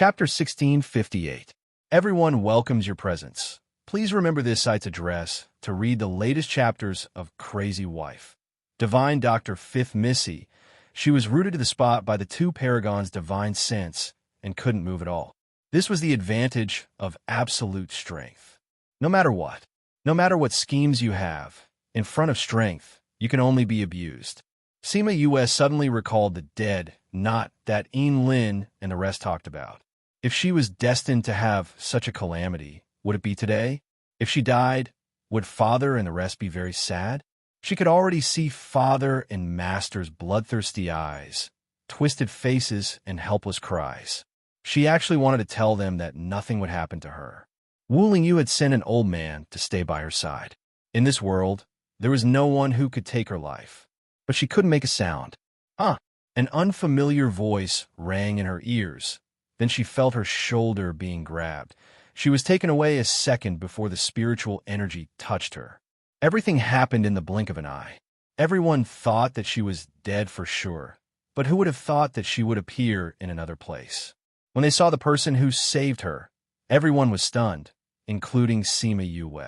Chapter 1658. Everyone welcomes your presence. Please remember this site's address to read the latest chapters of Crazy Wife. Divine Dr. Fifth Missy. She was rooted to the spot by the two paragons' divine sense and couldn't move at all. This was the advantage of absolute strength. No matter what schemes you have, in front of strength, you can only be abused. Sima US suddenly recalled the dead, not that Een Lin and the rest talked about. If she was destined to have such a calamity, would it be today? If she died, would Father and the rest be very sad? She could already see Father and Master's bloodthirsty eyes, twisted faces, and helpless cries. She actually wanted to tell them that nothing would happen to her. Wu Lingyu had sent an old man to stay by her side. In this world, there was no one who could take her life. But she couldn't make a sound. An unfamiliar voice rang in her ears. Then she felt her shoulder being grabbed. She was taken away a second before the spiritual energy touched her. Everything happened in the blink of an eye. Everyone thought that she was dead for sure, but who would have thought that she would appear in another place? When they saw the person who saved her, everyone was stunned, including Sima Yue.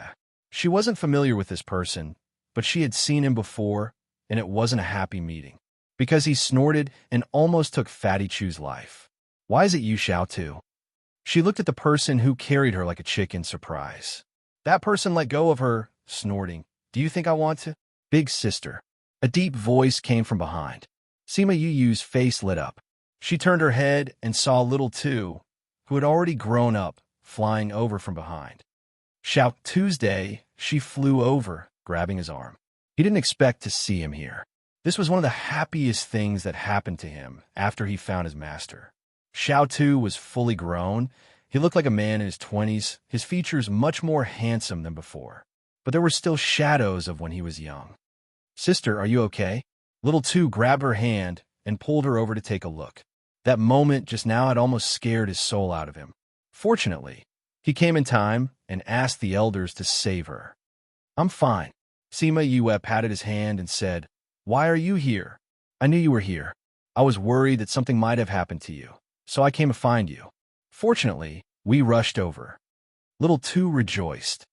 She wasn't familiar with this person, but she had seen him before, and it wasn't a happy meeting, because he snorted and almost took Fatty Chu's life. Why is it you, Xiao Tu? She looked at the person who carried her like a chick in surprise. That person let go of her, snorting. Do you think I want to? Big sister. A deep voice came from behind. Sima Yu's face lit up. She turned her head and saw little Tu, who had already grown up, flying over from behind. Xiao Tuesday, she flew over, grabbing his arm. He didn't expect to see him here. This was one of the happiest things that happened to him after he found his master. Xiao Tu was fully grown. He looked like a man in his 20s, his features much more handsome than before. But there were still shadows of when he was young. Sister, are you okay? Little Tu grabbed her hand and pulled her over to take a look. That moment just now had almost scared his soul out of him. Fortunately, he came in time and asked the elders to save her. I'm fine. Sima Yue patted his hand and said, Why are you here? I knew you were here. I was worried that something might have happened to you, so I came to find you. Fortunately, we rushed over. Little Tu rejoiced.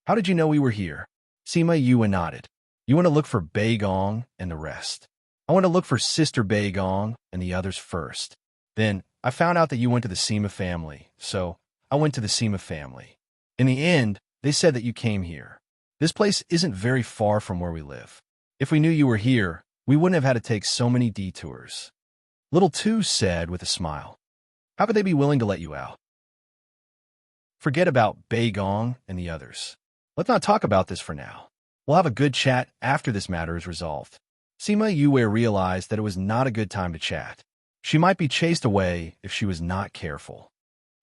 How did you know we were here? Sima Yue nodded. You want to look for Bei Gong and the rest. I want to look for Sister Bei Gong and the others first. Then, I found out that you went to the Sima family, so I went to the Sima family. In the end, they said that you came here. This place isn't very far from where we live. If we knew you were here, we wouldn't have had to take so many detours. Little Tu said with a smile. How could they be willing to let you out? Forget about Bei Gong and the others. Let's not talk about this for now. We'll have a good chat after this matter is resolved. Sima Yue realized that it was not a good time to chat. She might be chased away if she was not careful.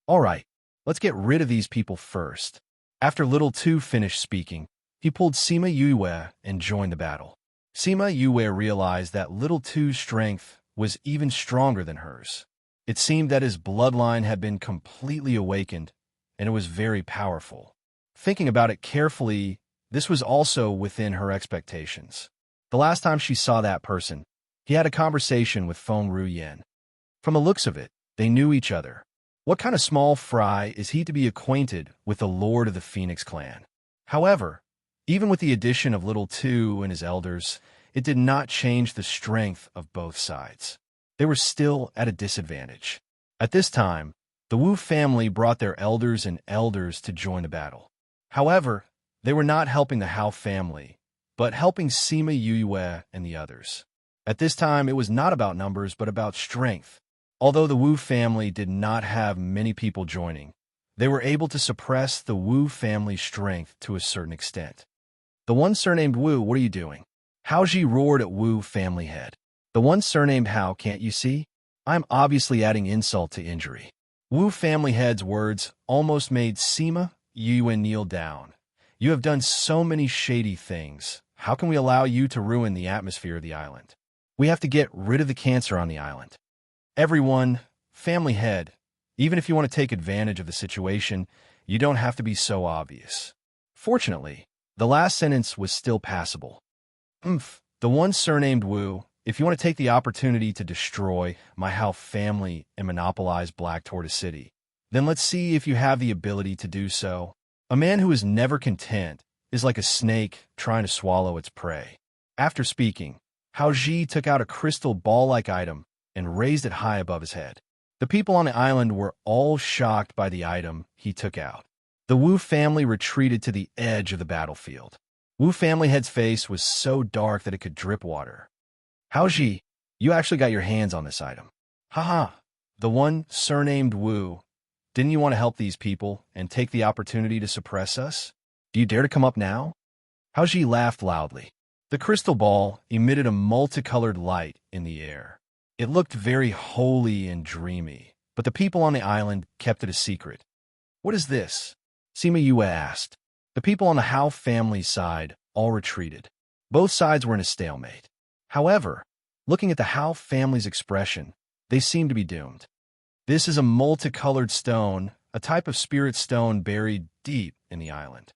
All right, let's get rid of these people first. After Little Tu finished speaking, he pulled Sima Yue and joined the battle. Sima Yue realized that Little Tu's strength was even stronger than hers. It seemed that his bloodline had been completely awakened, and it was very powerful. Thinking about it carefully, this was also within her expectations. The last time she saw that person, he had a conversation with Feng Ruyen. From the looks of it, they knew each other. What kind of small fry is he to be acquainted with the Lord of the Phoenix clan? However, even with the addition of Little Tu and his elders, it did not change the strength of both sides. They were still at a disadvantage. At this time, the Wu family brought their elders to join the battle. However, they were not helping the Hao family, but helping Sima Yue and the others. At this time, it was not about numbers, but about strength. Although the Wu family did not have many people joining, they were able to suppress the Wu family's strength to a certain extent. The one surnamed Wu, what are you doing? Hao Ji roared at Wu family head. The one surnamed Hao, can't you see? I'm obviously adding insult to injury. Wu family head's words almost made Sima Yue kneel down. You have done so many shady things. How can we allow you to ruin the atmosphere of the island? We have to get rid of the cancer on the island. Everyone, family head, even if you want to take advantage of the situation, you don't have to be so obvious. Fortunately, the last sentence was still passable. The one surnamed Wu, if you want to take the opportunity to destroy my Hao family and monopolize Black Tortoise City, then let's see if you have the ability to do so. A man who is never content is like a snake trying to swallow its prey. After speaking, Hao Ji took out a crystal ball-like item and raised it high above his head. The people on the island were all shocked by the item he took out. The Wu family retreated to the edge of the battlefield. Wu family head's face was so dark that it could drip water. Hao Ji, you actually got your hands on this item. Haha, the one surnamed Wu. Didn't you want to help these people and take the opportunity to suppress us? Do you dare to come up now? Hao Ji laughed loudly. The crystal ball emitted a multicolored light in the air. It looked very holy and dreamy, but the people on the island kept it a secret. What is this? Sima Yue asked. The people on the Hao family side all retreated. Both sides were in a stalemate. However, looking at the Hao family's expression, they seemed to be doomed. This is a multicolored stone, a type of spirit stone buried deep in the island.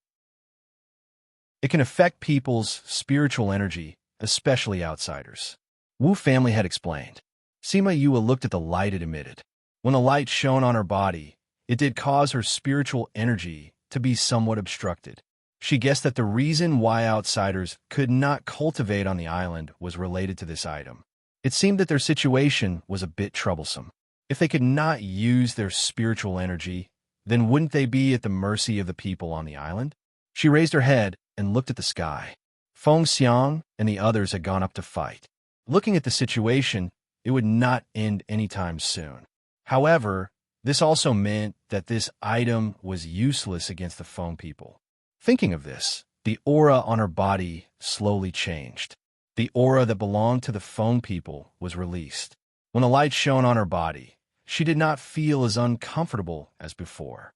It can affect people's spiritual energy, especially outsiders. Wu family had explained. Sima Yue looked at the light it emitted. When the light shone on her body, it did cause her spiritual energy to be somewhat obstructed. She guessed that the reason why outsiders could not cultivate on the island was related to this item. It seemed that their situation was a bit troublesome. If they could not use their spiritual energy, then wouldn't they be at the mercy of the people on the island? She raised her head and looked at the sky. Feng Xiang and the others had gone up to fight. Looking at the situation, it would not end anytime soon. However, this also meant that this item was useless against the Feng people. Thinking of this, the aura on her body slowly changed. The aura that belonged to the Feng people was released. When the light shone on her body, she did not feel as uncomfortable as before.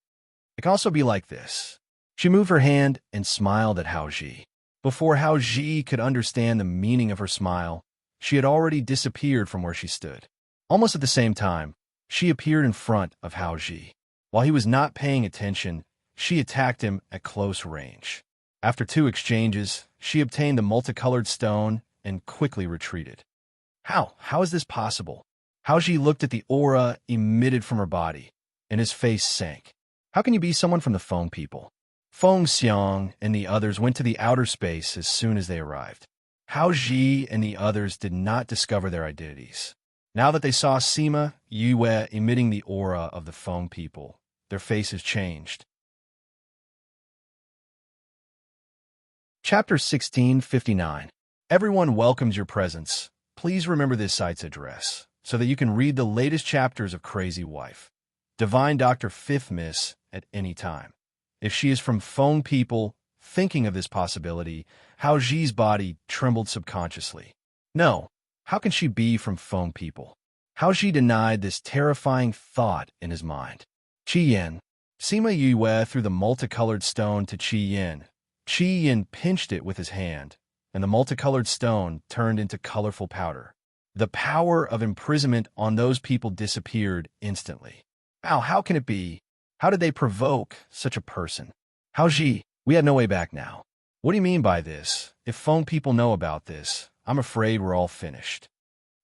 It can also be like this. She moved her hand and smiled at Hao Ji. Before Hao Ji could understand the meaning of her smile, she had already disappeared from where she stood. Almost at the same time, she appeared in front of Hao Ji. While he was not paying attention, she attacked him at close range. After 2 exchanges, she obtained the multicolored stone and quickly retreated. How is this possible? Hao Ji looked at the aura emitted from her body, and his face sank. How can you be someone from the Feng people? Feng Xiang and the others went to the outer space as soon as they arrived. Hao Ji and the others did not discover their identities. Now that they saw Sima Yue emitting the aura of the Feng people, their faces changed. Chapter 1659. Everyone welcomes your presence. Please remember this site's address, so that you can read the latest chapters of Crazy Wife. Divine Dr. Fifth Miss at any time. If she is from Feng people, thinking of this possibility, Hao Ji's body trembled subconsciously. No, how can she be from Feng people? Hao Ji denied this terrifying thought in his mind. Qi Yin. Sima Yue threw the multicolored stone to Qi Yin. Qi Yin pinched it with his hand, and the multicolored stone turned into colorful powder. The power of imprisonment on those people disappeared instantly. How can it be? How did they provoke such a person? Hao Ji, we had no way back now. What do you mean by this? If Feng people know about this, I'm afraid we're all finished.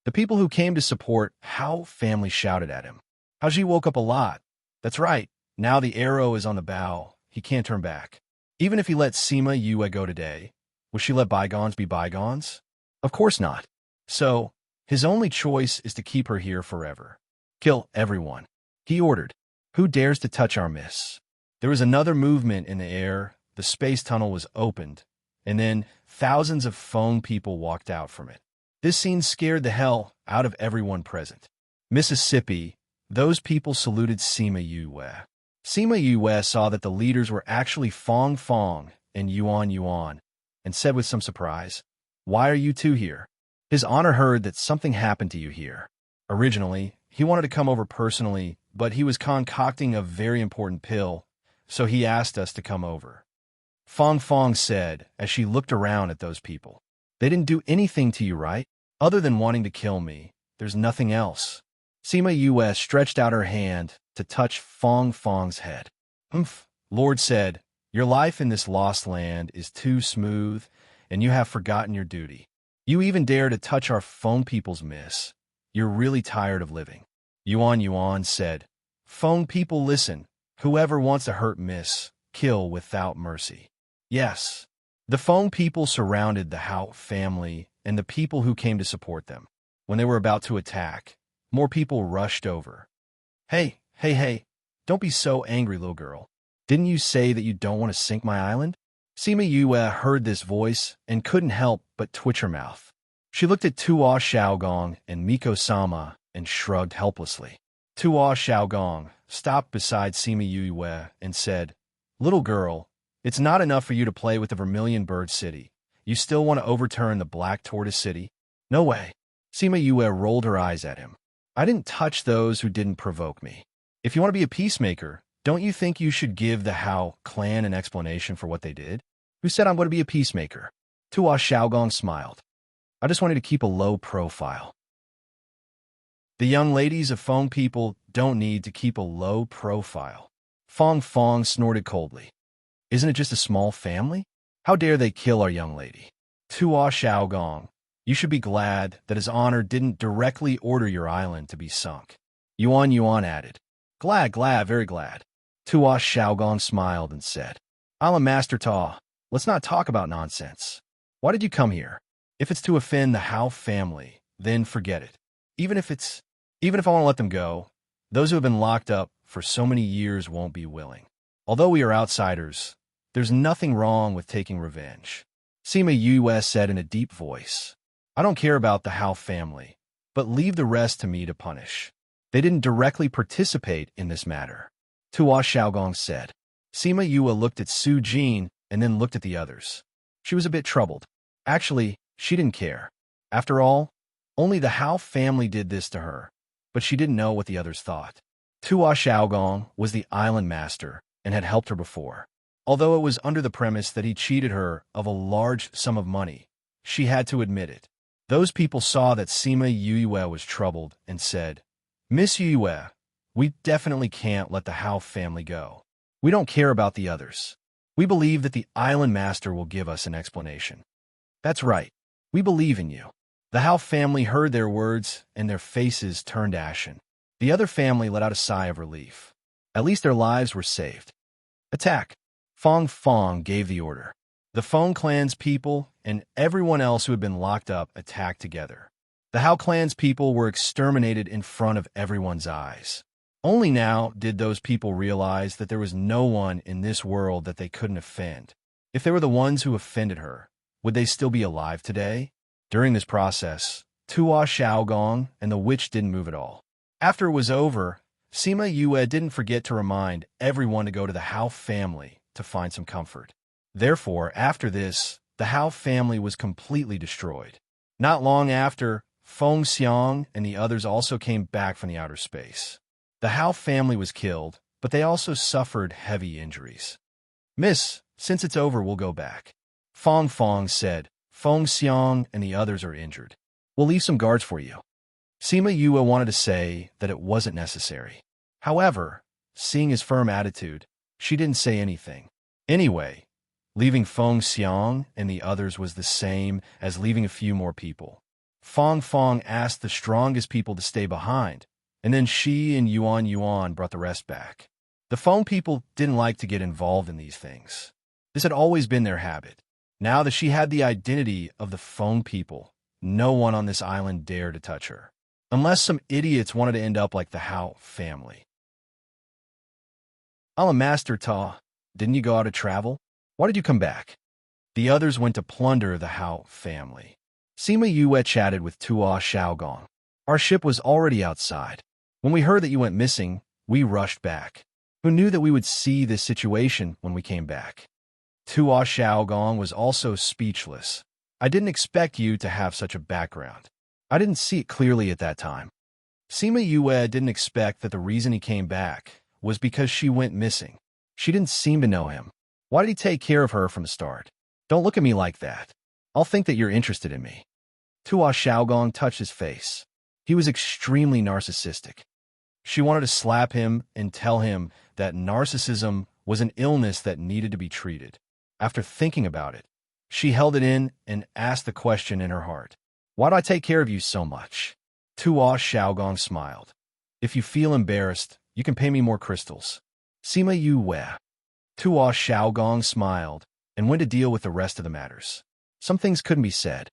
The people who came to support Hao family shouted at him. Hao Ji woke up a lot. That's right. Now the arrow is on the bow. He can't turn back. Even if he let Sima Yue go today, will she let bygones be bygones? Of course not. So, his only choice is to keep her here forever. Kill everyone. He ordered. Who dares to touch our miss? There was another movement in the air. The space tunnel was opened, and then thousands of Feng people walked out from it. This scene scared the hell out of everyone present. Mississippi, those people saluted Sima Yue. Sima Yue saw that the leaders were actually Fong Fong and Yuan Yuan, and said with some surprise, "Why are you two here?" His Honor heard that something happened to you here. Originally, he wanted to come over personally, but he was concocting a very important pill, so he asked us to come over. Fong Fong said, as she looked around at those people. They didn't do anything to you, right? Other than wanting to kill me, there's nothing else. Sima Yue stretched out her hand to touch Fong Fong's head. Lord said, your life in this lost land is too smooth, and you have forgotten your duty. You even dare to touch our phone people's miss. You're really tired of living. Yuan said. Phone people, listen. Whoever wants to hurt miss, kill without mercy. Yes. The phone people surrounded the Hao family and the people who came to support them. When they were about to attack, more people rushed over. Hey, don't be so angry, little girl. Didn't you say that you don't want to sink my island? Sima Yue heard this voice and couldn't help but twitch her mouth. She looked at Tuo Xiaogong and Miko-sama and shrugged helplessly. Tuo Xiaogong stopped beside Sima Yue and said, Little girl, it's not enough for you to play with the Vermilion Bird City. You still want to overturn the Black Tortoise City? No way. Sima Yue rolled her eyes at him. I didn't touch those who didn't provoke me. If you want to be a peacemaker, don't you think you should give the Hao clan an explanation for what they did? Who said I'm going to be a peacemaker? Tuo Xiaogong smiled. I just wanted to keep a low profile. The young ladies of Feng people don't need to keep a low profile. Fong snorted coldly. Isn't it just a small family? How dare they kill our young lady? Tuo Xiaogong, you should be glad that his honor didn't directly order your island to be sunk. Yuan added. Glad, very glad. Tuo Xiaogong smiled and said, I'm a master Ta. Let's not talk about nonsense. Why did you come here? If it's to offend the Hao family, then forget it. Even if I want to let them go, those who have been locked up for so many years won't be willing. Although we are outsiders, there's nothing wrong with taking revenge. Sima Yue said in a deep voice. I don't care about the Hao family, but leave the rest to me to punish. They didn't directly participate in this matter. Tuo Xiaogong said. Sima Yue looked at Su Jin and then looked at the others. She was a bit troubled. Actually, she didn't care. After all, only the Hao family did this to her, but she didn't know what the others thought. Tuo Xiaogong was the island master and had helped her before. Although it was under the premise that he cheated her of a large sum of money, she had to admit it. Those people saw that Sima Yue was troubled and said, Miss Yue, we definitely can't let the Hao family go. We don't care about the others. We believe that the island master will give us an explanation. That's right. We believe in you. The Hao family heard their words and their faces turned ashen. The other family let out a sigh of relief. At least their lives were saved. Attack. Fong gave the order. The Feng clan's people and everyone else who had been locked up attacked together. The Hao clan's people were exterminated in front of everyone's eyes. Only now did those people realize that there was no one in this world that they couldn't offend. If they were the ones who offended her, would they still be alive today? During this process, Tuo Xiaogong and the witch didn't move at all. After it was over, Sima Yue didn't forget to remind everyone to go to the Hao family to find some comfort. Therefore, after this, the Hao family was completely destroyed. Not long after, Feng Xiang and the others also came back from the outer space. The Hao family was killed, but they also suffered heavy injuries. Miss, since it's over, we'll go back. Fong said. Feng Xiang and the others are injured. We'll leave some guards for you. Sima Yue wanted to say that it wasn't necessary. However, seeing his firm attitude, she didn't say anything. Anyway, leaving Feng Xiang and the others was the same as leaving a few more people. Fong asked the strongest people to stay behind, and then she and Yuan brought the rest back. The Feng people didn't like to get involved in these things. This had always been their habit. Now that she had the identity of the Feng people, no one on this island dared to touch her. Unless some idiots wanted to end up like the Hao family. I'm a master Ta. Didn't you go out to travel? Why did you come back? The others went to plunder the Hao family. Sima Yue chatted with Tuo Xiaogong. Our ship was already outside. When we heard that you went missing, we rushed back. Who knew that we would see this situation when we came back? Tuo Xiaogong was also speechless. I didn't expect you to have such a background. I didn't see it clearly at that time. Sima Yue didn't expect that the reason he came back was because she went missing. She didn't seem to know him. Why did he take care of her from the start? Don't look at me like that. I'll think that you're interested in me. Tuo Xiaogong touched his face. He was extremely narcissistic. She wanted to slap him and tell him that narcissism was an illness that needed to be treated. After thinking about it, She held it in and asked the question in her heart. Why do I take care of you so much? Tuo Xiaogong smiled. If you feel embarrassed, you can pay me more crystals. Sima Yu Wei. Tuo Xiaogong smiled and went to deal with the rest of the matters. Some things couldn't be said.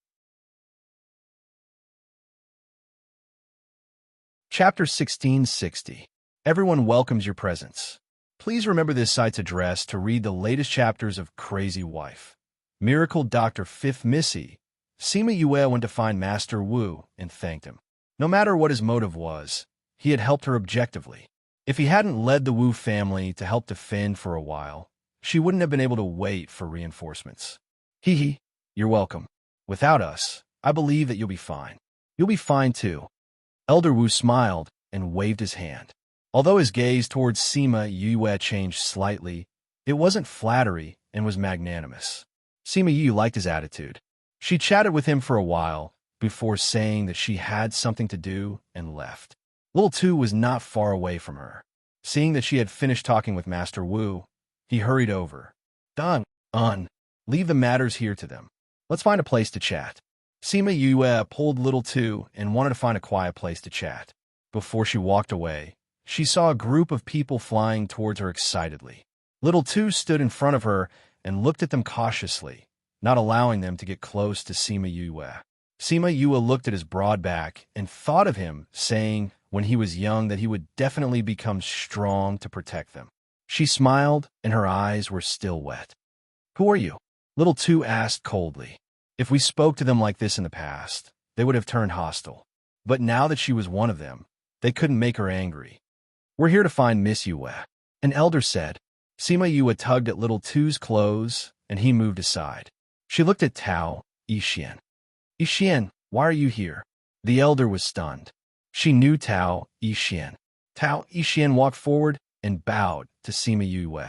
Chapter 1660. Everyone welcomes your presence. Please remember this site's address to read the latest chapters of Crazy Wife. Miracle Dr. Fifth Missy. Sima Yue went to find Master Wu and thanked him. No matter what his motive was, he had helped her objectively. If he hadn't led the Wu family to help defend for a while, she wouldn't have been able to wait for reinforcements. Hee, you're welcome. Without us, I believe that you'll be fine. You'll be fine too. Elder Wu smiled and waved his hand. Although his gaze towards Sima Yue changed slightly, it wasn't flattery and was magnanimous. Sima Yu liked his attitude. She chatted with him for a while before saying that she had something to do and left. Little Tu was not far away from her. Seeing that she had finished talking with Master Wu, he hurried over. Done. Leave the matters here to them. Let's find a place to chat. Sima Yue pulled Little Tu and wanted to find a quiet place to chat. Before she walked away, she saw a group of people flying towards her excitedly. Little Tu stood in front of her and looked at them cautiously, not allowing them to get close to Sima Yue. Sima Yue looked at his broad back and thought of him, saying when he was young that he would definitely become strong to protect them. She smiled, and her eyes were still wet. Who are you? Little Tu asked coldly. If we spoke to them like this in the past, they would have turned hostile. But now that she was one of them, they couldn't make her angry. We're here to find Miss Yue, an elder said. Sima Yue tugged at Little Tu's clothes, and he moved aside. She looked at Tao Yixian. Yixian, why are you here? The elder was stunned. She knew Tao Yixian. Tao Yixian walked forward and bowed to Sima Yue.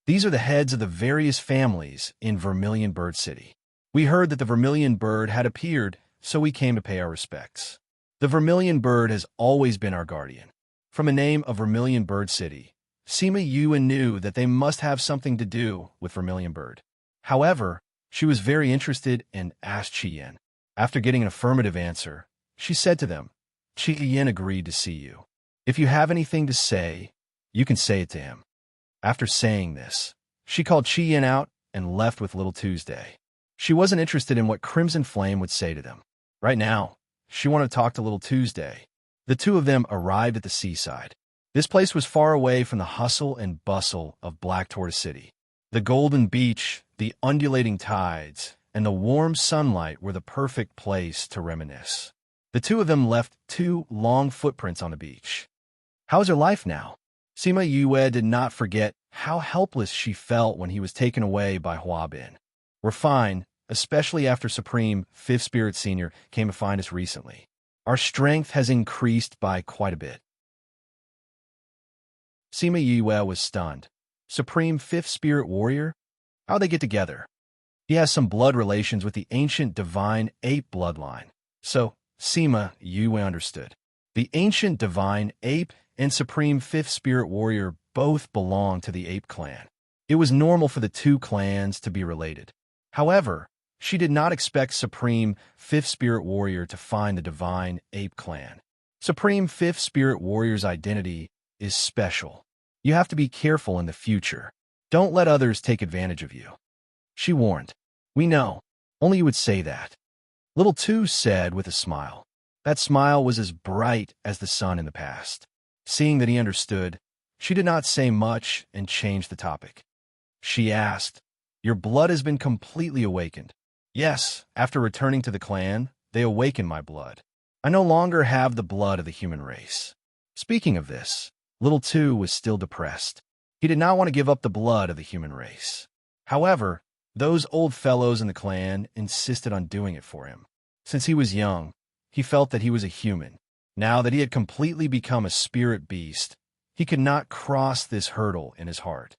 These are the heads of the various families in Vermilion Bird City. We heard that the Vermilion Bird had appeared, so we came to pay our respects. The Vermilion Bird has always been our guardian. From the name of Vermilion Bird City, Sima Yue knew that they must have something to do with Vermilion Bird. However, she was very interested and asked Qian. After getting an affirmative answer, she said to them, Qian agreed to see you. If you have anything to say, you can say it to him. After saying this, she called Qian out and left with Little Tuesday. She wasn't interested in what Crimson Flame would say to them. Right now, she wanted to talk to Little Tuesday. The two of them arrived at the seaside. This place was far away from the hustle and bustle of Black Tortoise City. The golden beach, the undulating tides, and the warm sunlight were the perfect place to reminisce. The two of them left 2 long footprints on the beach. How's her life now? Sima Yue did not forget how helpless she felt when he was taken away by Huabin. We're fine, especially after Supreme Fifth Spirit Senior came to find us recently. Our strength has increased by quite a bit. Sima Yue was stunned. Supreme Fifth Spirit Warrior? How'd they get together? He has some blood relations with the ancient divine ape bloodline. So, Sima Yue understood. The ancient divine ape and Supreme Fifth Spirit Warrior both belong to the ape clan. It was normal for the two clans to be related. However, she did not expect Supreme Fifth Spirit Warrior to find the divine ape clan. Supreme Fifth Spirit Warrior's identity is special. You have to be careful in the future. Don't let others take advantage of you. She warned. We know. Only you would say that. Little Tu said with a smile. That smile was as bright as the sun in the past. Seeing that he understood, she did not say much and changed the topic. She asked, Your blood has been completely awakened. Yes, after returning to the clan, they awakened my blood. I no longer have the blood of the human race. Speaking of this, Little Tu was still depressed. He did not want to give up the blood of the human race. However, those old fellows in the clan insisted on doing it for him. Since he was young, he felt that he was a human. Now that he had completely become a spirit beast, he could not cross this hurdle in his heart.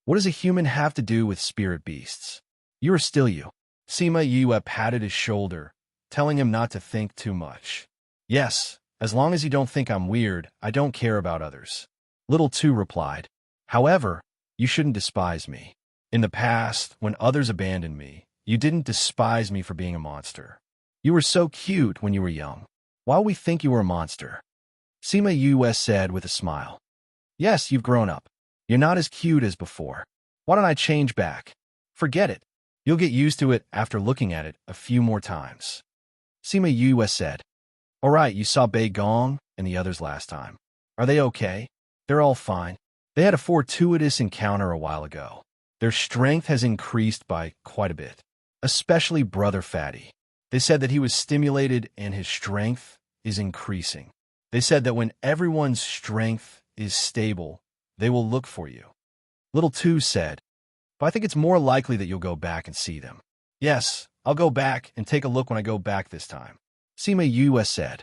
What does a human have to do with spirit beasts? You are still you. Sima Yue patted his shoulder, telling him not to think too much. Yes, as long as you don't think I'm weird, I don't care about others. Little Tu replied. However, you shouldn't despise me. In the past, when others abandoned me, You didn't despise me for being a monster. You were so cute when you were young. Why would we think you were a monster? Sima Us said with a smile. Yes, you've grown up. You're not as cute as before. Why don't I change back? Forget it. You'll get used to it after looking at it a few more times. Sima Us said. All right, you saw Bei Gong and the others last time. Are they okay? They're all fine. They had a fortuitous encounter a while ago. Their strength has increased by quite a bit, especially Brother Fatty. They said that he was stimulated and his strength is increasing. They said that when everyone's strength is stable, they will look for you. Little Two said, but I think it's more likely that you'll go back and see them. Yes, I'll go back and take a look when I go back this time. Sima Us said,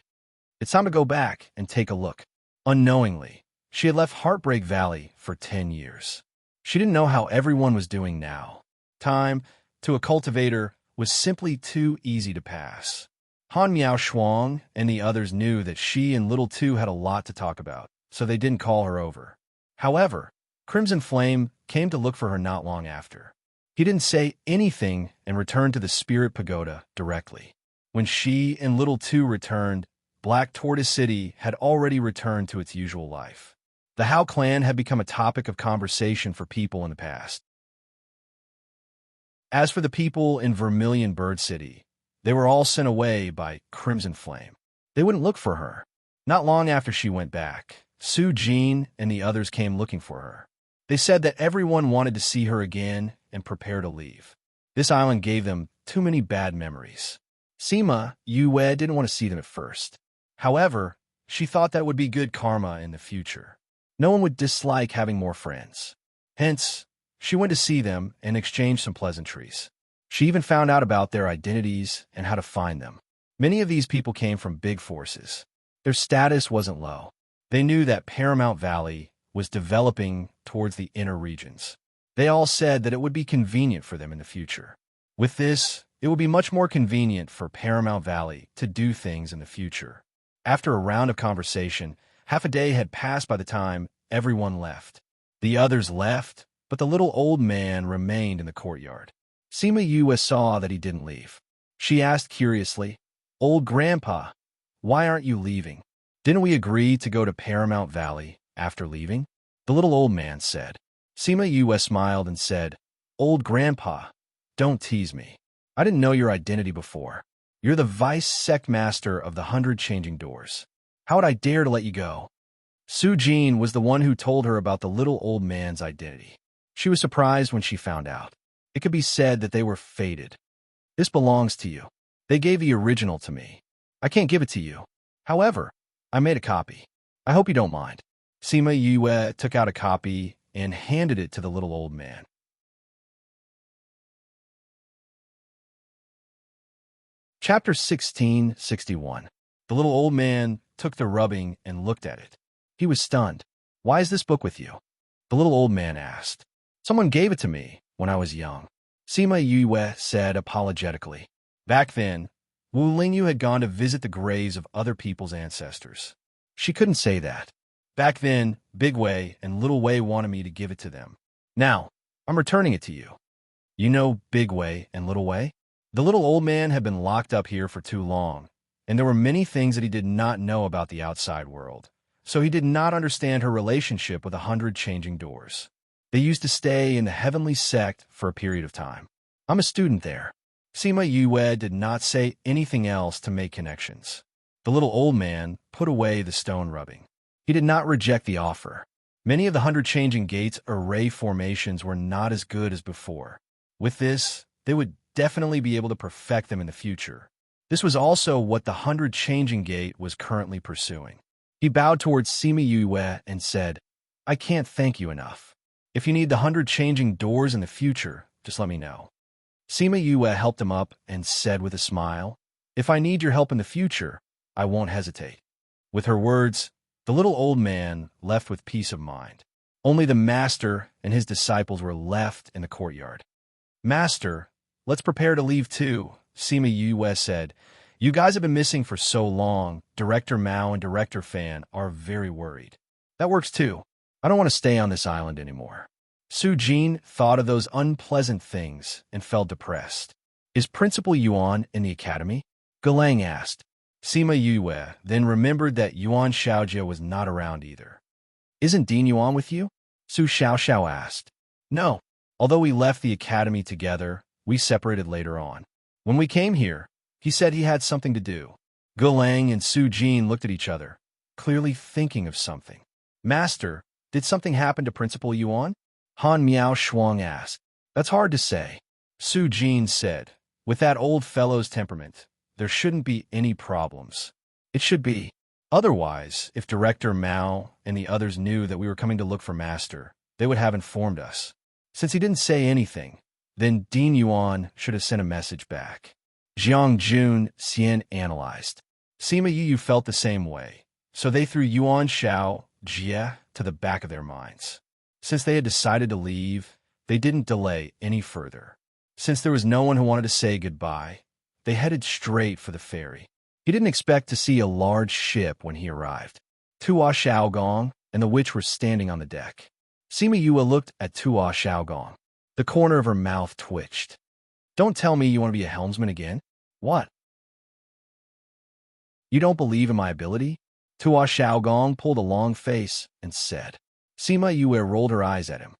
it's time to go back and take a look. Unknowingly, she had left Heartbreak Valley for 10 years. She didn't know how everyone was doing now. Time, to a cultivator, was simply too easy to pass. Han Miao Shuang and the others knew that she and Little Two had a lot to talk about, so they didn't call her over. However, Crimson Flame came to look for her not long after. He didn't say anything and returned to the Spirit Pagoda directly. When she and Little Two returned, Black Tortoise City had already returned to its usual life. The Hao clan had become a topic of conversation for people in the past. As for the people in Vermilion Bird City, they were all sent away by Crimson Flame. They wouldn't look for her. Not long after she went back, Su Jin and the others came looking for her. They said that everyone wanted to see her again and prepare to leave. This island gave them too many bad memories. Sima Yue didn't want to see them at first. However, she thought that would be good karma in the future. No one would dislike having more friends. Hence, she went to see them and exchanged some pleasantries. She even found out about their identities and how to find them. Many of these people came from big forces. Their status wasn't low. They knew that Paramount Valley was developing towards the inner regions. They all said that it would be convenient for them in the future. With this, it would be much more convenient for Paramount Valley to do things in the future. After a round of conversation, half a day had passed by the time everyone left. The others left, but the little old man remained in the courtyard. Sima Yue saw that he didn't leave. She asked curiously, Old Grandpa, why aren't you leaving? Didn't we agree to go to Paramount Valley after leaving? The little old man said. Sima Yue smiled and said, Old Grandpa, don't tease me. I didn't know your identity before. You're the vice sect master of the 100 Changing Doors. How would I dare to let you go? Su Jin was the one who told her about the little old man's identity. She was surprised when she found out. It could be said that they were fated. This belongs to you. They gave the original to me. I can't give it to you. However, I made a copy. I hope you don't mind. Sima Yue took out a copy and handed it to the little old man. Chapter 1661. The little old man took the rubbing and looked at it. He was stunned. Why is this book with you? The little old man asked. Someone gave it to me when I was young. Sima Yue said apologetically. Back then, Wu Lingyu had gone to visit the graves of other people's ancestors. She couldn't say that. Back then, Big Wei and Little Wei wanted me to give it to them. Now, I'm returning it to you. You know Big Wei and Little Wei? The little old man had been locked up here for too long, and there were many things that he did not know about the outside world, so he did not understand her relationship with 100 Changing Doors. They used to stay in the Heavenly Sect for a period of time. I'm a student there. Sima Yue did not say anything else to make connections. The little old man put away the stone rubbing. He did not reject the offer. Many of the 100 Changing Gates array formations were not as good as before. With this, they would definitely be able to perfect them in the future. This was also what the 100 Changing Gate was currently pursuing. He bowed towards Sima Yue and said, I can't thank you enough. If you need the 100 Changing Doors in the future, just let me know. Sima Yue helped him up and said with a smile, If I need your help in the future, I won't hesitate. With her words, the little old man left with peace of mind. Only the master and his disciples were left in the courtyard. Master, let's prepare to leave too, Sima Yue said. You guys have been missing for so long. Director Mao and Director Fan are very worried. That works too. I don't want to stay on this island anymore. Su Jin thought of those unpleasant things and felt depressed. Is Principal Yuan in the academy? Galang asked. Sima Yue then remembered that Yuan Xiaojia was not around either. Isn't Dean Yuan with you? Su Xiaoxiao asked. No. Although we left the academy together, we separated later on. When we came here, he said he had something to do. Galang and Su Jin looked at each other, clearly thinking of something. Master, did something happen to Principal Yuan? Han Miao Shuang asked. That's hard to say. Su Jin said. With that old fellow's temperament, there shouldn't be any problems. It should be. Otherwise, if Director Mao and the others knew that we were coming to look for Master, they would have informed us. Since he didn't say anything, then Dean Yuan should have sent a message back. Jiang Jun Xian analyzed. Sima Yu felt the same way, so they threw Yuan Xiao Jie to the back of their minds. Since they had decided to leave, they didn't delay any further. Since there was no one who wanted to say goodbye, they headed straight for the ferry. He didn't expect to see a large ship when he arrived. Tua Xiaogong and the witch were standing on the deck. Sima Yue looked at Tua Xiaogong. The corner of her mouth twitched. Don't tell me you want to be a helmsman again? What? You don't believe in my ability? Tua Xiaogong pulled a long face and said. Sima Yue rolled her eyes at him.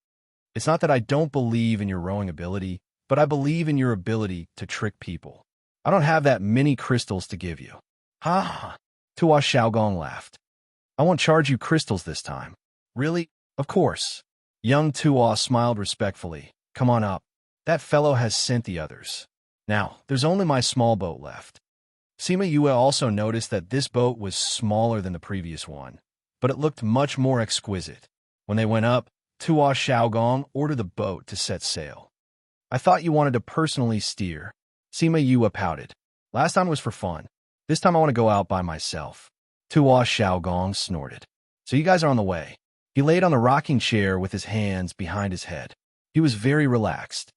It's not that I don't believe in your rowing ability, but I believe in your ability to trick people. I don't have that many crystals to give you. Ha ha. Tua Xiaogong laughed. I won't charge you crystals this time. Really? Of course. Young Tua smiled respectfully. Come on up. That fellow has sent the others. Now, there's only my small boat left. Sima Yue also noticed that this boat was smaller than the previous one, but it looked much more exquisite. When they went up, Tua Xiaogong ordered the boat to set sail. I thought you wanted to personally steer. Sima Yue pouted. Last time was for fun. This time I want to go out by myself. Tua Xiaogong snorted. So you guys are on the way. He laid on the rocking chair with his hands behind his head. He was very relaxed.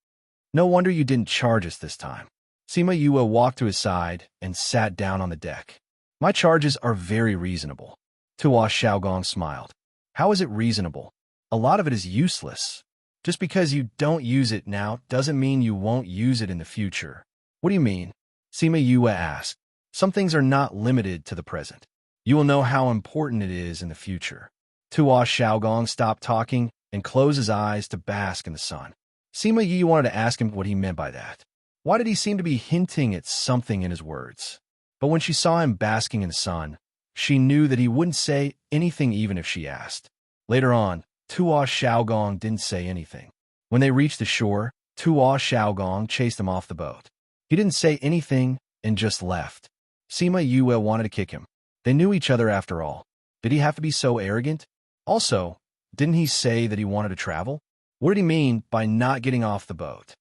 No wonder you didn't charge us this time. Sima Yue walked to his side and sat down on the deck. My charges are very reasonable. Tua Xiaogong smiled. How is it reasonable? A lot of it is useless. Just because you don't use it now doesn't mean you won't use it in the future. What do you mean? Sima Yue asked. Some things are not limited to the present. You will know how important it is in the future. Tua Xiaogong stopped talking and closed his eyes to bask in the sun. Sima Yue wanted to ask him what he meant by that. Why did he seem to be hinting at something in his words? But when she saw him basking in the sun, she knew that he wouldn't say anything even if she asked. Later on, Tua Xiaogong didn't say anything. When they reached the shore, Tua Xiaogong chased him off the boat. He didn't say anything and just left. Sima Yue wanted to kick him. They knew each other after all. Did he have to be so arrogant? Also, didn't he say that he wanted to travel? What did he mean by not getting off the boat?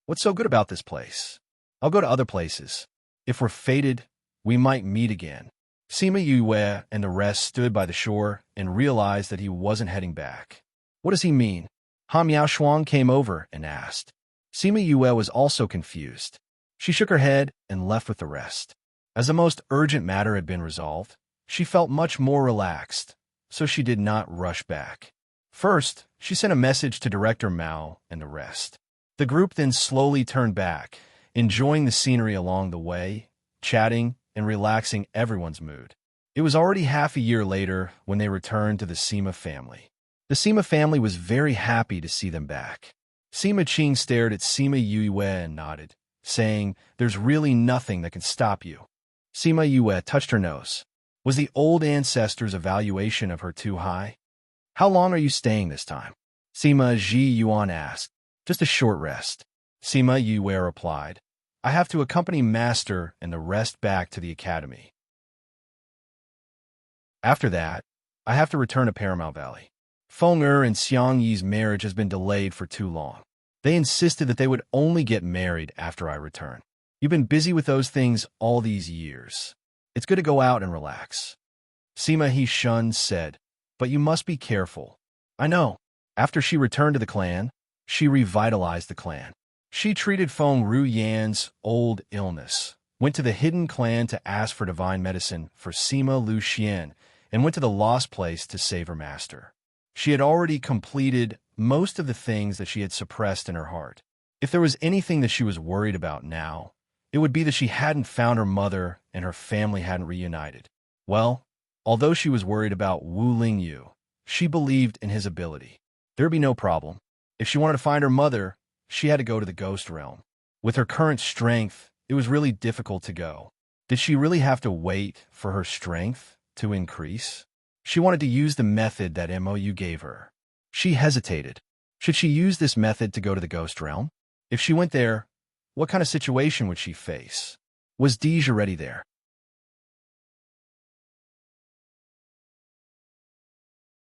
What's so good about this place? I'll go to other places. If we're fated, we might meet again. Sima Yue and the rest stood by the shore and realized that he wasn't heading back. What does he mean? Han Miao Shuang came over and asked. Sima Yue was also confused. She shook her head and left with the rest. As the most urgent matter had been resolved, she felt much more relaxed, so she did not rush back. First, she sent a message to Director Mao and the rest. The group then slowly turned back, enjoying the scenery along the way, chatting and relaxing everyone's mood. It was already half a year later when they returned to the Sima family. The Sima family was very happy to see them back. Sima Qing stared at Sima Yue and nodded, saying, "There's really nothing that can stop you." Sima Yue touched her nose. Was the old ancestor's evaluation of her too high? How long are you staying this time? Sima Ji Yuan asked. Just a short rest. Sima Yue replied. I have to accompany Master and the rest back to the academy. After that, I have to return to Paramount Valley. Feng Er and Xiang Yi's marriage has been delayed for too long. They insisted that they would only get married after I return. You've been busy with those things all these years. It's good to go out and relax. Sima He Shun said, but you must be careful. I know. After she returned to the clan, she revitalized the clan. She treated Feng Ru Yan's old illness, went to the hidden clan to ask for divine medicine for Sima Lu Xian, and went to the lost place to save her master. She had already completed most of the things that she had suppressed in her heart. If there was anything that she was worried about now, it would be that she hadn't found her mother and her family hadn't reunited. Well, although she was worried about Wu Lingyu, she believed in his ability. There would be no problem. If she wanted to find her mother, she had to go to the ghost realm. With her current strength, it was really difficult to go. Did she really have to wait for her strength to increase? She wanted to use the method that MOU gave her. She hesitated. Should she use this method to go to the ghost realm? If she went there, what kind of situation would she face? Was Deja already there?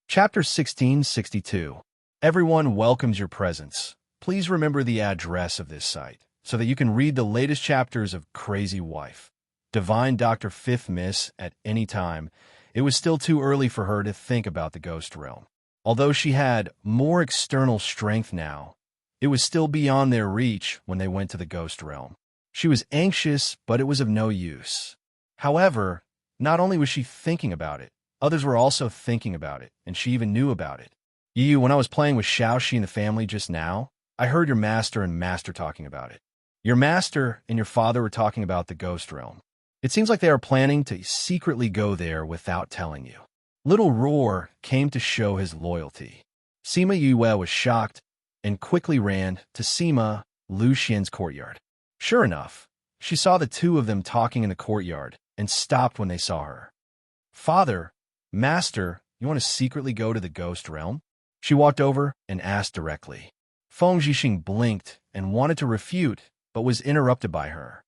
Chapter 1662. Everyone welcomes your presence. Please remember the address of this site so that you can read the latest chapters of Crazy Wife. Divine Dr. Fifth Miss at any time. It was still too early for her to think about the ghost realm. Although she had more external strength now, it was still beyond their reach when they went to the ghost realm. She was anxious, but it was of no use. However, not only was she thinking about it, others were also thinking about it, and she even knew about it. When I was playing with Xiaoxi and the family just now, I heard your master and master talking about it. Your master and your father were talking about the ghost realm. It seems like they are planning to secretly go there without telling you. Little Roar came to show his loyalty. Sima Yue was shocked and quickly ran to Sima Lu Xian's courtyard. Sure enough, she saw the two of them talking in the courtyard and stopped when they saw her. Father, Master, you want to secretly go to the ghost realm? She walked over and asked directly. Feng Zhixing blinked and wanted to refute, but was interrupted by her.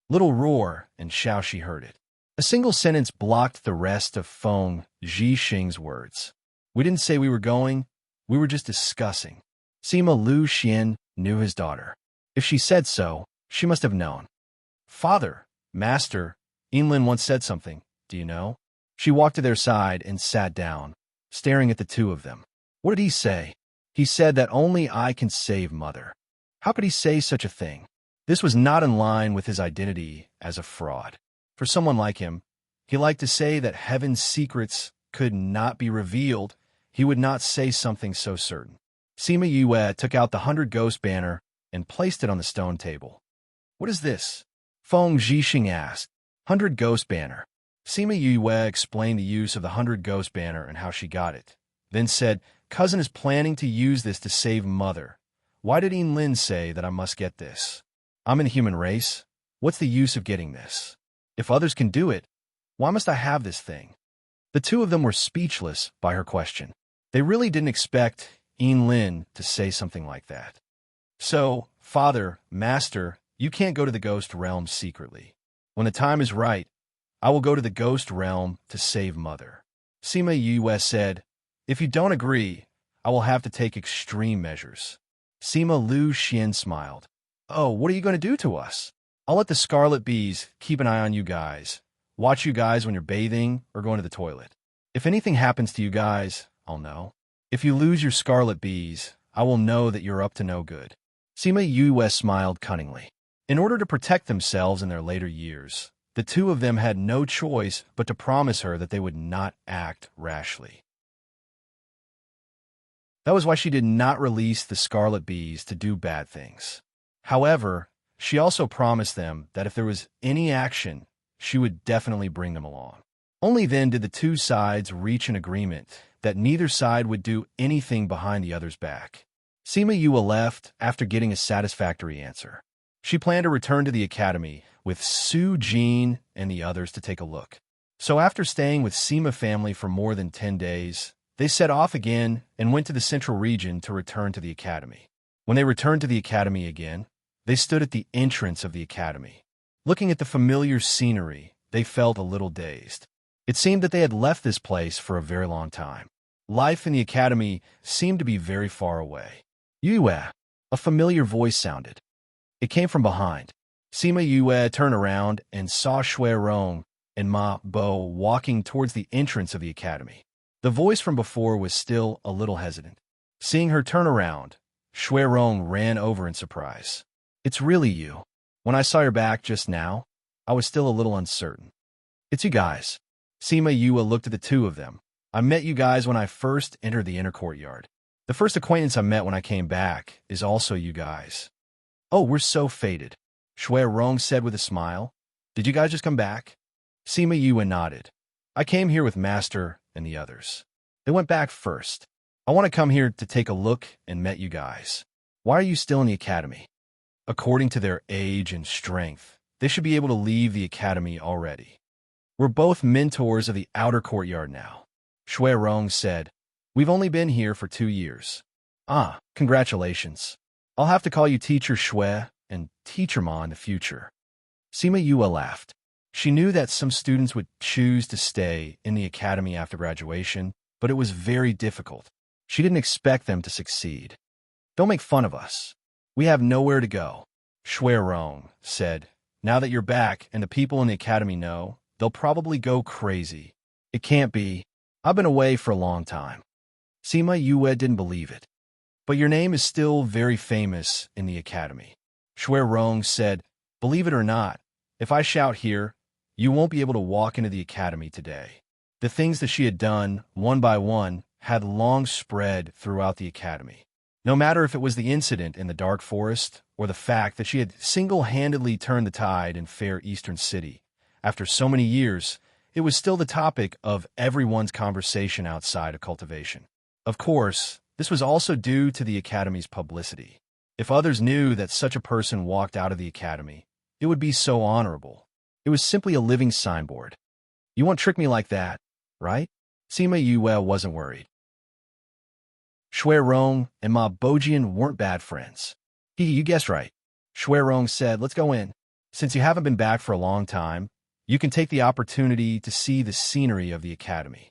Little Roar and Xiaoxi heard it. A single sentence blocked the rest of Feng Zhixing's words. We didn't say we were going, we were just discussing. Sima Lu Xian knew his daughter. If she said so, she must have known. Father, Master, Yinlin once said something, do you know? She walked to their side and sat down, staring at the two of them. What did he say? He said that only I can save Mother. How could he say such a thing? This was not in line with his identity as a fraud. For someone like him, he liked to say that heaven's secrets could not be revealed. He would not say something so certain. Sima Yue took out the 100 Ghost banner and placed it on the stone table. What is this? Feng Zhixing asked. 100 Ghost banner. Sima Yue explained the use of the 100 Ghost banner and how she got it, then said, Cousin is planning to use this to save Mother. Why did Yinlin say that I must get this? I'm in the human race. What's the use of getting this? If others can do it, why must I have this thing? The two of them were speechless by her question. They really didn't expect Yinlin to say something like that. So, Father, Master, you can't go to the ghost realm secretly. When the time is right, I will go to the ghost realm to save Mother. Sima Yue said, If you don't agree, I will have to take extreme measures. Sima Lu Xian smiled. Oh, what are you going to do to us? I'll let the Scarlet Bees keep an eye on you guys. Watch you guys when you're bathing or going to the toilet. If anything happens to you guys, I'll know. If you lose your Scarlet Bees, I will know that you're up to no good. Sima Yue smiled cunningly. In order to protect themselves in their later years, the two of them had no choice but to promise her that they would not act rashly. That was why she did not release the Scarlet Bees to do bad things. However, she also promised them that if there was any action, she would definitely bring them along. Only then did the two sides reach an agreement that neither side would do anything behind the other's back. Sima Yue left after getting a satisfactory answer. She planned to return to the academy with Su Jin and the others to take a look. So after staying with Sima family for more than 10 days, they set off again and went to the central region to return to the academy. When they returned to the academy again, they stood at the entrance of the academy. Looking at the familiar scenery, they felt a little dazed. It seemed that they had left this place for a very long time. Life in the academy seemed to be very far away. Yue, a familiar voice sounded. It came from behind. Sima Yue turned around and saw Shui Rong and Ma Bo walking towards the entrance of the academy. The voice from before was still a little hesitant. Seeing her turn around, Shui Rong ran over in surprise. It's really you. When I saw your back just now, I was still a little uncertain. It's you guys. Sima Yue looked at the two of them. I met you guys when I first entered the inner courtyard. The first acquaintance I met when I came back is also you guys. Oh, we're so fated, Shui Rong said with a smile. Did you guys just come back? Sima Yue nodded. I came here with Master and the others. They went back first. I want to come here to take a look and met you guys. Why are you still in the academy? According to their age and strength, they should be able to leave the academy already. We're both mentors of the outer courtyard now, Shui Rong said. We've only been here for 2 years. Ah, congratulations. I'll have to call you Teacher Shui and Teacher Ma in the future. Sima Yue laughed. She knew that some students would choose to stay in the academy after graduation, but it was very difficult. She didn't expect them to succeed. Don't make fun of us. We have nowhere to go, Shui Rong said. Now that you're back and the people in the academy know, they'll probably go crazy. It can't be. I've been away for a long time. Sima Yue didn't believe it. But your name is still very famous in the academy. Shui Rong said, believe it or not, if I shout here, you won't be able to walk into the academy today. The things that she had done, one by one, had long spread throughout the academy. No matter if it was the incident in the dark forest or the fact that she had single-handedly turned the tide in Fair Eastern City, after so many years, it was still the topic of everyone's conversation outside of cultivation. Of course, this was also due to the academy's publicity. If others knew that such a person walked out of the academy, it would be so honorable. It was simply a living signboard. You won't trick me like that, right? Sima Yue wasn't worried. Shui Rong and Ma Bojian weren't bad friends. You guessed right. Shui Rong said, let's go in. Since you haven't been back for a long time, you can take the opportunity to see the scenery of the academy.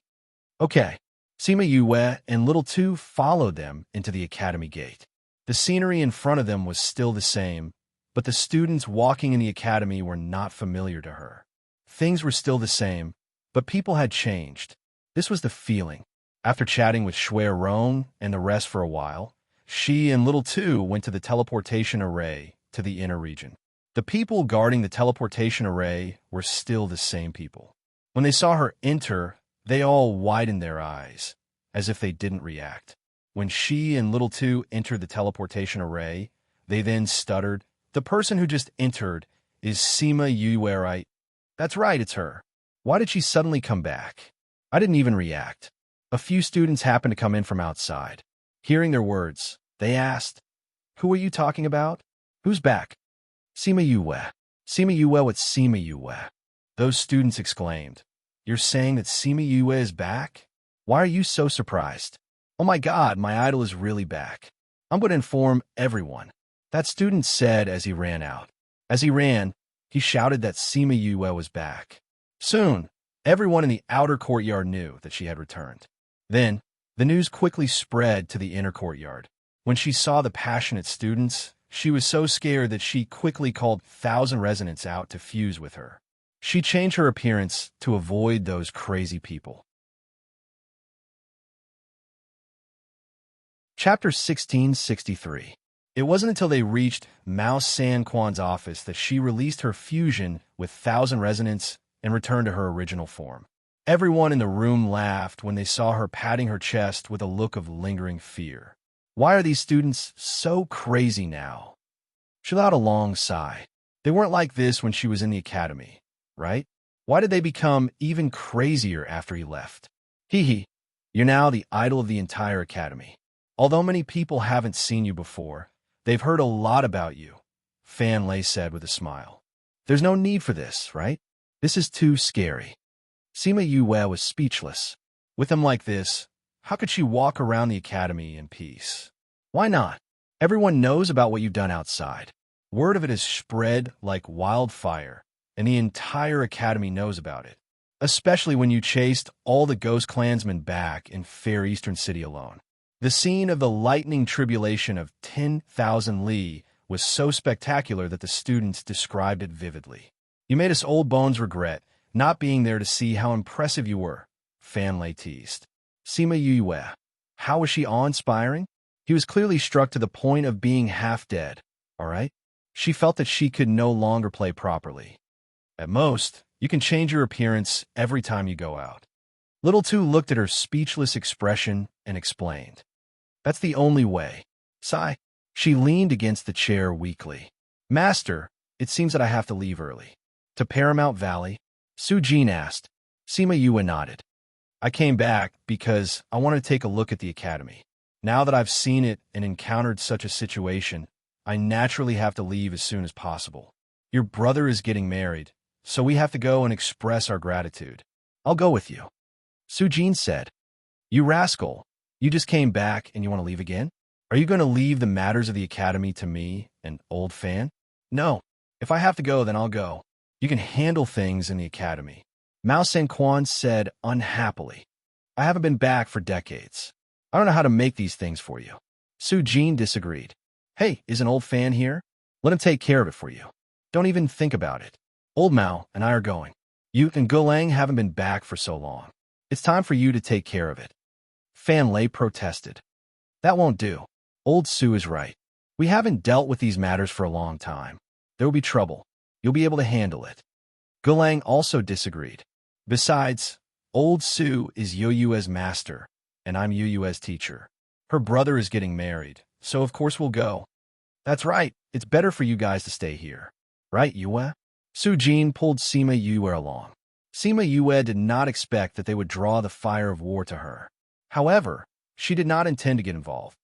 Okay. Sima Yue and Little Two followed them into the academy gate. The scenery in front of them was still the same, but the students walking in the academy were not familiar to her. Things were still the same, but people had changed. This was the feeling. After chatting with Shui Rong and the rest for a while, she and Little Two went to the teleportation array to the inner region. The people guarding the teleportation array were still the same people. When they saw her enter, they all widened their eyes, as if they didn't react. When she and Little Two entered the teleportation array, they then stuttered, the person who just entered is Sima Yue, right? That's right, it's her. Why did she suddenly come back? I didn't even react. A few students happened to come in from outside. Hearing their words, they asked, who are you talking about? Who's back? Sima Yue. Sima Yue, what's Sima Yue? Those students exclaimed. You're saying that Sima Yue is back? Why are you so surprised? Oh my God, my idol is really back. I'm going to inform everyone. That student said as he ran out. As he ran, he shouted that Sima Yue was back. Soon, everyone in the outer courtyard knew that she had returned. Then, the news quickly spread to the inner courtyard. When she saw the passionate students, she was so scared that she quickly called 1,000 residents out to fuse with her. She changed her appearance to avoid those crazy people. Chapter 1663. It wasn't until they reached Mao San Quan's office that she released her fusion with 1,000 residents and returned to her original form. Everyone in the room laughed when they saw her patting her chest with a look of lingering fear. Why are these students so crazy now? She let out a long sigh. They weren't like this when she was in the academy, right? Why did they become even crazier after he left? Hee. You're now the idol of the entire academy. Although many people haven't seen you before, they've heard a lot about you, Fan Lei said with a smile. There's no need for this, right? This is too scary. Sima Yue was speechless. With him like this, how could she walk around the academy in peace? Why not? Everyone knows about what you've done outside. Word of it has spread like wildfire, and the entire academy knows about it, especially when you chased all the ghost clansmen back in Fair Eastern City alone. The scene of the lightning tribulation of 10,000 li was so spectacular that the students described it vividly. You made us old bones regret not being there to see how impressive you were, Fan Lei teased. Sima Yue, how was she awe-inspiring? He was clearly struck to the point of being half dead, all right? She felt that she could no longer play properly. At most, you can change your appearance every time you go out. Little Two looked at her speechless expression and explained. That's the only way. Sigh. She leaned against the chair weakly. Master, it seems that I have to leave early. To Paramount Valley? Su-jin asked. Sima Yue nodded. I came back because I wanted to take a look at the academy. Now that I've seen it and encountered such a situation, I naturally have to leave as soon as possible. Your brother is getting married, so we have to go and express our gratitude. I'll go with you. Su-jin said. You rascal, you just came back and you want to leave again? Are you going to leave the matters of the academy to me, an old fan? No. If I have to go, then I'll go. You can handle things in the academy. Mao Sanquan said unhappily. I haven't been back for decades. I don't know how to make these things for you. Su-jin disagreed. Hey, is an old fan here? Let him take care of it for you. Don't even think about it. Old Mao and I are going. You and Gulang haven't been back for so long. It's time for you to take care of it. Fan Lei protested. That won't do. Old Su is right. We haven't dealt with these matters for a long time. There will be trouble. You'll be able to handle it. Gulang also disagreed. Besides, Old Su is Yoyue's master, and I'm Yoyue's teacher. Her brother is getting married, so of course we'll go. That's right. It's better for you guys to stay here. Right, Yue? Su-jin pulled Sima Yue along. Sima Yue did not expect that they would draw the fire of war to her. However, she did not intend to get involved.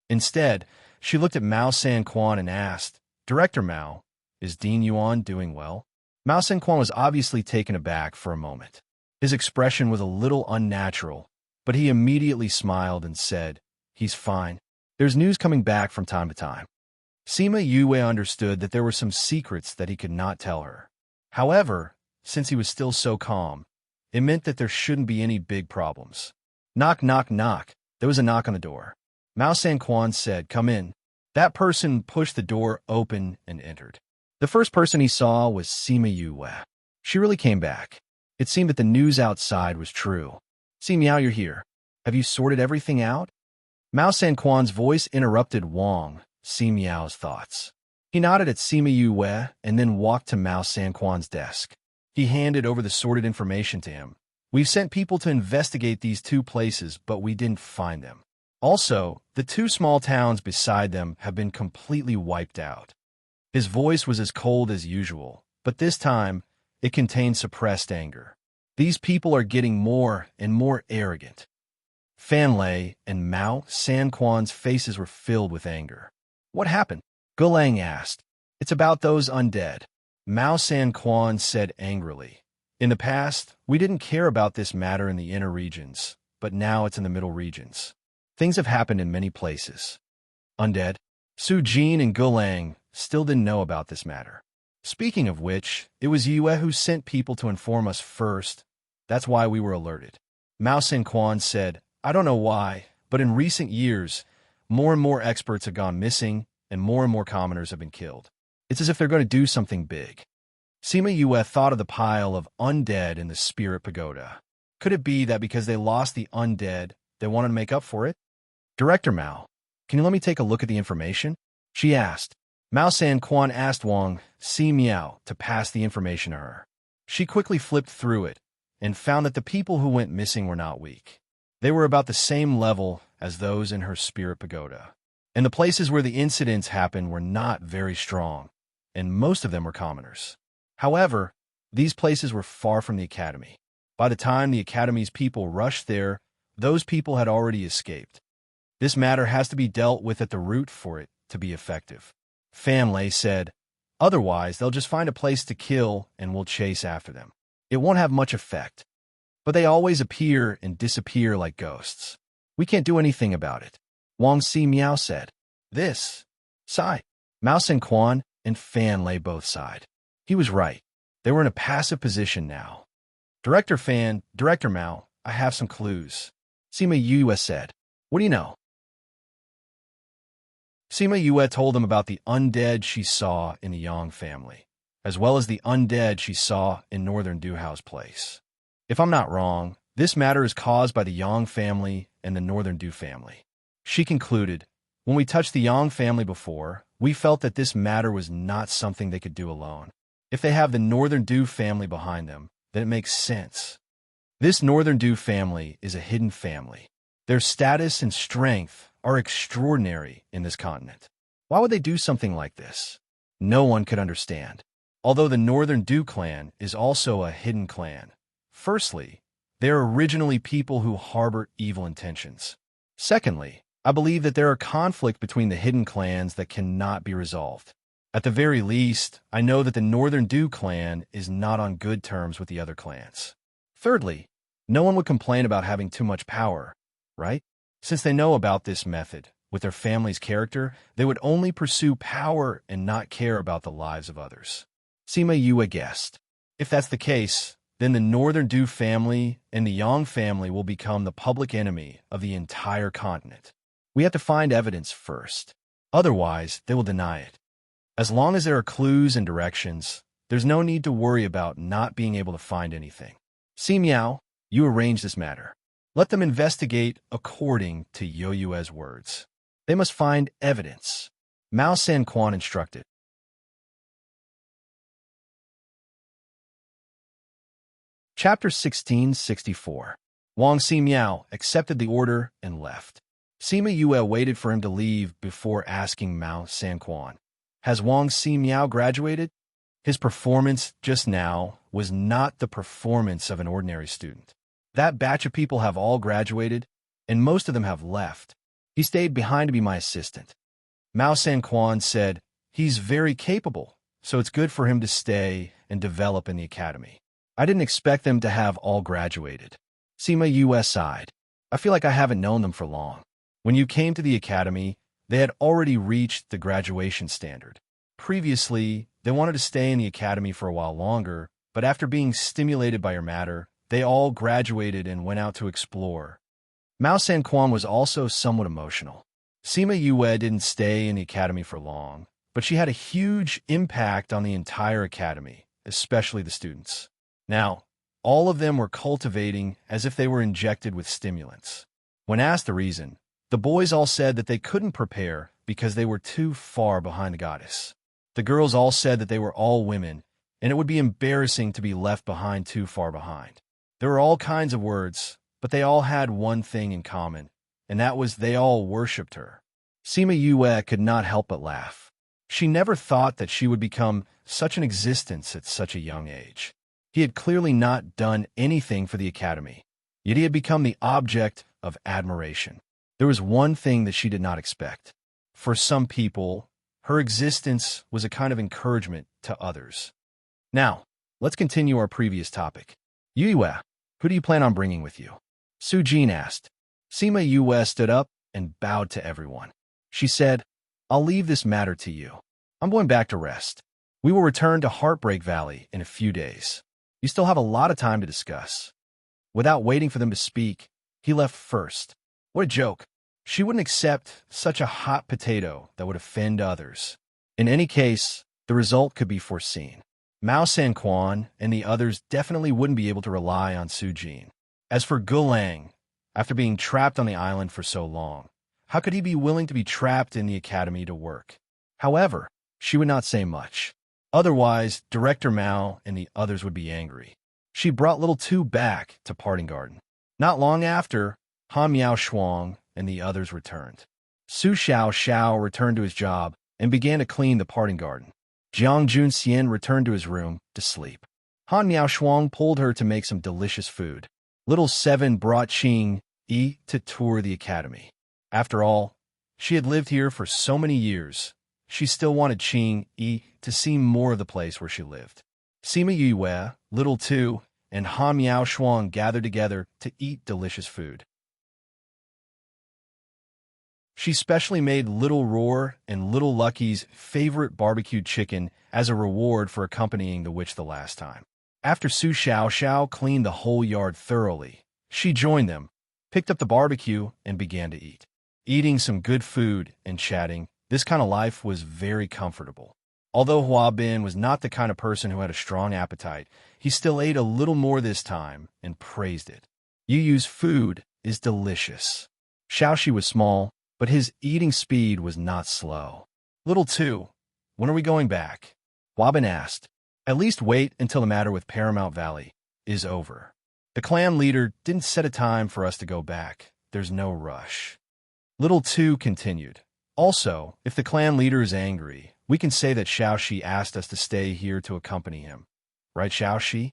Instead, she looked at Mao Sanquan and asked, Director Mao, is Dean Yuan doing well? Mao Sanquan was obviously taken aback for a moment. His expression was a little unnatural, but he immediately smiled and said, He's fine. There's news coming back from time to time. Sima Yue understood that there were some secrets that he could not tell her. However, since he was still so calm, it meant that there shouldn't be any big problems. Knock, knock, knock. There was a knock on the door. Mao Sanquan said, Come in. That person pushed the door open and entered. The first person he saw was Sima Yue. She really came back. It seemed that the news outside was true. See, Miao, you're here. Have you sorted everything out? Mao Sanquan's voice interrupted Wang, Si Miao's thoughts. He nodded at Sima Yue and then walked to Mao Sanquan's desk. He handed over the sorted information to him. We've sent people to investigate these two places, but we didn't find them. Also, the two small towns beside them have been completely wiped out. His voice was as cold as usual, but this time, it contained suppressed anger. These people are getting more and more arrogant. Fan Lei and Mao Sanquan's faces were filled with anger. What happened? Gulang asked. It's about those undead. Mao Sanquan said angrily. In the past, we didn't care about this matter in the inner regions, but now it's in the middle regions. Things have happened in many places. Undead? Su-jin and Gulang still didn't know about this matter. Speaking of which, it was Yue who sent people to inform us first. That's why we were alerted. Mao Sanquan said, I don't know why, but in recent years, more and more experts have gone missing and more commoners have been killed. It's as if they're going to do something big. Sima Yue thought of the pile of undead in the Spirit Pagoda. Could it be that because they lost the undead, they wanted to make up for it? Director Mao, can you let me take a look at the information? She asked. Mao Sanquan asked Wang Si Miao to pass the information to her. She quickly flipped through it and found that the people who went missing were not weak. They were about the same level as those in her Spirit Pagoda. And the places where the incidents happened were not very strong, and most of them were commoners. However, these places were far from the academy. By the time the academy's people rushed there, those people had already escaped. This matter has to be dealt with at the root for it to be effective. Fan Lei said, otherwise they'll just find a place to kill and we'll chase after them. It won't have much effect. But they always appear and disappear like ghosts. We can't do anything about it. Wang Si Miao said. This. Sighed. Mao Sanquan and Fan Lei both sighed. He was right. They were in a passive position now. Director Fan, Director Mao, I have some clues. Sima Yue said. What do you know? Sima Yue told them about the undead she saw in the Yang family, as well as the undead she saw in Northern Duhao's place. If I'm not wrong, this matter is caused by the Yang family and the Northern Du family. She concluded, when we touched the Yang family before, we felt that this matter was not something they could do alone. If they have the Northern Du family behind them, then it makes sense. This Northern Du family is a hidden family. Their status and strength are extraordinary in this continent. Why would they do something like this? No one could understand. Although the Northern Dew clan is also a hidden clan. Firstly, they are originally people who harbor evil intentions. Secondly, I believe that there are conflicts between the hidden clans that cannot be resolved. At the very least, I know that the Northern Dew clan is not on good terms with the other clans. Thirdly, no one would complain about having too much power, right? Since they know about this method, with their family's character, they would only pursue power and not care about the lives of others. Sima Yue guessed. If that's the case, then the Northern Dew family and the Yang family will become the public enemy of the entire continent. We have to find evidence first. Otherwise, they will deny it. As long as there are clues and directions, there's no need to worry about not being able to find anything. Si Miao, you arrange this matter. Let them investigate according to Yo Yue's words. They must find evidence. Mao San Quan instructed. Chapter 1664. Wang Si Miao accepted the order and left. Sima Yue waited for him to leave before asking Mao San Quan, "Has Wang Si Miao graduated?" His performance just now was not the performance of an ordinary student. That batch of people have all graduated, and most of them have left. He stayed behind to be my assistant. Mao San Quan said, "He's very capable, so it's good for him to stay and develop in the academy." I didn't expect them to have all graduated. Sima Yue sighed. I feel like I haven't known them for long. When you came to the academy, they had already reached the graduation standard. Previously, they wanted to stay in the academy for a while longer, but after being stimulated by your matter, they all graduated and went out to explore. Mao San Quan was also somewhat emotional. Sima Yue didn't stay in the academy for long, but she had a huge impact on the entire academy, especially the students. Now, all of them were cultivating as if they were injected with stimulants. When asked the reason, the boys all said that they couldn't prepare because they were too far behind the goddess. The girls all said that they were all women, and it would be embarrassing to be left behind too far behind. There were all kinds of words, but they all had one thing in common, and that was they all worshipped her. Sima Yue could not help but laugh. She never thought that she would become such an existence at such a young age. He had clearly not done anything for the academy, yet he had become the object of admiration. There was one thing that she did not expect. For some people, her existence was a kind of encouragement to others. Now, let's continue our previous topic. Yue, who do you plan on bringing with you? Su Jin asked. Sima Yue stood up and bowed to everyone. She said, "I'll leave this matter to you. I'm going back to rest. We will return to Heartbreak Valley in a few days. You still have a lot of time to discuss." Without waiting for them to speak, he left first. What a joke. She wouldn't accept such a hot potato that would offend others. In any case, the result could be foreseen. Mao San Quan and the others definitely wouldn't be able to rely on Su Jin. As for Gulang, after being trapped on the island for so long, how could he be willing to be trapped in the academy to work? However, she would not say much. Otherwise, Director Mao and the others would be angry. She brought little Tu back to Parting Garden. Not long after, Han Miao Shuang and the others returned. Su Xiao Xiao returned to his job and began to clean the Parting Garden. Jiang Jun Xian returned to his room to sleep. Han Miao Shuang pulled her to make some delicious food. Little Seven brought Qing Yi to tour the academy. After all, she had lived here for so many years. She still wanted Qing Yi to see more of the place where she lived. Sima Yue, Little Tu, and Han Miao Shuang gathered together to eat delicious food. She specially made Little Roar and Little Lucky's favorite barbecued chicken as a reward for accompanying the witch the last time. After Su Xiao Xiao cleaned the whole yard thoroughly, she joined them, picked up the barbecue, and began to eat. Eating some good food and chatting, this kind of life was very comfortable. Although Hua Bin was not the kind of person who had a strong appetite, he still ate a little more this time and praised it. Yu Yu's food is delicious. Xiaoxi was small, but his eating speed was not slow. Little Tu, when are we going back? Hua Bin asked. At least wait until the matter with Paramount Valley is over. The clan leader didn't set a time for us to go back. There's no rush. Little Tu continued. Also, if the clan leader is angry, we can say that Xiaoxi asked us to stay here to accompany him. Right, Xiaoxi?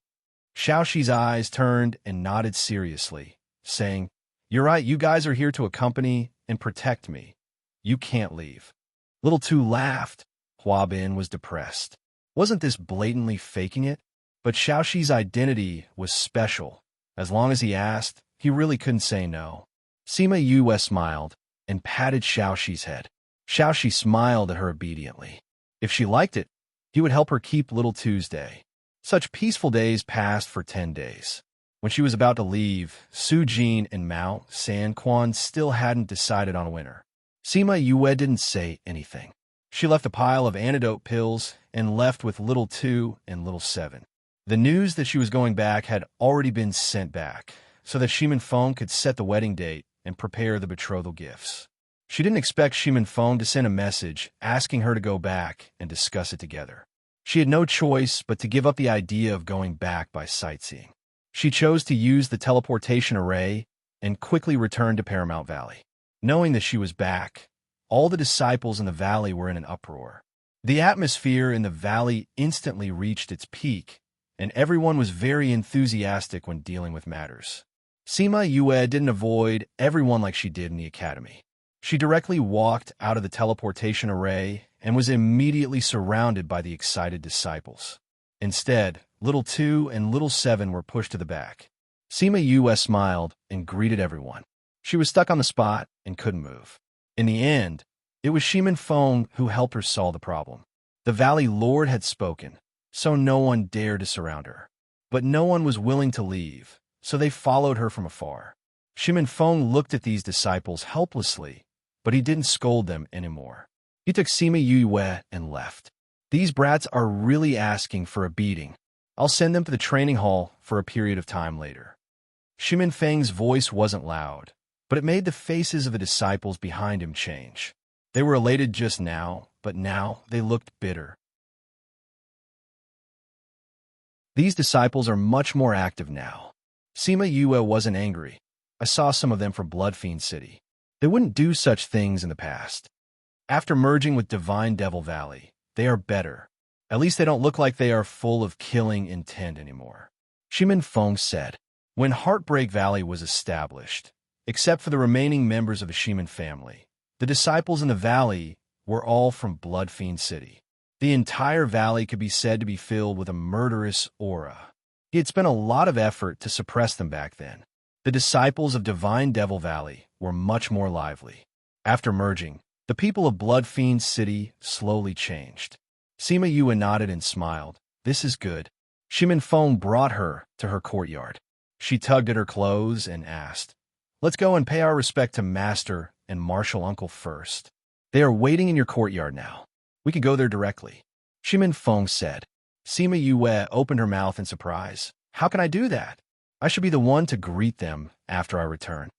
Xiaoxi's eyes turned and nodded seriously, saying, You're right, you guys are here to accompany and protect me. You can't leave. Little Tu laughed. Hua Bin was depressed. Wasn't this blatantly faking it? But Xiaoxi's identity was special. As long as he asked, he really couldn't say no. Sima Yue smiled and patted Xiaoxi's head. Xiaoxi smiled at her obediently. If she liked it, he would help her keep Little Tuesday. Such peaceful days passed for 10 days. When she was about to leave, Su Jin and Mao Sanquan still hadn't decided on a winner. Sima Yue didn't say anything. She left a pile of antidote pills and left with Little Two and Little Seven. The news that she was going back had already been sent back, so that Shimin Feng could set the wedding date and prepare the betrothal gifts. She didn't expect Shimin Feng to send a message asking her to go back and discuss it together. She had no choice but to give up the idea of going back by sightseeing. She chose to use the teleportation array and quickly returned to Paramount Valley. Knowing that she was back, all the disciples in the valley were in an uproar. The atmosphere in the valley instantly reached its peak, and everyone was very enthusiastic when dealing with matters. Sima Yue didn't avoid everyone like she did in the academy. She directly walked out of the teleportation array and was immediately surrounded by the excited disciples. Instead, Little Two and Little Seven were pushed to the back. Sima Yue smiled and greeted everyone. She was stuck on the spot and couldn't move. In the end, it was Shimin Feng who helped her solve the problem. The Valley Lord had spoken, so no one dared to surround her. But no one was willing to leave, so they followed her from afar. Shimin Feng looked at these disciples helplessly, but he didn't scold them anymore. He took Sima Yue and left. These brats are really asking for a beating. I'll send them to the training hall for a period of time later. Shimin Feng's voice wasn't loud, but it made the faces of the disciples behind him change. They were elated just now, but now they looked bitter. These disciples are much more active now. Sima Yue wasn't angry. I saw some of them from Bloodfiend City. They wouldn't do such things in the past. After merging with Divine Devil Valley, they are better. At least they don't look like they are full of killing intent anymore. Shimin Feng said. When Heartbreak Valley was established, except for the remaining members of the Shimin family, the disciples in the valley were all from Bloodfiend City. The entire valley could be said to be filled with a murderous aura. He had spent a lot of effort to suppress them back then. The disciples of Divine Devil Valley were much more lively. After merging, the people of Bloodfiend City slowly changed. Sima Yue nodded and smiled. This is good. Shimin Feng brought her to her courtyard. She tugged at her clothes and asked, Let's go and pay our respect to Master and Martial Uncle first. They are waiting in your courtyard now. We can go there directly. Shimin Feng said. Sima Yue opened her mouth in surprise. How can I do that? I should be the one to greet them after I return.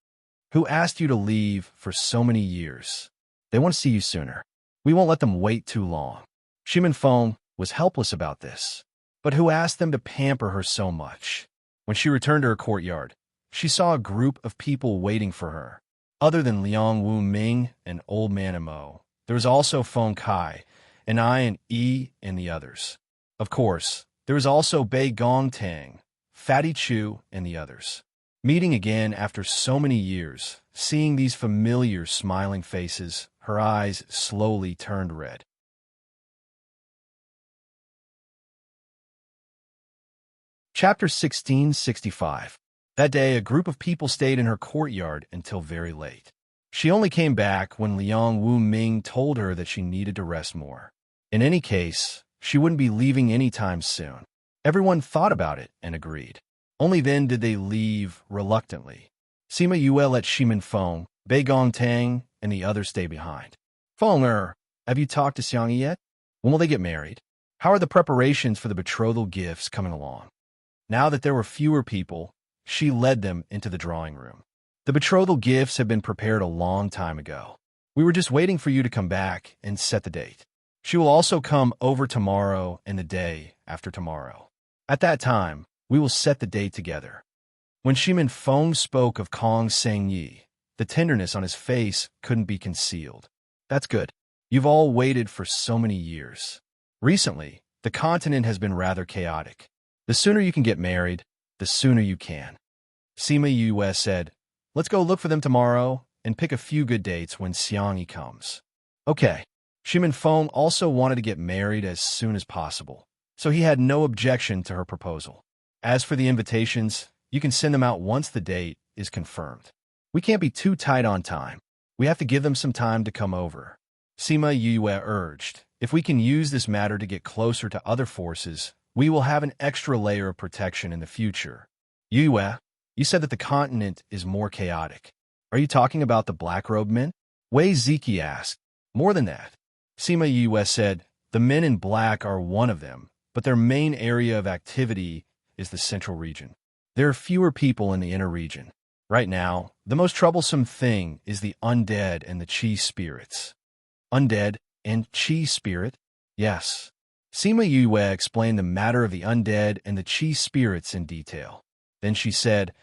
Who asked you to leave for so many years? They want to see you sooner. We won't let them wait too long. Shimin Feng was helpless about this. But who asked them to pamper her so much? When she returned to her courtyard, she saw a group of people waiting for her. Other than Liang Wu Ming and Old Man Mo, there was also Feng Kai, and I and Yi and the others. Of course, there was also Bei Gong Tang, Fatty Chu, and the others. Meeting again after so many years, seeing these familiar smiling faces, her eyes slowly turned red. Chapter 1665. That day, a group of people stayed in her courtyard until very late. She only came back when Liang Wu Ming told her that she needed to rest more. In any case, she wouldn't be leaving anytime soon. Everyone thought about it and agreed. Only then did they leave reluctantly. Sima Yue let Shimin Feng, Bei Gong Tang, and the others stay behind. Feng have you talked to Xiangyi yet? When will they get married? How are the preparations for the betrothal gifts coming along? Now that there were fewer people, she led them into the drawing room. The betrothal gifts had been prepared a long time ago. We were just waiting for you to come back and set the date. She will also come over tomorrow and the day after tomorrow. At that time, we will set the date together. When Shimin Feng spoke of Kong Sengyi, The tenderness on his face couldn't be concealed. That's good. You've all waited for so many years. Recently, the continent has been rather chaotic. The sooner you can get married, the sooner you can. Sima Yue said, let's go look for them tomorrow and pick a few good dates when Xiangyi comes. Okay. Shimin Feng also wanted to get married as soon as possible, so he had no objection to her proposal. As for the invitations, you can send them out once the date is confirmed. We can't be too tight on time. We have to give them some time to come over. Sima Yue urged, if we can use this matter to get closer to other forces, we will have an extra layer of protection in the future. Yue, you said that the continent is more chaotic. Are you talking about the black-robed men? Wei Ziki asked. More than that. Sima Yue said, the men in black are one of them, but their main area of activity is the central region. There are fewer people in the inner region. Right now, the most troublesome thing is the undead and the chi spirits. Undead and chi spirit? Yes. Sima Yue explained the matter of the undead and the chi spirits in detail. Then she said,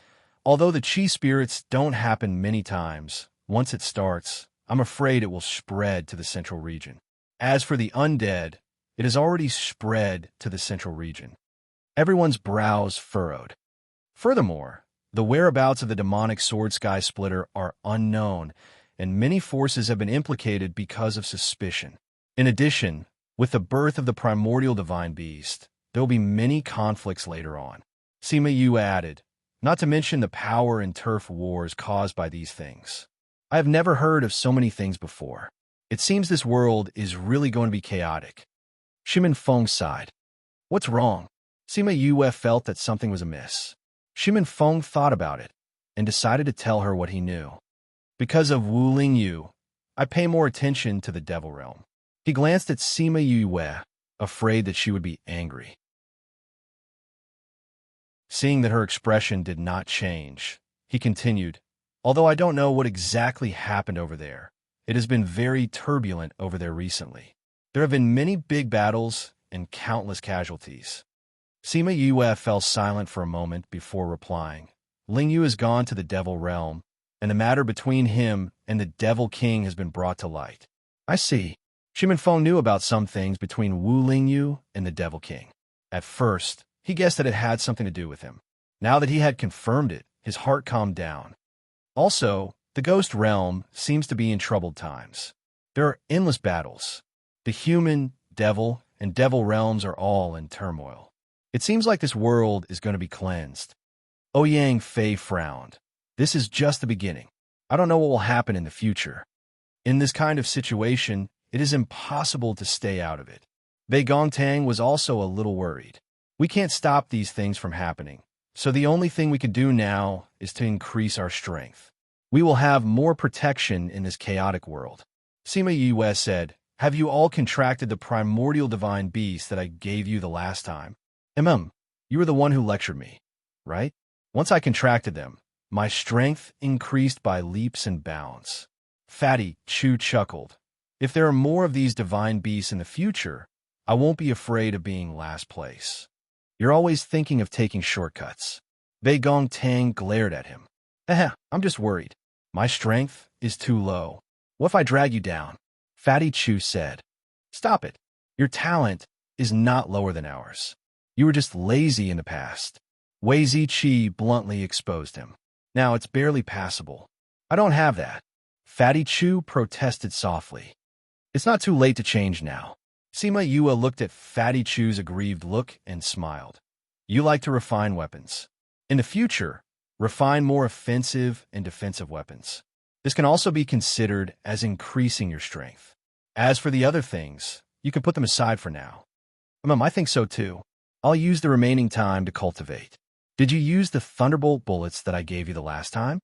although the chi spirits don't happen many times, once it starts, I'm afraid it will spread to the central region. As for the undead, it has already spread to the central region. Everyone's brows furrowed. Furthermore, the whereabouts of the demonic sword sky splitter are unknown, and many forces have been implicated because of suspicion. In addition, with the birth of the primordial divine beast, there will be many conflicts later on. Sima Yue added, not to mention the power and turf wars caused by these things. I have never heard of so many things before. It seems this world is really going to be chaotic. Shimin Feng sighed. What's wrong? Sima Yue felt that something was amiss. Shimin Feng thought about it and decided to tell her what he knew. Because of Wu Lingyu, I pay more attention to the devil realm. He glanced at Sima Yue, afraid that she would be angry. Seeing that her expression did not change, he continued, although I don't know what exactly happened over there, it has been very turbulent over there recently. There have been many big battles and countless casualties. Sima Yue fell silent for a moment before replying. Lingyu has gone to the devil realm, and the matter between him and the devil king has been brought to light. I see. Shimin Feng knew about some things between Wu Lingyu and the devil king. At first, he guessed that it had something to do with him. Now that he had confirmed it, his heart calmed down. Also, the ghost realm seems to be in troubled times. There are endless battles. The human, devil, and devil realms are all in turmoil. It seems like this world is going to be cleansed. Ouyang Fei frowned. This is just the beginning. I don't know what will happen in the future. In this kind of situation, it is impossible to stay out of it. Bei Gongtang was also a little worried. We can't stop these things from happening, so the only thing we can do now is to increase our strength. We will have more protection in this chaotic world. Sima Yue said, have you all contracted the primordial divine beast that I gave you the last time? You were the one who lectured me, right? Once I contracted them, my strength increased by leaps and bounds. Fatty Chu chuckled. If there are more of these divine beasts in the future, I won't be afraid of being last place. You're always thinking of taking shortcuts. Bei Gongtang glared at him. I'm just worried. My strength is too low. What if I drag you down? Fatty Chu said. Stop it. Your talent is not lower than ours. You were just lazy in the past. Wei Ziqi bluntly exposed him. Now it's barely passable. I don't have that. Fatty Chu protested softly. It's not too late to change now. Sima Yue looked at Fatty Chu's aggrieved look and smiled. You like to refine weapons. In the future, refine more offensive and defensive weapons. This can also be considered as increasing your strength. As for the other things, you can put them aside for now. I think so too. I'll use the remaining time to cultivate. Did you use the Thunderbolt bullets that I gave you the last time?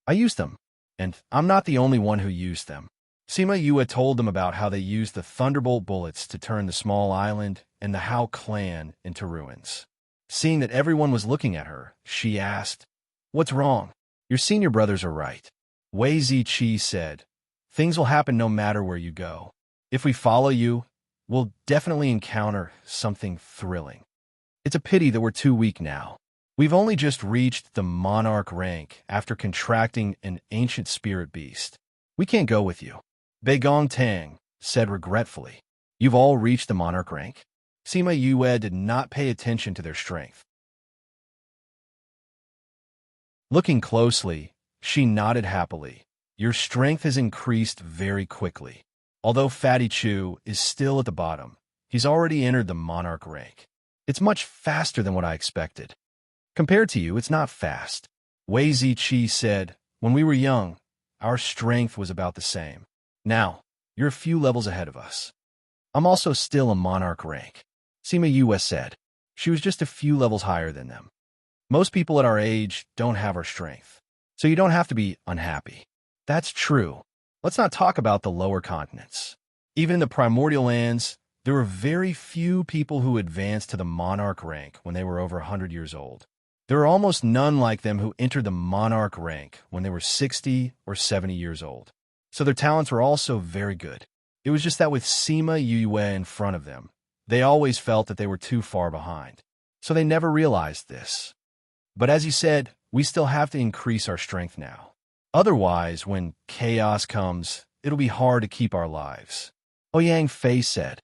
I used them, and I'm not the only one who used them. Sima Yue told them about how they used the Thunderbolt bullets to turn the small island and the Hao clan into ruins. Seeing that everyone was looking at her, she asked, What's wrong? Your senior brothers are right. Wei Ziqi said, Things will happen no matter where you go. If we follow you, we'll definitely encounter something thrilling. It's a pity that we're too weak now. We've only just reached the monarch rank after contracting an ancient spirit beast. We can't go with you. Beigong Tang said regretfully. You've all reached the monarch rank? Sima Yue did not pay attention to their strength. Looking closely, she nodded happily. Your strength has increased very quickly. Although Fatty Chu is still at the bottom, he's already entered the monarch rank. It's much faster than what I expected. Compared to you, it's not fast. Wei Ziqi said, when we were young, our strength was about the same. Now, you're a few levels ahead of us. I'm also still a monarch rank. Sima Yue said. She was just a few levels higher than them. Most people at our age don't have our strength, so you don't have to be unhappy. That's true. Let's not talk about the lower continents. Even in the primordial lands, there were very few people who advanced to the monarch rank when they were over 100 years old. There are almost none like them who entered the monarch rank when they were 60 or 70 years old. So their talents were also very good. It was just that with Sima Yue in front of them, they always felt that they were too far behind. So they never realized this. But as you said, we still have to increase our strength now. Otherwise, when chaos comes, it'll be hard to keep our lives. Ouyang Fei said,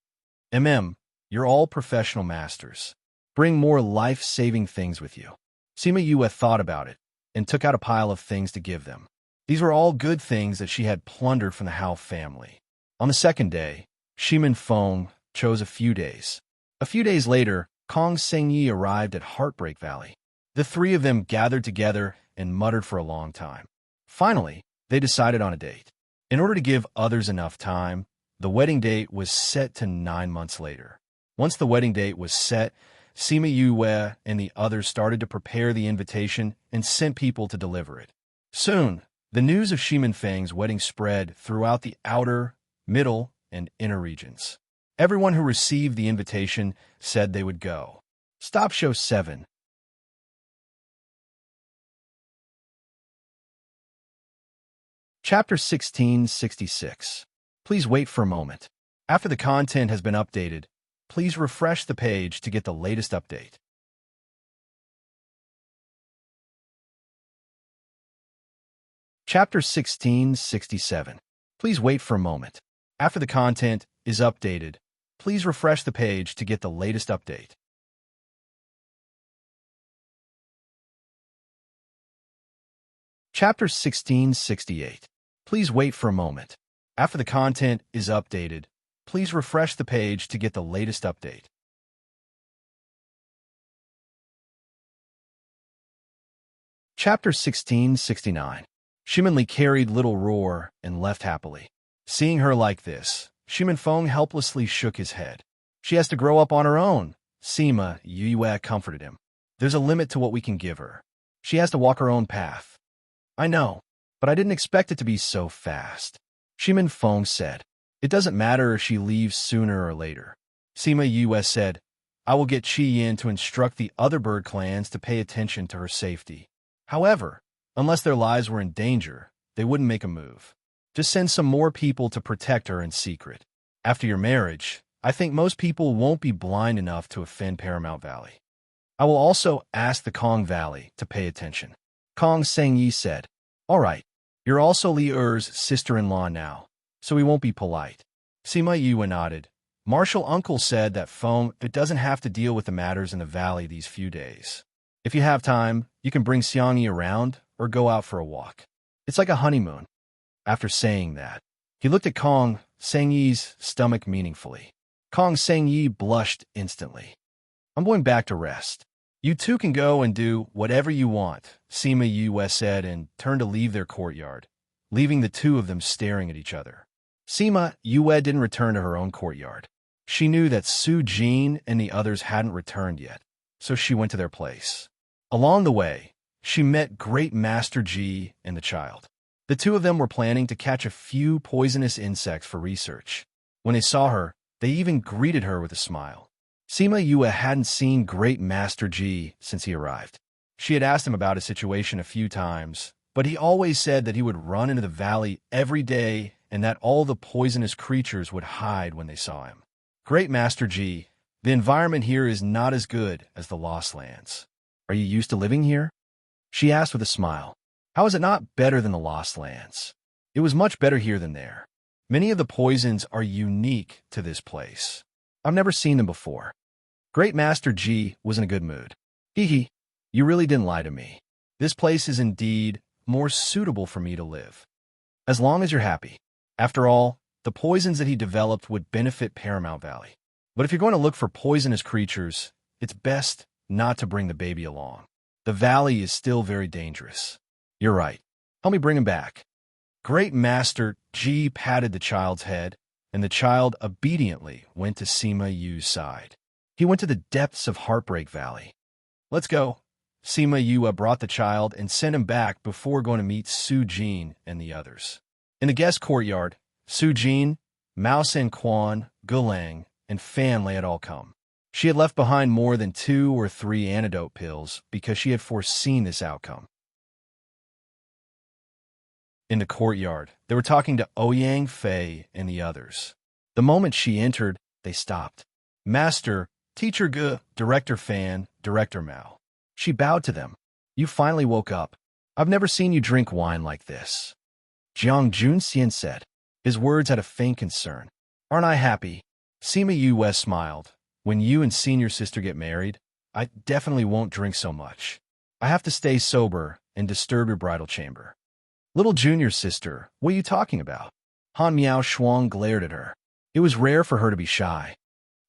you're all professional masters. Bring more life-saving things with you. Sima Yue thought about it and took out a pile of things to give them. These were all good things that she had plundered from the Hao family. On the second day, Shimin Feng chose a few days. A few days later, Kong Sengyi arrived at Heartbreak Valley. The three of them gathered together and muttered for a long time. Finally, they decided on a date. In order to give others enough time, the wedding date was set to 9 months later. Once the wedding date was set, Sima Yue and the others started to prepare the invitation and sent people to deliver it. Soon, the news of Shimin Feng's wedding spread throughout the outer, middle, and inner regions. Everyone who received the invitation said they would go. Stop Show 7. Chapter 1666. Please wait for a moment. After the content has been updated, please refresh the page to get the latest update. Chapter 1667. Please wait for a moment. After the content is updated, please refresh the page to get the latest update. Chapter 1668. Please wait for a moment. After the content is updated, please refresh the page to get the latest update. Chapter 1669. Shimin carried Little Roar and left happily. Seeing her like this, Shimin Feng helplessly shook his head. She has to grow up on her own. Sima Yue comforted him. There's a limit to what we can give her. She has to walk her own path. I know, but I didn't expect it to be so fast. Shimin Feng said. It doesn't matter if she leaves sooner or later. Sima Yue said, I will get Qi Yin to instruct the other bird clans to pay attention to her safety. However, unless their lives were in danger, they wouldn't make a move. Just send some more people to protect her in secret. After your marriage, I think most people won't be blind enough to offend Paramount Valley. I will also ask the Kong Valley to pay attention. Kong Sengyi said, All right, you're also Li Er's sister-in-law now, so we won't be polite. Sima Yue nodded. Martial Uncle said that Feng doesn't have to deal with the matters in the valley these few days. If you have time, you can bring Xiangyi around or go out for a walk. It's like a honeymoon. After saying that, he looked at Kong Sengyi's stomach meaningfully. Kong Sengyi blushed instantly. I'm going back to rest. You two can go and do whatever you want, Sima Yue said and turned to leave their courtyard, leaving the two of them staring at each other. Sima Yue didn't return to her own courtyard. She knew that Su Jin and the others hadn't returned yet, so she went to their place. Along the way, she met Great Master Ji and the child. The two of them were planning to catch a few poisonous insects for research. When they saw her, they even greeted her with a smile. Sima Yue hadn't seen Great Master Ji since he arrived. She had asked him about his situation a few times, but he always said that he would run into the valley every day and that all the poisonous creatures would hide when they saw him. Great Master Ji, the environment here is not as good as the Lost Lands. Are Are you used to living here? She asked with a smile. How is it not better than the Lost Lands? It was much better here than there. Many of the poisons are unique to this place. I've never seen them before. Great Master G was in a good mood. Hee hee, you really didn't lie to me. This place is indeed more suitable for me to live. As long as you're happy. After all, the poisons that he developed would benefit Paramount Valley. But if you're going to look for poisonous creatures, it's best not to bring the baby along. The valley is still very dangerous. You're right. Help me bring him back. Great Master G patted the child's head, and the child obediently went to Sima Yu's side. He went to the depths of Heartbreak Valley. Let's go. Sima Yu brought the child and sent him back before going to meet Su Jin and the others. In the guest courtyard, Su Jin, Mao San Quan, Gulang, and Fan Lei had all come. She had left behind more than 2 or 3 antidote pills because she had foreseen this outcome. In the courtyard, they were talking to Ouyang, Fei, and the others. The moment she entered, they stopped. Master, Teacher Ge, Director Fan, Director Mao. She bowed to them. You finally woke up. I've never seen you drink wine like this. Jiang Junxian said. His words had a faint concern. Aren't I happy? Sima Yu smiled. When you and senior sister get married, I definitely won't drink so much. I have to stay sober and disturb your bridal chamber. Little junior sister, what are you talking about? Han Miao Shuang glared at her. It was rare for her to be shy.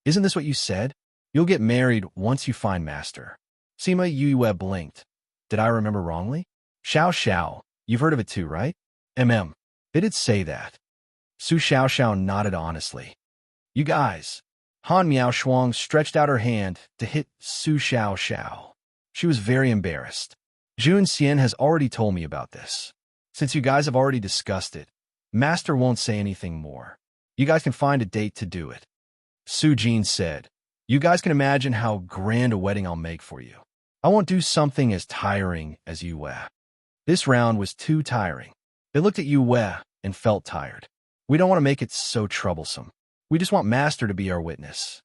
Isn't this what you said? You'll get married once you find Master. Sima Yu blinked. Did I remember wrongly? Xiao, you've heard of it too, right? They did say that. Su Xiao nodded honestly. You guys. Han Miao Shuang stretched out her hand to hit Su Xiao. She was very embarrassed. Jun Xian has already told me about this. Since you guys have already discussed it, Master won't say anything more. You guys can find a date to do it. Su Jin said, you guys can imagine how grand a wedding I'll make for you. I won't do something as tiring as Yue. This round was too tiring. They looked at Yue and felt tired. We don't want to make it so troublesome. We just want Master to be our witness.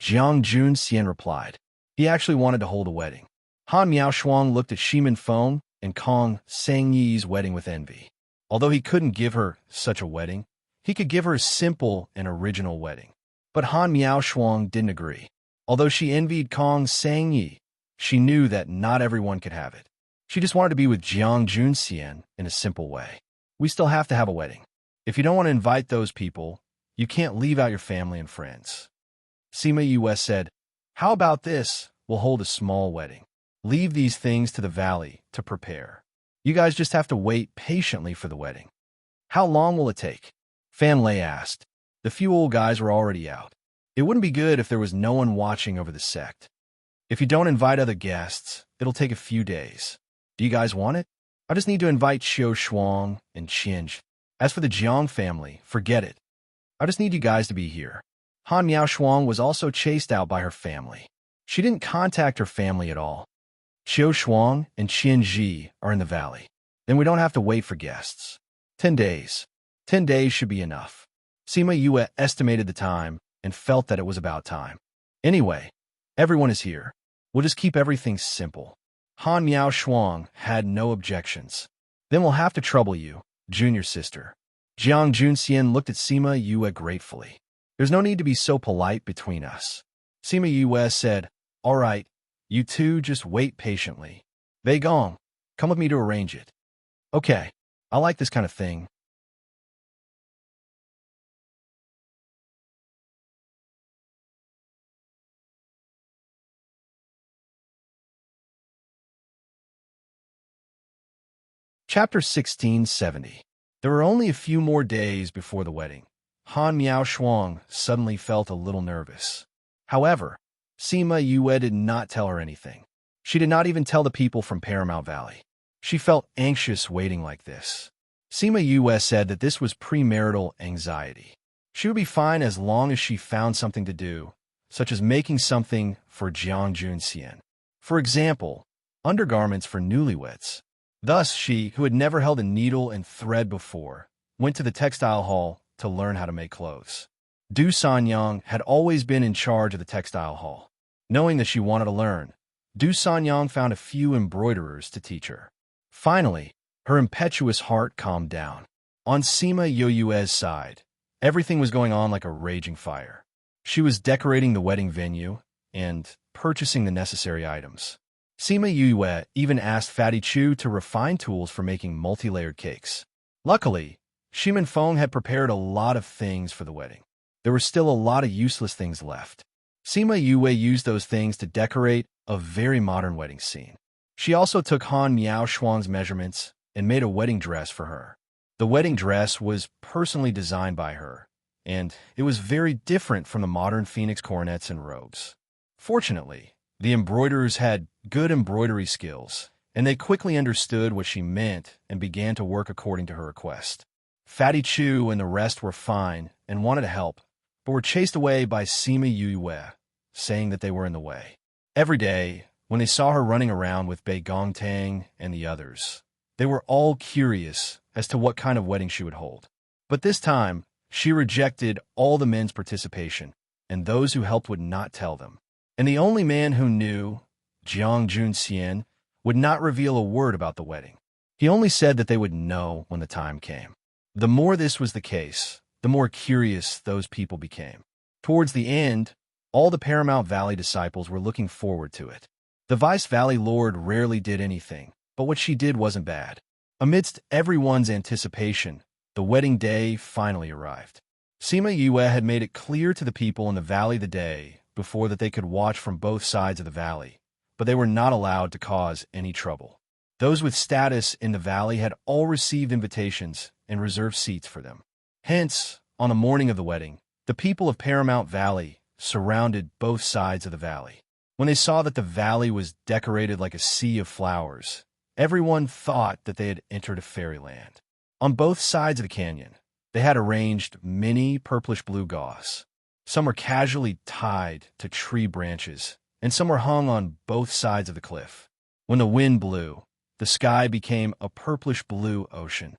Jiang Junxian replied. He actually wanted to hold a wedding. Han Miao Shuang looked at Shimin Feng and Kong Sangyi's wedding with envy. Although he couldn't give her such a wedding, he could give her a simple and original wedding. But Han Miao Shuang didn't agree. Although she envied Kong Sangyi, she knew that not everyone could have it. She just wanted to be with Jiang Junxian in a simple way. We still have to have a wedding. If you don't want to invite those people, you can't leave out your family and friends. Sima Yu said, how about this? We'll hold a small wedding. Leave these things to the valley to prepare. You guys just have to wait patiently for the wedding. How long will it take? Fan Lei asked. The few old guys were already out. It wouldn't be good if there was no one watching over the sect. If you don't invite other guests, it'll take a few days. Do you guys want it? I just need to invite Xiao Shuang and Qinj. As for the Jiang family, forget it. I just need you guys to be here. Han Miao Shuang was also chased out by her family. She didn't contact her family at all. Xiao Shuang and Qinji are in the valley. Then we don't have to wait for guests. 10 days. 10 days should be enough. Sima Yu estimated the time and felt that it was about time. Anyway, everyone is here. We'll just keep everything simple. Han Miao Shuang had no objections. Then we'll have to trouble you, junior sister. Jiang Junxian looked at Sima Yu gratefully. There's no need to be so polite between us. Sima Yu said, all right, you two just wait patiently. Wei Gong, come with me to arrange it. Okay, I like this kind of thing. Chapter 1670. There were only a few more days before the wedding. Han Miao Shuang suddenly felt a little nervous. However, Sima Yu did not tell her anything. She did not even tell the people from Paramount Valley. She felt anxious waiting like this. Sima Yu said that this was premarital anxiety. She would be fine as long as she found something to do, such as making something for Jiang Junxian. For example, undergarments for newlyweds. Thus, she, who had never held a needle and thread before, went to the textile hall to learn how to make clothes. Du Sanyang had always been in charge of the textile hall. Knowing that she wanted to learn, Du Sanyang found a few embroiderers to teach her. Finally, her impetuous heart calmed down. On Sima Yoyue's side, everything was going on like a raging fire. She was decorating the wedding venue and purchasing the necessary items. Sima Yue even asked Fatty Chu to refine tools for making multi-layered cakes. Luckily, Shimin Feng had prepared a lot of things for the wedding. There were still a lot of useless things left. Sima Yue used those things to decorate a very modern wedding scene. She also took Han Miao Xuan's measurements and made a wedding dress for her. The wedding dress was personally designed by her, and it was very different from the modern phoenix coronets and robes. Fortunately, the embroiderers had good embroidery skills, and they quickly understood what she meant and began to work according to her request. Fatty Chu and the rest were fine and wanted to help, but were chased away by Sima Yue, saying that they were in the way. Every day, when they saw her running around with Bei Gongtang and the others, they were all curious as to what kind of wedding she would hold. But this time, she rejected all the men's participation, and those who helped would not tell them. And the only man who knew, Jiang Junxian, would not reveal a word about the wedding. He only said that they would know when the time came. The more this was the case, the more curious those people became. Towards the end, all the Paramount Valley disciples were looking forward to it. The Vice Valley Lord rarely did anything, but what she did wasn't bad. Amidst everyone's anticipation, the wedding day finally arrived. Sima Yue had made it clear to the people in the valley the day before that they could watch from both sides of the valley, but they were not allowed to cause any trouble. Those with status in the valley had all received invitations and reserved seats for them. Hence, on the morning of the wedding, the people of Paramount Valley surrounded both sides of the valley. When they saw that the valley was decorated like a sea of flowers, everyone thought that they had entered a fairyland. On both sides of the canyon, they had arranged many purplish-blue gauze. Some were casually tied to tree branches, and some were hung on both sides of the cliff. When the wind blew, the sky became a purplish-blue ocean.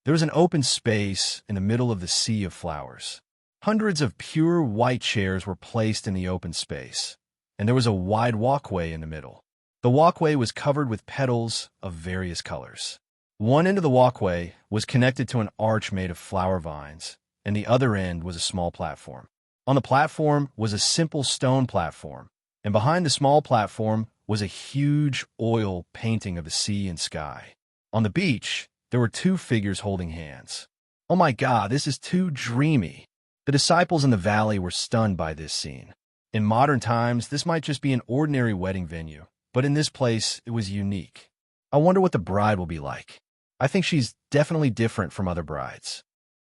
There was an open space in the middle of the sea of flowers. Hundreds of pure white chairs were placed in the open space, and there was a wide walkway in the middle. The walkway was covered with petals of various colors. One end of the walkway was connected to an arch made of flower vines, and the other end was a small platform. On the platform was a simple stone platform, and behind the small platform was a huge oil painting of the sea and sky. On the beach, there were two figures holding hands. Oh my God, this is too dreamy. The disciples in the valley were stunned by this scene. In modern times, this might just be an ordinary wedding venue, but in this place, it was unique. I wonder what the bride will be like. I think she's definitely different from other brides.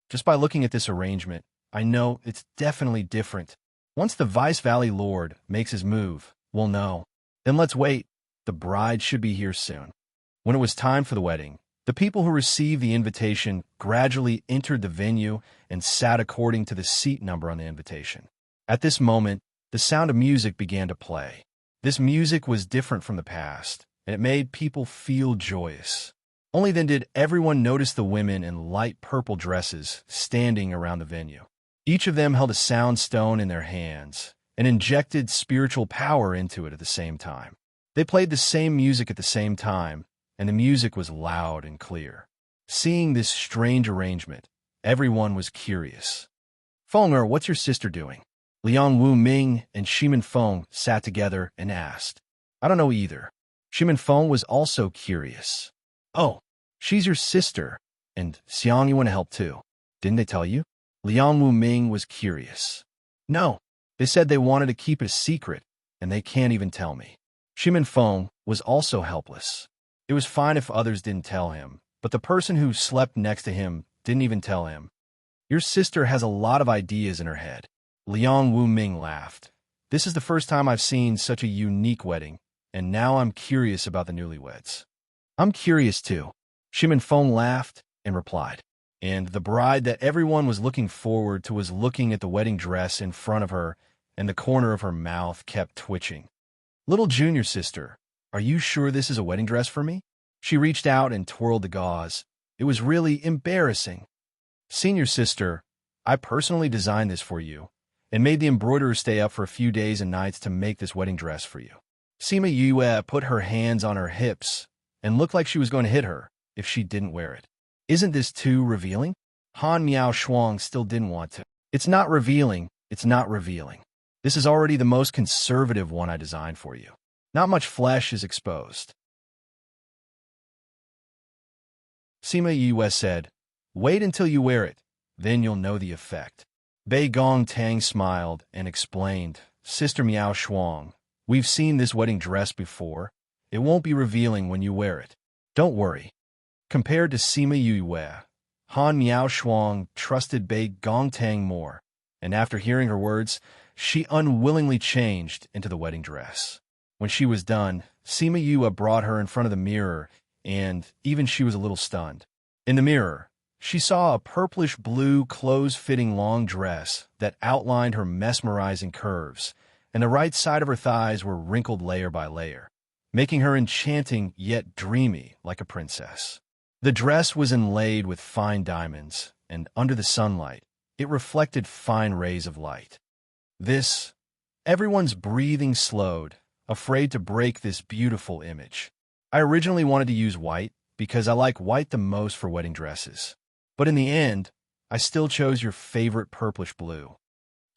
Just by looking at this arrangement, I know it's definitely different. Once the Vice Valley Lord makes his move, we'll know. Then let's wait. The bride should be here soon. When it was time for the wedding, the people who received the invitation gradually entered the venue and sat according to the seat number on the invitation. At this moment, the sound of music began to play. This music was different from the past, and it made people feel joyous. Only then did everyone notice the women in light purple dresses standing around the venue. Each of them held a sound stone in their hands and injected spiritual power into it at the same time. They played the same music at the same time, and the music was loud and clear. Seeing this strange arrangement, everyone was curious. "Fenger, what's your sister doing?" Liang Wu Ming and Shimin Feng sat together and asked. "I don't know either." Shimin Feng was also curious. "Oh, she's your sister, and Xiang, you want to help too. Didn't they tell you?" Liang Wu Ming was curious. "No, they said they wanted to keep it a secret, and they can't even tell me." Shimin Feng was also helpless. It was fine if others didn't tell him, but the person who slept next to him didn't even tell him. "Your sister has a lot of ideas in her head." Liang Wu Ming laughed. "This is the first time I've seen such a unique wedding, and now I'm curious about the newlyweds." "I'm curious too." Shimin Feng laughed and replied. And the bride that everyone was looking forward to was looking at the wedding dress in front of her, and the corner of her mouth kept twitching. "Little junior sister, are you sure this is a wedding dress for me?" She reached out and twirled the gauze. It was really embarrassing. "Senior sister, I personally designed this for you, and made the embroiderer stay up for a few days and nights to make this wedding dress for you. Sima Yue put her hands on her hips and looked like she was going to hit her if she didn't wear it. Isn't this too revealing? Han Miao Shuang still didn't want to. It's not revealing. It's not revealing. This is already the most conservative one I designed for you. Not much flesh is exposed. Sima Yue said, wait until you wear it, then you'll know the effect. Bei Gong Tang smiled and explained, Sister Miao Shuang, we've seen this wedding dress before. It won't be revealing when you wear it. Don't worry. Compared to Sima Yue, Han Miao Shuang trusted Bei Gong Tang more, and after hearing her words, she unwillingly changed into the wedding dress. When she was done, Sima Yue brought her in front of the mirror, and even she was a little stunned. In the mirror, she saw a purplish-blue, close-fitting long dress that outlined her mesmerizing curves, and the right side of her thighs were wrinkled layer by layer, making her enchanting yet dreamy like a princess. The dress was inlaid with fine diamonds, and under the sunlight, it reflected fine rays of light. Everyone's breathing slowed, afraid to break this beautiful image. I originally wanted to use white because I like white the most for wedding dresses. But in the end, I still chose your favorite purplish blue.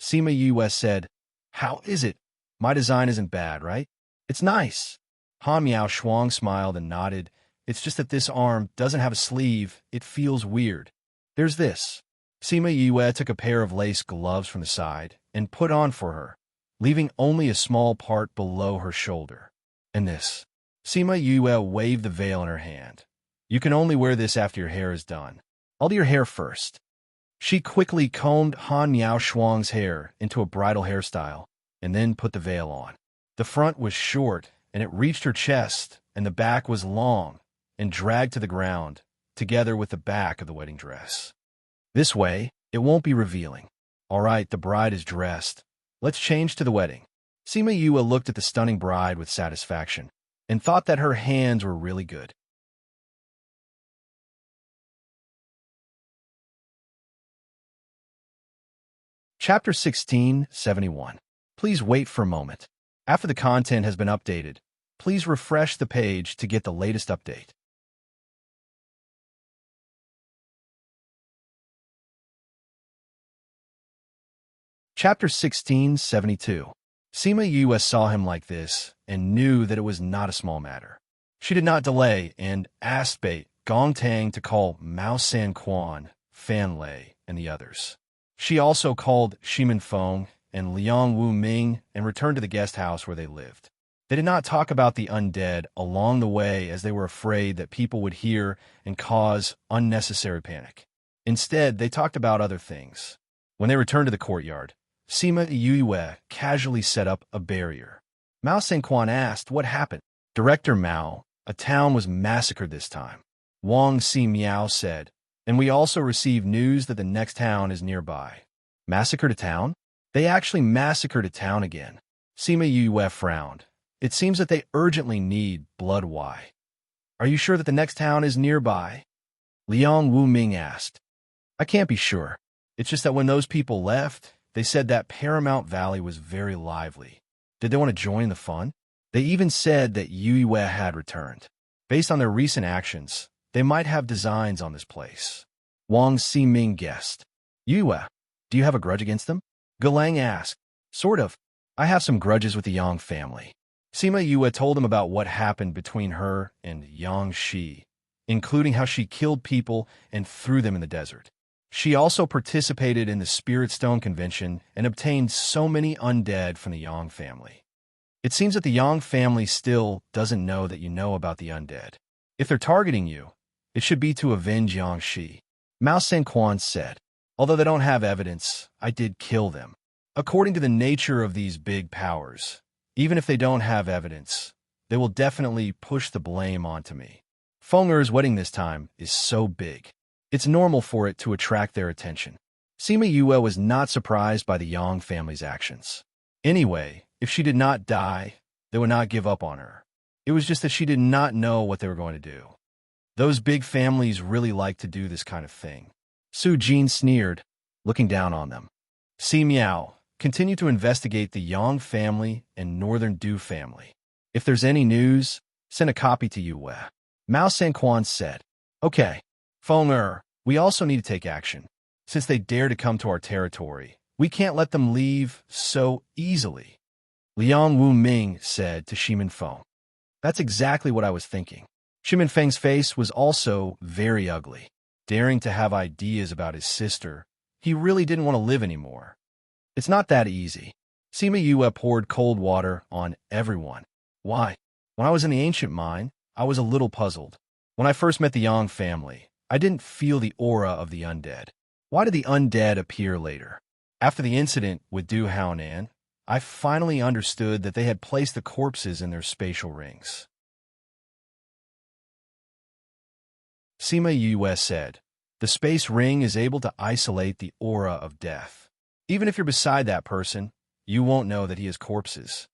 Sima Yue said, how is it? My design isn't bad, right? It's nice. Han Miao Shuang smiled and nodded. It's just that this arm doesn't have a sleeve. It feels weird. There's this. Sima Yue took a pair of lace gloves from the side and put on for her, leaving only a small part below her shoulder. And this. Sima Yue waved the veil in her hand. You can only wear this after your hair is done. I'll do your hair first. She quickly combed Han Miao Shuang's hair into a bridal hairstyle and then put the veil on. The front was short and it reached her chest, and the back was long and dragged to the ground, together with the back of the wedding dress. This way, it won't be revealing. All right, the bride is dressed. Let's change to the wedding. Sima Yue looked at the stunning bride with satisfaction and thought that her hands were really good. Chapter 1671. Please wait for a moment. After the content has been updated, please refresh the page to get the latest update. Chapter 1672. Sima Yue saw him like this and knew that it was not a small matter. She did not delay and asked Bei Gong Tang to call Mao San Quan, Fan Lei, and the others. She also called Shimin Feng and Liang Wu Ming and returned to the guest house where they lived. They did not talk about the undead along the way as they were afraid that people would hear and cause unnecessary panic. Instead, they talked about other things. When they returned to the courtyard, Sima Yue casually set up a barrier. Mao Sengquan asked what happened. Director Mao, a town was massacred this time. Wang Si Miao said, and we also received news that the next town is nearby. Massacred a town? They actually massacred a town again. Sima Yue frowned. It seems that they urgently need blood. Why? Are you sure that the next town is nearby? Liang Wu Ming asked. I can't be sure. It's just that when those people left, they said that Paramount Valley was very lively. Did they want to join the fun? They even said that Yue had returned. Based on their recent actions, they might have designs on this place. Wang Ximing guessed. Yue, do you have a grudge against them? Galang asked. Sort of. I have some grudges with the Yang family. Sima Yue told him about what happened between her and Yang Shi, including how she killed people and threw them in the desert. She also participated in the Spirit Stone Convention and obtained so many undead from the Yang family. It seems that the Yang family still doesn't know that you know about the undead. If they're targeting you, it should be to avenge Yang Shi. Mao Sengquan said, although they don't have evidence, I did kill them. According to the nature of these big powers, even if they don't have evidence, they will definitely push the blame onto me. Fenger's wedding this time is so big. It's normal for it to attract their attention. Sima Yue was not surprised by the Yang family's actions. Anyway, if she did not die, they would not give up on her. It was just that she did not know what they were going to do. Those big families really like to do this kind of thing. Su Jin sneered, looking down on them. Si Miao, continue to investigate the Yang family and Northern Du family. If there's any news, send a copy to Yue. Mao Sanquan said. Okay. Feng we also need to take action. Since they dare to come to our territory, we can't let them leave so easily. Liang Wu Ming said to Shimin Feng. That's exactly what I was thinking. Shimin Feng's face was also very ugly. Daring to have ideas about his sister, he really didn't want to live anymore. It's not that easy. Sima Yue poured cold water on everyone. Why? When I was in the ancient mine, I was a little puzzled. When I first met the Yang family, I didn't feel the aura of the undead. Why did the undead appear later? After the incident with Du Haonan, I finally understood that they had placed the corpses in their spatial rings. Sima Yue said, the space ring is able to isolate the aura of death. Even if you're beside that person, you won't know that he has corpses.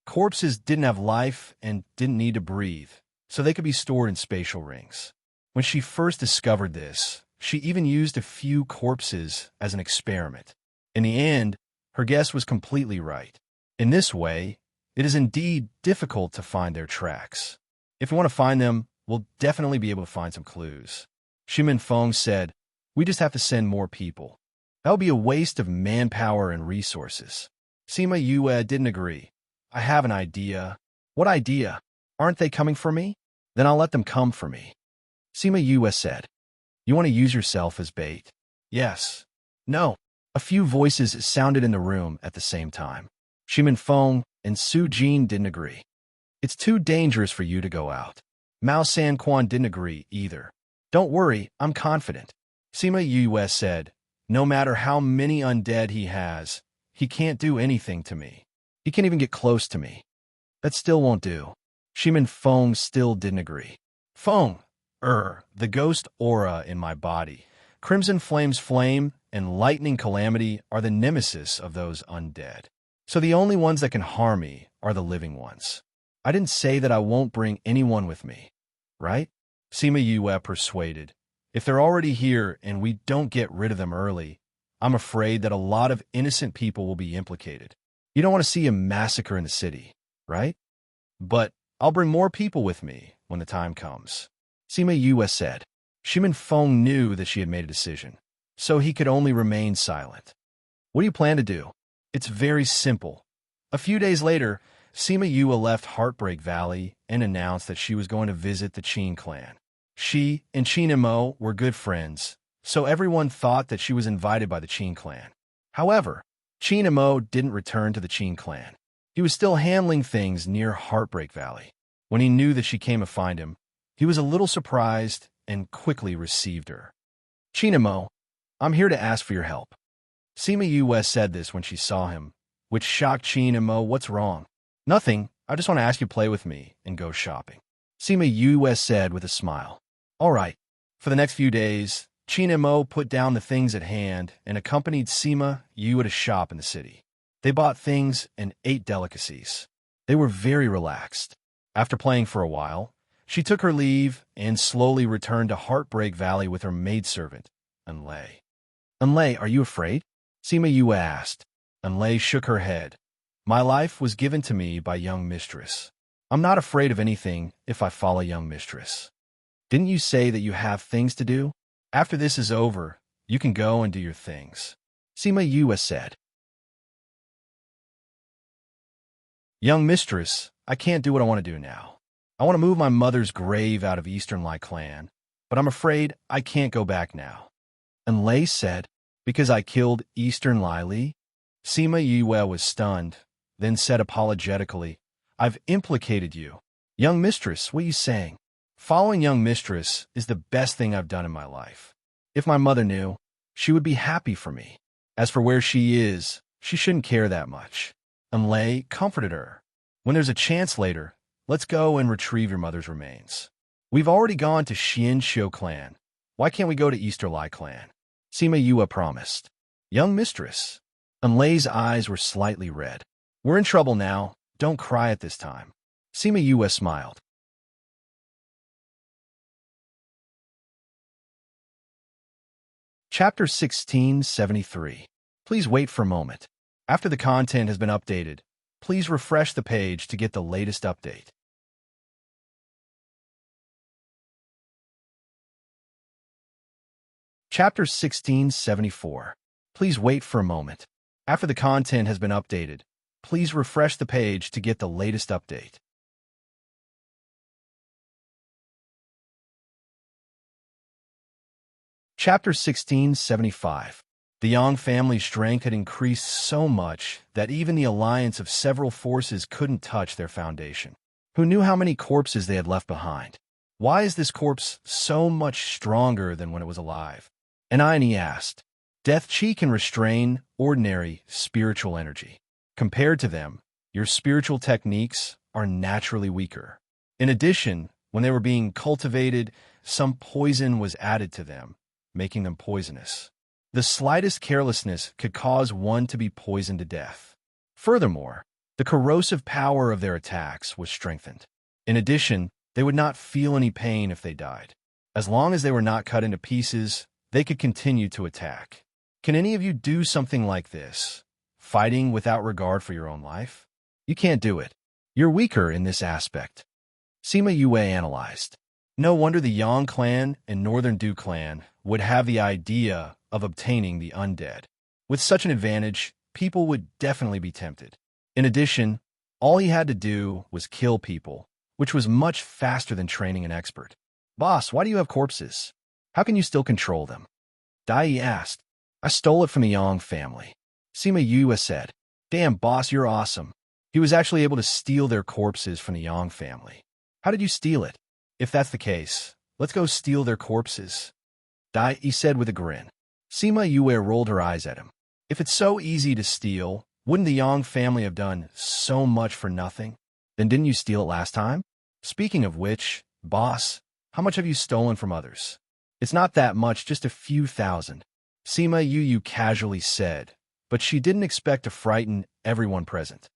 Corpses didn't have life and didn't need to breathe, so they could be stored in spatial rings. When she first discovered this, she even used a few corpses as an experiment. In the end, her guess was completely right. In this way, it is indeed difficult to find their tracks. If we want to find them, we'll definitely be able to find some clues. Shimin Feng said, we just have to send more people. That would be a waste of manpower and resources. Sima Yue didn't agree. I have an idea. What idea? Aren't they coming for me? Then I'll let them come for me. Sima Yue said, you want to use yourself as bait? Yes. No. A few voices sounded in the room at the same time. Shimin Feng and Su Jin didn't agree. It's too dangerous for you to go out. Mao Sanquan didn't agree either. Don't worry, I'm confident. Sima Yue said, no matter how many undead he has, he can't do anything to me. He can't even get close to me. That still won't do. Shimin Feng still didn't agree. Feng, the ghost aura in my body, Crimson Flame's flame and Lightning Calamity are the nemesis of those undead. So the only ones that can harm me are the living ones. I didn't say that I won't bring anyone with me, right? Sima Yue persuaded. If they're already here and we don't get rid of them early, I'm afraid that a lot of innocent people will be implicated. You don't want to see a massacre in the city, right? But I'll bring more people with me when the time comes. Sima Yue said. Shimin Feng knew that she had made a decision, so he could only remain silent. What do you plan to do? It's very simple. A few days later, Sima Yue left Heartbreak Valley and announced that she was going to visit the Qin clan. She and Qin Mo were good friends, so everyone thought that she was invited by the Qin clan. However, Qin Mo didn't return to the Qin clan. He was still handling things near Heartbreak Valley. When he knew that she came to find him, he was a little surprised and quickly received her. Qin Mo, I'm here to ask for your help. Sima Yue said this when she saw him, which shocked Qin Mo. What's wrong? Nothing. I just want to ask you to play with me and go shopping. Sima Yue said with a smile. All right. For the next few days, Qin Mo put down the things at hand and accompanied Sima Yue to shop in the city. They bought things and ate delicacies. They were very relaxed. After playing for a while, she took her leave and slowly returned to Heartbreak Valley with her maidservant, Enlei. Enlei, are you afraid? Sima Yue asked. Enlei shook her head. My life was given to me by young mistress. I'm not afraid of anything if I follow young mistress. Didn't you say that you have things to do? After this is over, you can go and do your things. Sima Yue said. Young mistress, I can't do what I want to do now. I want to move my mother's grave out of Eastern Lai clan, but I'm afraid I can't go back now. And Lei said, because I killed Eastern Lai Li? Sima Yue was stunned, then said apologetically, I've implicated you. Young mistress, what are you saying? Following young mistress is the best thing I've done in my life. If my mother knew, she would be happy for me. As for where she is, she shouldn't care that much. And Lei comforted her. When there's a chance later, let's go and retrieve your mother's remains. We've already gone to Xian Xiu clan. Why can't we go to Easter Lai clan? Sima Yue promised. Young mistress. And Lei's eyes were slightly red. We're in trouble now. Don't cry at this time. Sima Yue smiled. Chapter 1673. Please wait for a moment. After the content has been updated, please refresh the page to get the latest update. Chapter 1674. Please wait for a moment. After the content has been updated, please refresh the page to get the latest update. Chapter 1675. The Yang family's strength had increased so much that even the alliance of several forces couldn't touch their foundation. Who knew how many corpses they had left behind? Why is this corpse so much stronger than when it was alive? Annie asked. Death Chi can restrain ordinary spiritual energy. Compared to them, your spiritual techniques are naturally weaker. In addition, when they were being cultivated, some poison was added to them, making them poisonous. The slightest carelessness could cause one to be poisoned to death. Furthermore, the corrosive power of their attacks was strengthened. In addition, they would not feel any pain if they died. As long as they were not cut into pieces, they could continue to attack. Can any of you do something like this? Fighting without regard for your own life? You can't do it. You're weaker in this aspect. Sima Yue analyzed. No wonder the Yang clan and Northern Du clan would have the idea of obtaining the undead. With such an advantage, people would definitely be tempted. In addition, all he had to do was kill people, which was much faster than training an expert. Boss, why do you have corpses? How can you still control them? Dai asked. I stole it from the Yang family. Sima Yue said. Damn, boss, you're awesome. He was actually able to steal their corpses from the Yang family. How did you steal it? If that's the case, let's go steal their corpses. Dai said with a grin. Sima Yue rolled her eyes at him. If it's so easy to steal, wouldn't the Yang family have done so much for nothing? Then didn't you steal it last time? Speaking of which, boss, how much have you stolen from others? It's not that much, just a few thousand. Sima Yue casually said, but she didn't expect to frighten everyone present.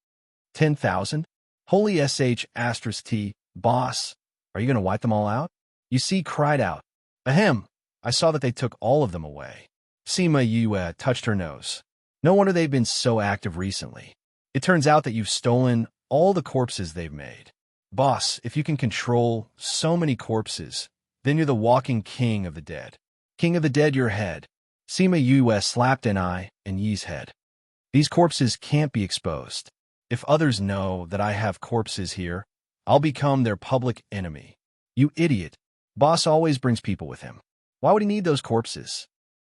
10,000? Holy sh*t, boss, are you going to wipe them all out? You see cried out. Ahem, I saw that they took all of them away. Sima Yue touched her nose. No wonder they've been so active recently. It turns out that you've stolen all the corpses they've made. Boss, if you can control so many corpses, then you're the walking king of the dead. King of the dead, your head. Sima Yue slapped an eye and Yi's head. These corpses can't be exposed. If others know that I have corpses here, I'll become their public enemy. You idiot. Boss always brings people with him. Why would he need those corpses?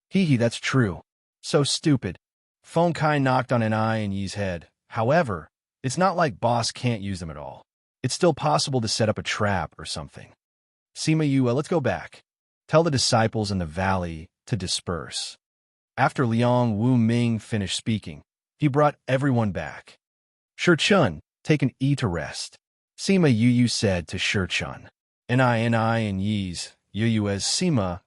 Hee, that's true. So stupid. Feng Kai knocked on an eye in Yi's head. However, it's not like boss can't use them at all. It's still possible to set up a trap or something. Sima Yue, let's go back. Tell the disciples in the valley to disperse. After Liang Wu Ming finished speaking, he brought everyone back. Shi Chun, take an to rest. Sima Yue said to Shi Chun. Ni and Yi's, Yu's Sima,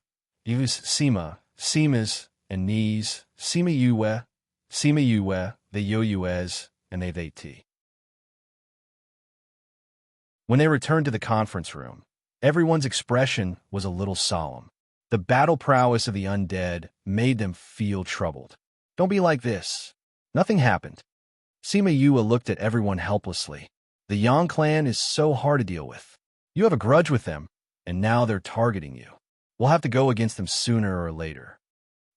Yu's Sima, Sima's, and Ni's, Sima Yue, the Yu's, and they T. When they returned to the conference room, everyone's expression was a little solemn. The battle prowess of the undead made them feel troubled. Don't be like this. Nothing happened. Sima Yue looked at everyone helplessly. The Yang clan is so hard to deal with. You have a grudge with them, and now they're targeting you. We'll have to go against them sooner or later.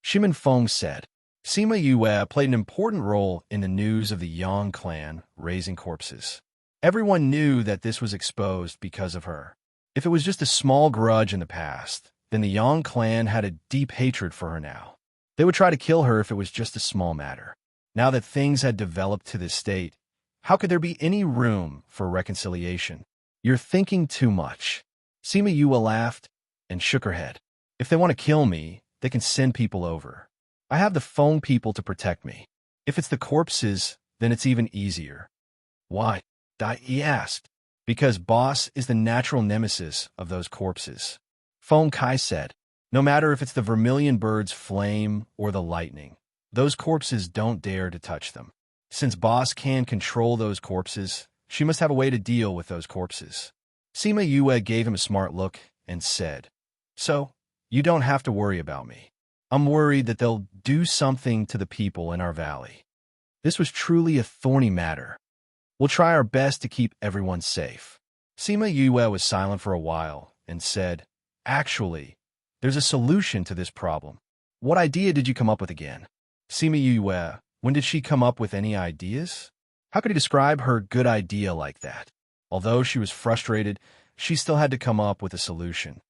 Shimin Feng said. Sima Yue played an important role in the news of the Yang clan raising corpses. Everyone knew that this was exposed because of her. If it was just a small grudge in the past, then the Yang clan had a deep hatred for her now. They would try to kill her if it was just a small matter. Now that things had developed to this state, how could there be any room for reconciliation? You're thinking too much. Sima Yue laughed and shook her head. If they want to kill me, they can send people over. I have the phone people to protect me. If it's the corpses, then it's even easier. Why? Dai asked. Because boss is the natural nemesis of those corpses. Feng Kai said. No matter if it's the vermilion bird's flame or the lightning, those corpses don't dare to touch them. Since boss can control those corpses, she must have a way to deal with those corpses. Sima Yue gave him a smart look and said, So, you don't have to worry about me. I'm worried that they'll do something to the people in our valley. This was truly a thorny matter. We'll try our best to keep everyone safe. Sima Yue was silent for a while and said, Actually, there's a solution to this problem. What idea did you come up with again? Sima Yue, when did she come up with any ideas? How could he describe her good idea like that? Although she was frustrated, she still had to come up with a solution.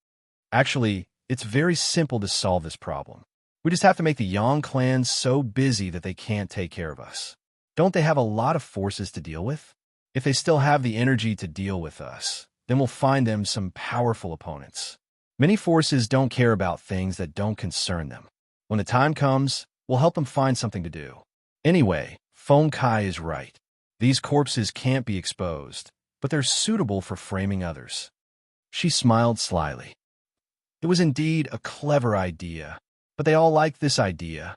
Actually, it's very simple to solve this problem. We just have to make the Yang clan so busy that they can't take care of us. Don't they have a lot of forces to deal with? If they still have the energy to deal with us, then we'll find them some powerful opponents. Many forces don't care about things that don't concern them. When the time comes, we'll help them find something to do. Anyway, Feng Kai is right. These corpses can't be exposed, but they're suitable for framing others. She smiled slyly. It was indeed a clever idea, but they all liked this idea.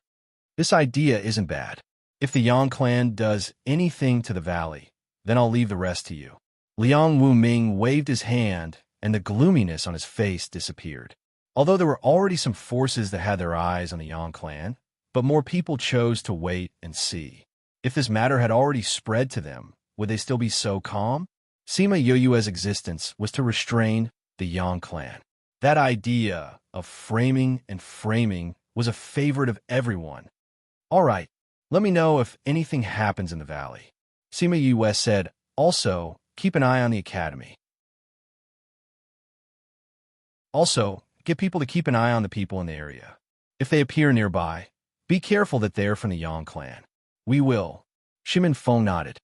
This idea isn't bad. If the Yang clan does anything to the valley, then I'll leave the rest to you. Liang Wuming waved his hand, and the gloominess on his face disappeared. Although there were already some forces that had their eyes on the Yang clan, but more people chose to wait and see. If this matter had already spread to them, would they still be so calm? Sima Yue's existence was to restrain the Yang clan. That idea of framing and framing was a favorite of everyone. All right, let me know if anything happens in the valley. Sima Yue said, also, keep an eye on the academy. Also, get people to keep an eye on the people in the area. If they appear nearby, be careful that they're from the Yang clan. We will. Shimin Feng nodded.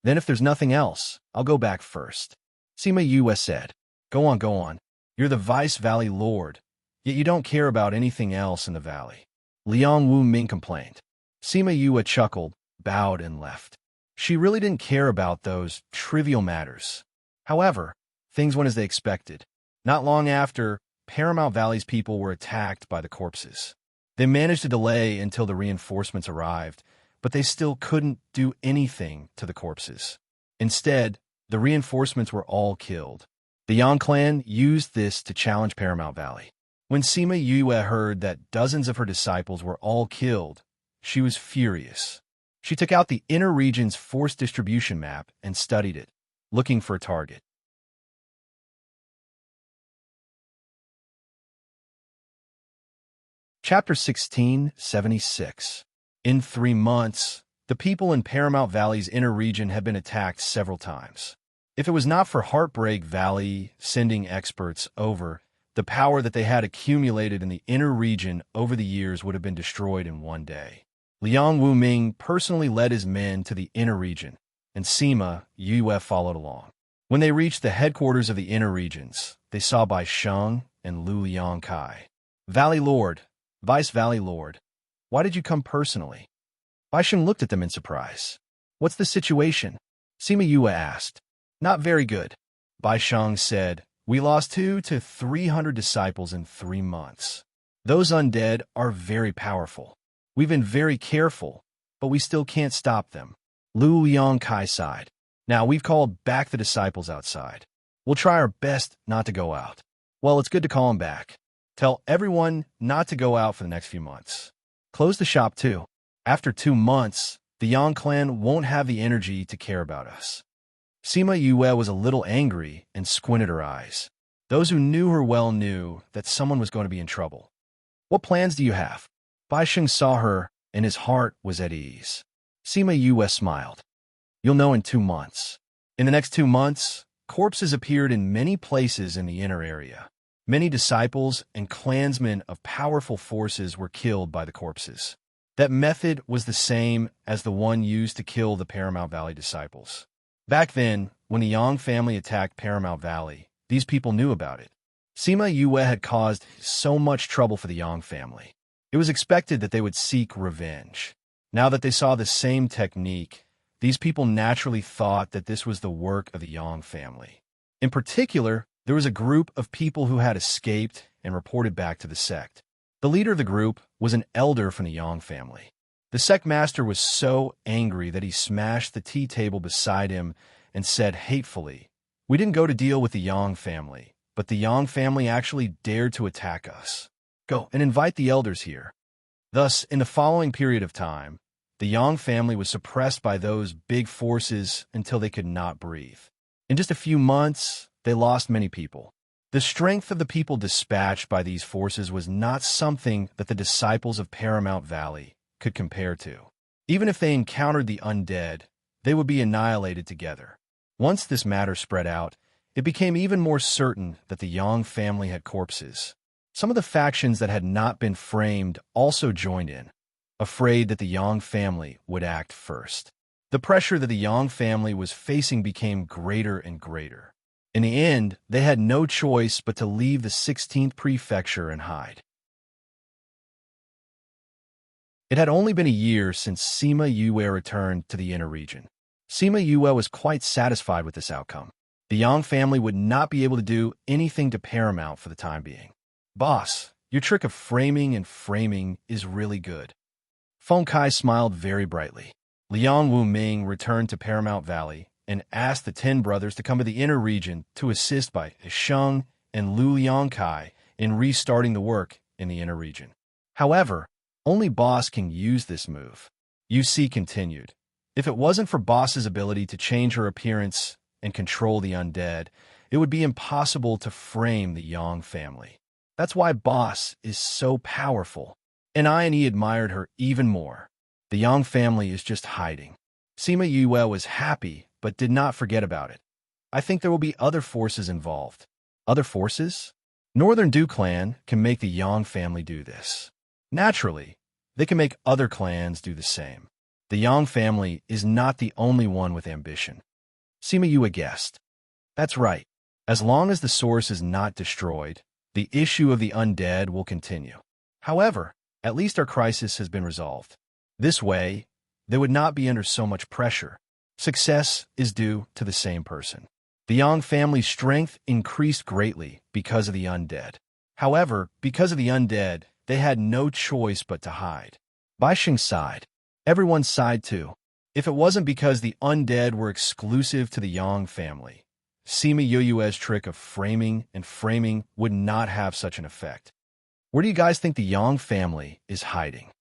Then if there's nothing else, I'll go back first. Sima Yue said, Go on. You're the Vice Valley Lord, yet you don't care about anything else in the valley. Liang Wuming complained. Sima Yue chuckled, bowed, and left. She really didn't care about those trivial matters. However, things went as they expected. Not long after, Paramount Valley's people were attacked by the corpses. They managed to delay until the reinforcements arrived, but they still couldn't do anything to the corpses. Instead, the reinforcements were all killed. The Yang clan used this to challenge Paramount Valley. When Sima Yue heard that dozens of her disciples were all killed, she was furious. She took out the inner region's force distribution map and studied it, looking for a target. Chapter 1676. In 3 months, the people in Paramount Valley's inner region had been attacked several times. If it was not for Heartbreak Valley sending experts over, the power that they had accumulated in the inner region over the years would have been destroyed in one day. Liang Wuming personally led his men to the inner region, and Sima Yue followed along. When they reached the headquarters of the inner regions, they saw Bai Sheng and Lu Liangkai. Valley Lord, Vice Valley Lord, why did you come personally? Bai Sheng looked at them in surprise. What's the situation? Sima Yue asked. Not very good. Bai Sheng said, we lost 200 to 300 disciples in 3 months. Those undead are very powerful. We've been very careful, but we still can't stop them. Lu Liangkai sighed. Now we've called back the disciples outside. We'll try our best not to go out. Well, it's good to call them back. Tell everyone not to go out for the next few months. Close the shop too. After 2 months, the Yang clan won't have the energy to care about us. Sima Yue was a little angry and squinted her eyes. Those who knew her well knew that someone was going to be in trouble. What plans do you have? Bai Sheng saw her, and his heart was at ease. Sima Yue smiled. You'll know in 2 months. In the next 2 months, corpses appeared in many places in the inner area. Many disciples and clansmen of powerful forces were killed by the corpses. That method was the same as the one used to kill the Paramount Valley disciples. Back then, when the Yang family attacked Paramount Valley, these people knew about it. Sima Yue had caused so much trouble for the Yang family. It was expected that they would seek revenge. Now that they saw the same technique, these people naturally thought that this was the work of the Yang family. In particular, there was a group of people who had escaped and reported back to the sect. The leader of the group was an elder from the Yang family. The sect master was so angry that he smashed the tea table beside him and said hatefully, "We didn't go to deal with the Yang family, but the Yang family actually dared to attack us. Go and invite the elders here." Thus, in the following period of time, the Yang family was suppressed by those big forces until they could not breathe. In just a few months, they lost many people. The strength of the people dispatched by these forces was not something that the disciples of Paramount Valley could compare to. Even if they encountered the undead, they would be annihilated together. Once this matter spread out, it became even more certain that the Yang family had corpses. Some of the factions that had not been framed also joined in, afraid that the Yang family would act first. The pressure that the Yang family was facing became greater and greater. In the end, they had no choice but to leave the 16th prefecture and hide. It had only been a year since Sima Yue returned to the inner region. Sima Yue was quite satisfied with this outcome. The Yang family would not be able to do anything to Paramount for the time being. Boss, your trick of framing and framing is really good. Feng Kai smiled very brightly. Liang Wu Ming returned to Paramount Valley and asked the 10 brothers to come to the inner region to assist by Sheng and Lu Liangkai in restarting the work in the inner region. However, only Boss can use this move. UC continued. If it wasn't for Boss's ability to change her appearance and control the undead, it would be impossible to frame the Yang family. That's why Boss is so powerful, and I admired her even more. The Yang family is just hiding. Sima Yue was happy, but did not forget about it. I think there will be other forces involved. Other forces? Northern Du clan can make the Yang family do this. Naturally, they can make other clans do the same. The Yang family is not the only one with ambition. Sima Yue guessed. That's right. As long as the source is not destroyed, the issue of the undead will continue. However, at least our crisis has been resolved. This way, they would not be under so much pressure. Success is due to the same person. The Yang family's strength increased greatly because of the undead. However, because of the undead, they had no choice but to hide. Baixing sighed. Everyone sighed too. If it wasn't because the undead were exclusive to the Yang family, Sima Yue's trick of framing and framing would not have such an effect. Where do you guys think the Yang family is hiding?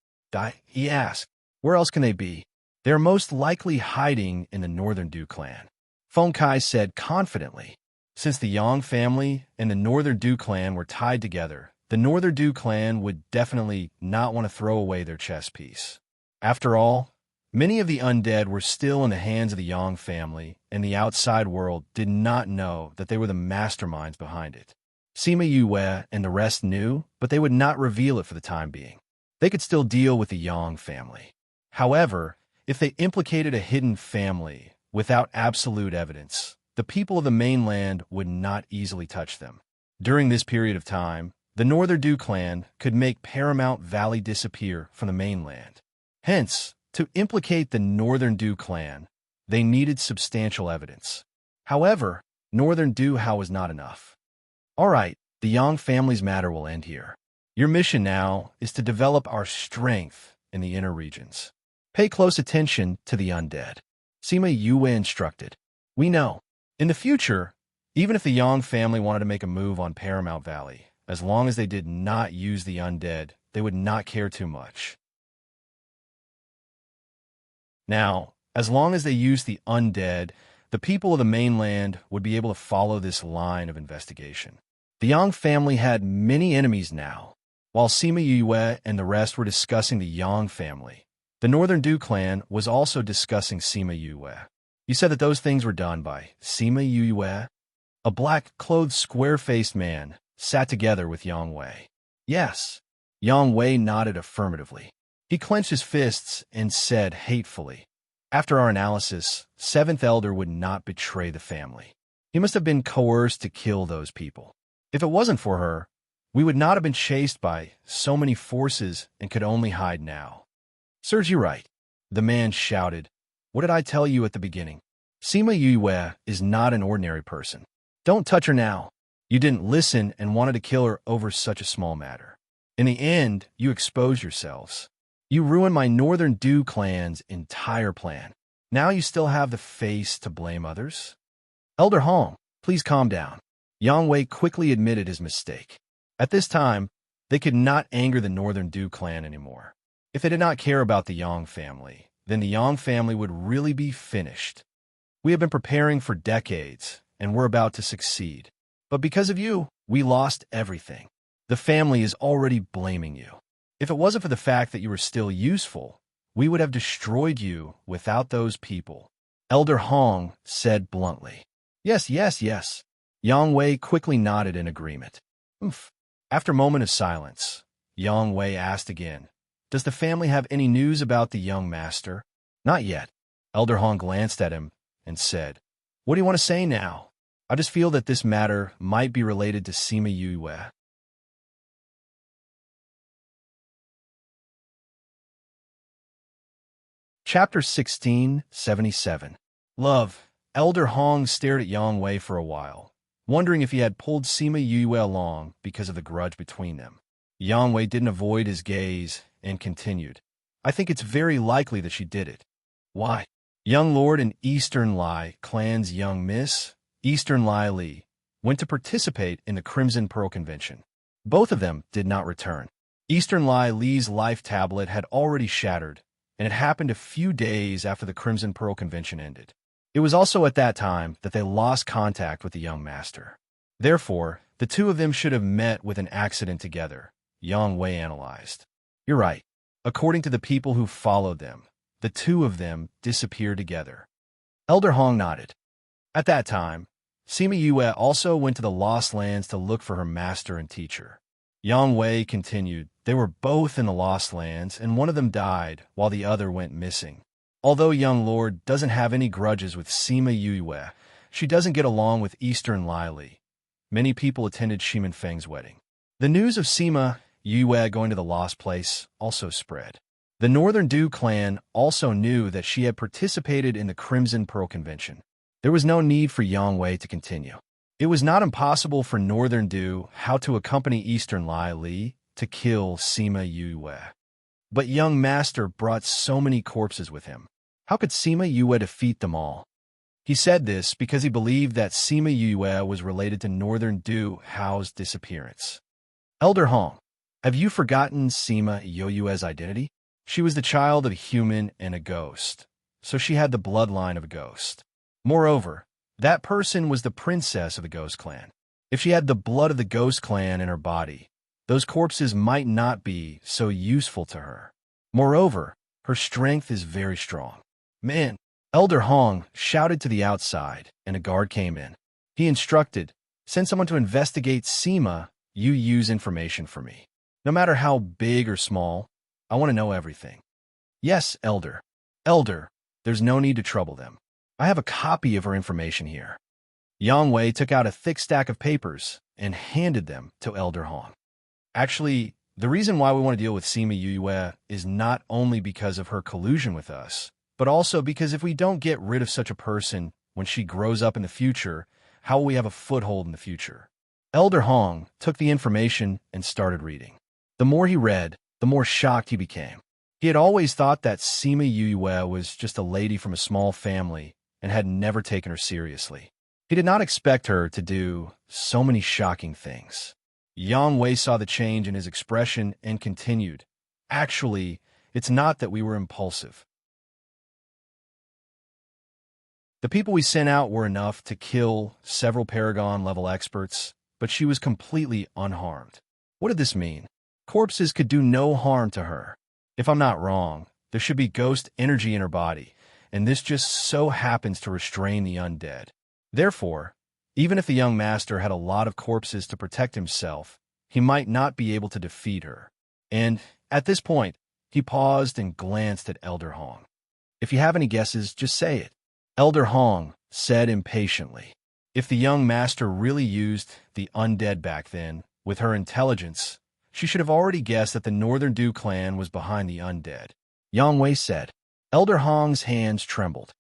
He asked. Where else can they be? They are most likely hiding in the Northern Du clan. Feng Kai said confidently. Since the Yang family and the Northern Du clan were tied together, the Northern Du clan would definitely not want to throw away their chess piece. After all, many of the undead were still in the hands of the Yang family, and the outside world did not know that they were the masterminds behind it. Sima Yue and the rest knew, but they would not reveal it for the time being. They could still deal with the Yang family. However, if they implicated a hidden family without absolute evidence, the people of the mainland would not easily touch them. During this period of time, the Northern Du clan could make Paramount Valley disappear from the mainland. Hence, to implicate the Northern Du clan, they needed substantial evidence. However, Northern Du was not enough. All right, the Yang family's matter will end here. Your mission now is to develop our strength in the inner regions. Pay close attention to the undead. Sima Yue instructed. We know. In the future, even if the Yang family wanted to make a move on Paramount Valley, as long as they did not use the undead, they would not care too much. Now, as long as they used the undead, the people of the mainland would be able to follow this line of investigation. The Yang family had many enemies now. While Sima Yue and the rest were discussing the Yang family, the Northern Du clan was also discussing Sima Yue. You said that those things were done by Sima Yue? A black-clothed, square-faced man sat together with Yang Wei. Yes. Yang Wei nodded affirmatively. He clenched his fists and said hatefully, After our analysis, Seventh Elder would not betray the family. He must have been coerced to kill those people. If it wasn't for her, we would not have been chased by so many forces and could only hide now. Serves you right, the man shouted. What did I tell you at the beginning? Sima Yue is not an ordinary person. Don't touch her now. You didn't listen and wanted to kill her over such a small matter. In the end, you exposed yourselves. You ruined my Northern Du clan's entire plan. Now you still have the face to blame others? Elder Hong, please calm down. Yang Wei quickly admitted his mistake. At this time, they could not anger the Northern Du clan anymore. If they did not care about the Yang family, then the Yang family would really be finished. We have been preparing for decades, and we're about to succeed. But because of you, we lost everything. The family is already blaming you. If it wasn't for the fact that you were still useful, we would have destroyed you without those people. Elder Hong said bluntly. Yes, yes, yes. Yang Wei quickly nodded in agreement. Oof. After a moment of silence, Yang Wei asked again, does the family have any news about the young master? Not yet. Elder Hong glanced at him and said, what do you want to say now? I just feel that this matter might be related to Sima Yue. Chapter 1677. Love. Elder Hong stared at Yang Wei for a while, wondering if he had pulled Sima Yue along because of the grudge between them. Yang Wei didn't avoid his gaze and continued. I think it's very likely that she did it. Why? Young Lord and Eastern Lai clan's young Miss, Eastern Lai Li, went to participate in the Crimson Pearl Convention. Both of them did not return. Eastern Lai Li's life tablet had already shattered, and it happened a few days after the Crimson Pearl Convention ended. It was also at that time that they lost contact with the young master. Therefore, the two of them should have met with an accident together, Yang Wei analyzed. You're right. According to the people who followed them, the two of them disappeared together. Elder Hong nodded. At that time, Sima Yue also went to the Lost Lands to look for her master and teacher. Yang Wei continued, they were both in the Lost Lands, and one of them died while the other went missing. Although Young Lord doesn't have any grudges with Sima Yue, she doesn't get along with Eastern Lai Li. Many people attended Shiman Feng's wedding. The news of Sima Yue going to the Lost Place also spread. The Northern Du clan also knew that she had participated in the Crimson Pearl Convention. There was no need for Yang Wei to continue. It was not impossible for Northern Du how to accompany Eastern Lai Li to kill Sima Yue. But young master brought so many corpses with him. How could Sima Yue defeat them all? He said this because he believed that Sima Yue was related to Northern Du Hao's disappearance. Elder Hong, have you forgotten Sima Yue's identity? She was the child of a human and a ghost, so she had the bloodline of a ghost. Moreover, that person was the princess of the Ghost Clan. If she had the blood of the Ghost Clan in her body, those corpses might not be so useful to her. Moreover, her strength is very strong. Man, Elder Hong shouted to the outside, and a guard came in. He instructed, send someone to investigate Sima Yue's information for me. No matter how big or small, I want to know everything. Yes, Elder. Elder, there's no need to trouble them. I have a copy of her information here. Yang Wei took out a thick stack of papers and handed them to Elder Hong. Actually, the reason why we want to deal with Sima Yue is not only because of her collusion with us, but also because if we don't get rid of such a person when she grows up in the future, how will we have a foothold in the future? Elder Hong took the information and started reading. The more he read, the more shocked he became. He had always thought that Sima Yue was just a lady from a small family and had never taken her seriously. He did not expect her to do so many shocking things. Yang Wei saw the change in his expression and continued, actually, it's not that we were impulsive. The people we sent out were enough to kill several Paragon-level experts, but she was completely unharmed. What did this mean? Corpses could do no harm to her. If I'm not wrong, there should be ghost energy in her body, and this just so happens to restrain the undead. Therefore, even if the young master had a lot of corpses to protect himself, he might not be able to defeat her. And, at this point, he paused and glanced at Elder Hong. If you have any guesses, just say it. Elder Hong said impatiently. If the young master really used the undead back then, with her intelligence, she should have already guessed that the Northern Du clan was behind the undead. Yang Wei said. Elder Hong's hands trembled.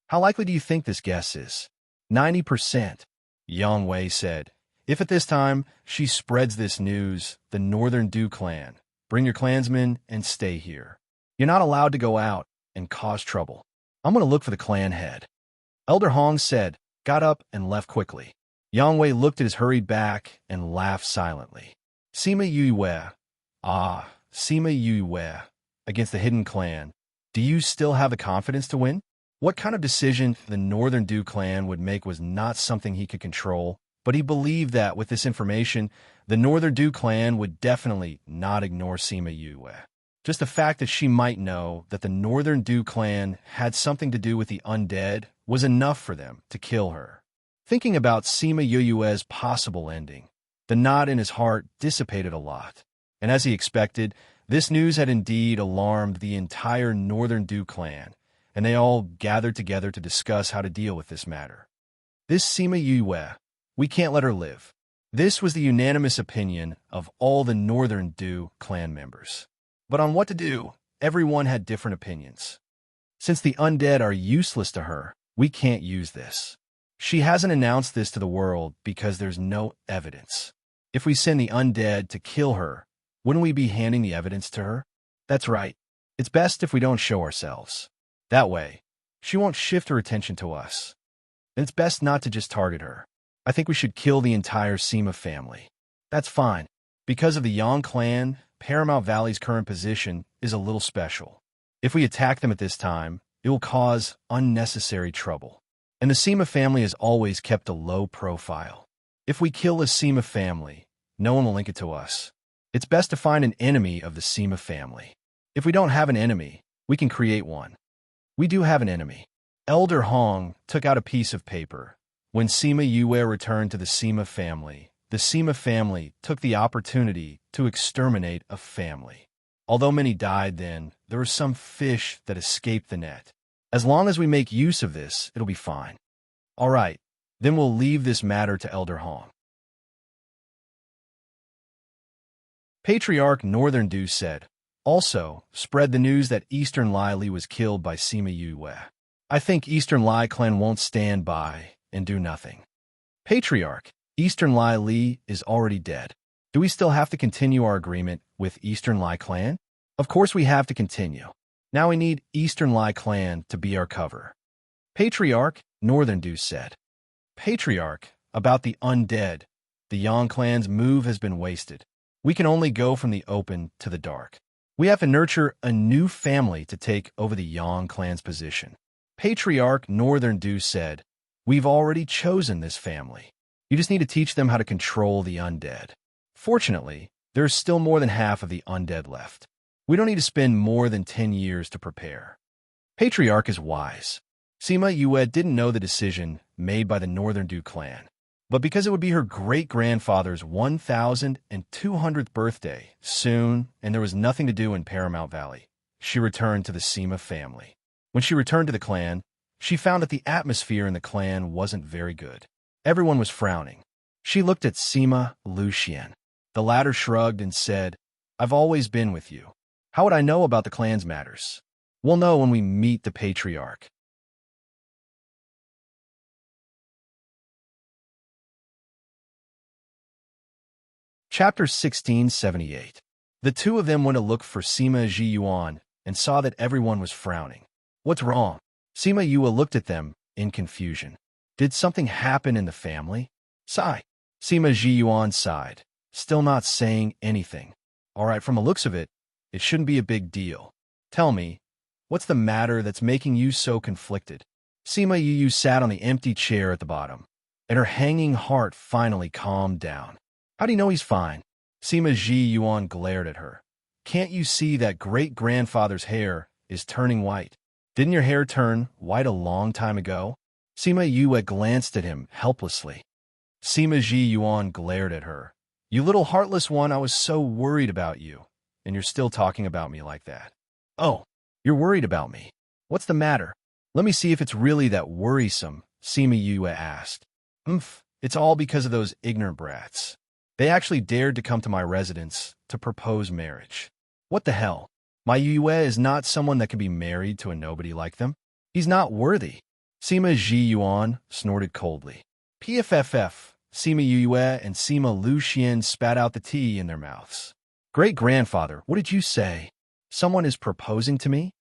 How likely do you think this guess is? 90%. Yang Wei said. If at this time she spreads this news, the Northern Du clan, bring your clansmen and stay here. You're not allowed to go out and cause trouble. I'm going to look for the clan head. Elder Hong said, got up and left quickly. Yang Wei looked at his hurried back and laughed silently. Sima Yue. Ah, Sima Yue. against the hidden clan. Do you still have the confidence to win? What kind of decision the Northern Du clan would make was not something he could control, but he believed that with this information, the Northern Du clan would definitely not ignore Sima Yue. Just the fact that she might know that the Northern Du clan had something to do with the undead was enough for them to kill her. Thinking about Sima Yue's possible ending, the knot in his heart dissipated a lot. And as he expected, this news had indeed alarmed the entire Northern Du clan, and they all gathered together to discuss how to deal with this matter. This Sima Yue, we can't let her live. This was the unanimous opinion of all the Northern Du clan members. But on what to do, everyone had different opinions. Since the undead are useless to her, we can't use this. She hasn't announced this to the world because there's no evidence. If we send the undead to kill her, wouldn't we be handing the evidence to her? That's right. It's best if we don't show ourselves. That way, she won't shift her attention to us. And it's best not to just target her. I think we should kill the entire Sima family. That's fine. Because of the Yang clan, Paramount Valley's current position is a little special. If we attack them at this time, it will cause unnecessary trouble. And the Sima family has always kept a low profile. If we kill the Sima family, no one will link it to us. It's best to find an enemy of the Sima family. If we don't have an enemy, we can create one. We do have an enemy. Elder Hong took out a piece of paper. When Sima Yue returned to the Sima family took the opportunity to exterminate a family. Although many died then, there were some fish that escaped the net. As long as we make use of this, it'll be fine. All right, then we'll leave this matter to Elder Hong. Patriarch Northern Du said, also, spread the news that Eastern Lai Li was killed by Sima Yue. I think Eastern Lai clan won't stand by and do nothing. Patriarch, Eastern Lai Li is already dead. Do we still have to continue our agreement with Eastern Lai clan? Of course we have to continue. Now we need Eastern Lai clan to be our cover. Patriarch, Northern Du said. Patriarch, about the undead. The Yang clan's move has been wasted. We can only go from the open to the dark. We have to nurture a new family to take over the Yang clan's position. Patriarch Northern Du said, we've already chosen this family. You just need to teach them how to control the undead. Fortunately, there's still more than half of the undead left. We don't need to spend more than 10 years to prepare. Patriarch is wise. Sima Yue didn't know the decision made by the Northern Du clan, but because it would be her great-grandfather's 1,200th birthday soon, and there was nothing to do in Paramount Valley, she returned to the Sima family. When she returned to the clan, she found that the atmosphere in the clan wasn't very good. Everyone was frowning. She looked at Sima Lucian. The latter shrugged and said, I've always been with you. How would I know about the clan's matters? We'll know when we meet the Patriarch. Chapter 1678. The two of them went to look for Sima Ji Yuan and saw that everyone was frowning. What's wrong? Sima Yue looked at them in confusion. Did something happen in the family? Sigh. Sima Ji Yuan sighed, still not saying anything. All right, from the looks of it, it shouldn't be a big deal. Tell me, what's the matter that's making you so conflicted? Sima Yue sat on the empty chair at the bottom, and her hanging heart finally calmed down. How do you know he's fine? Sima Ji Yuan glared at her. Can't you see that great-grandfather's hair is turning white? Didn't your hair turn white a long time ago? Sima Yue glanced at him helplessly. Sima Ji Yuan glared at her. You little heartless one, I was so worried about you, and you're still talking about me like that. Oh, you're worried about me. What's the matter? Let me see if it's really that worrisome, Sima Yue asked. It's all because of those ignorant brats. They actually dared to come to my residence to propose marriage. What the hell? My Yue is not someone that can be married to a nobody like them. He's not worthy. Sima Ji Yuan snorted coldly. PFFF, Sima Yue and Sima Lucian spat out the tea in their mouths. Great-grandfather, what did you say? Someone is proposing to me?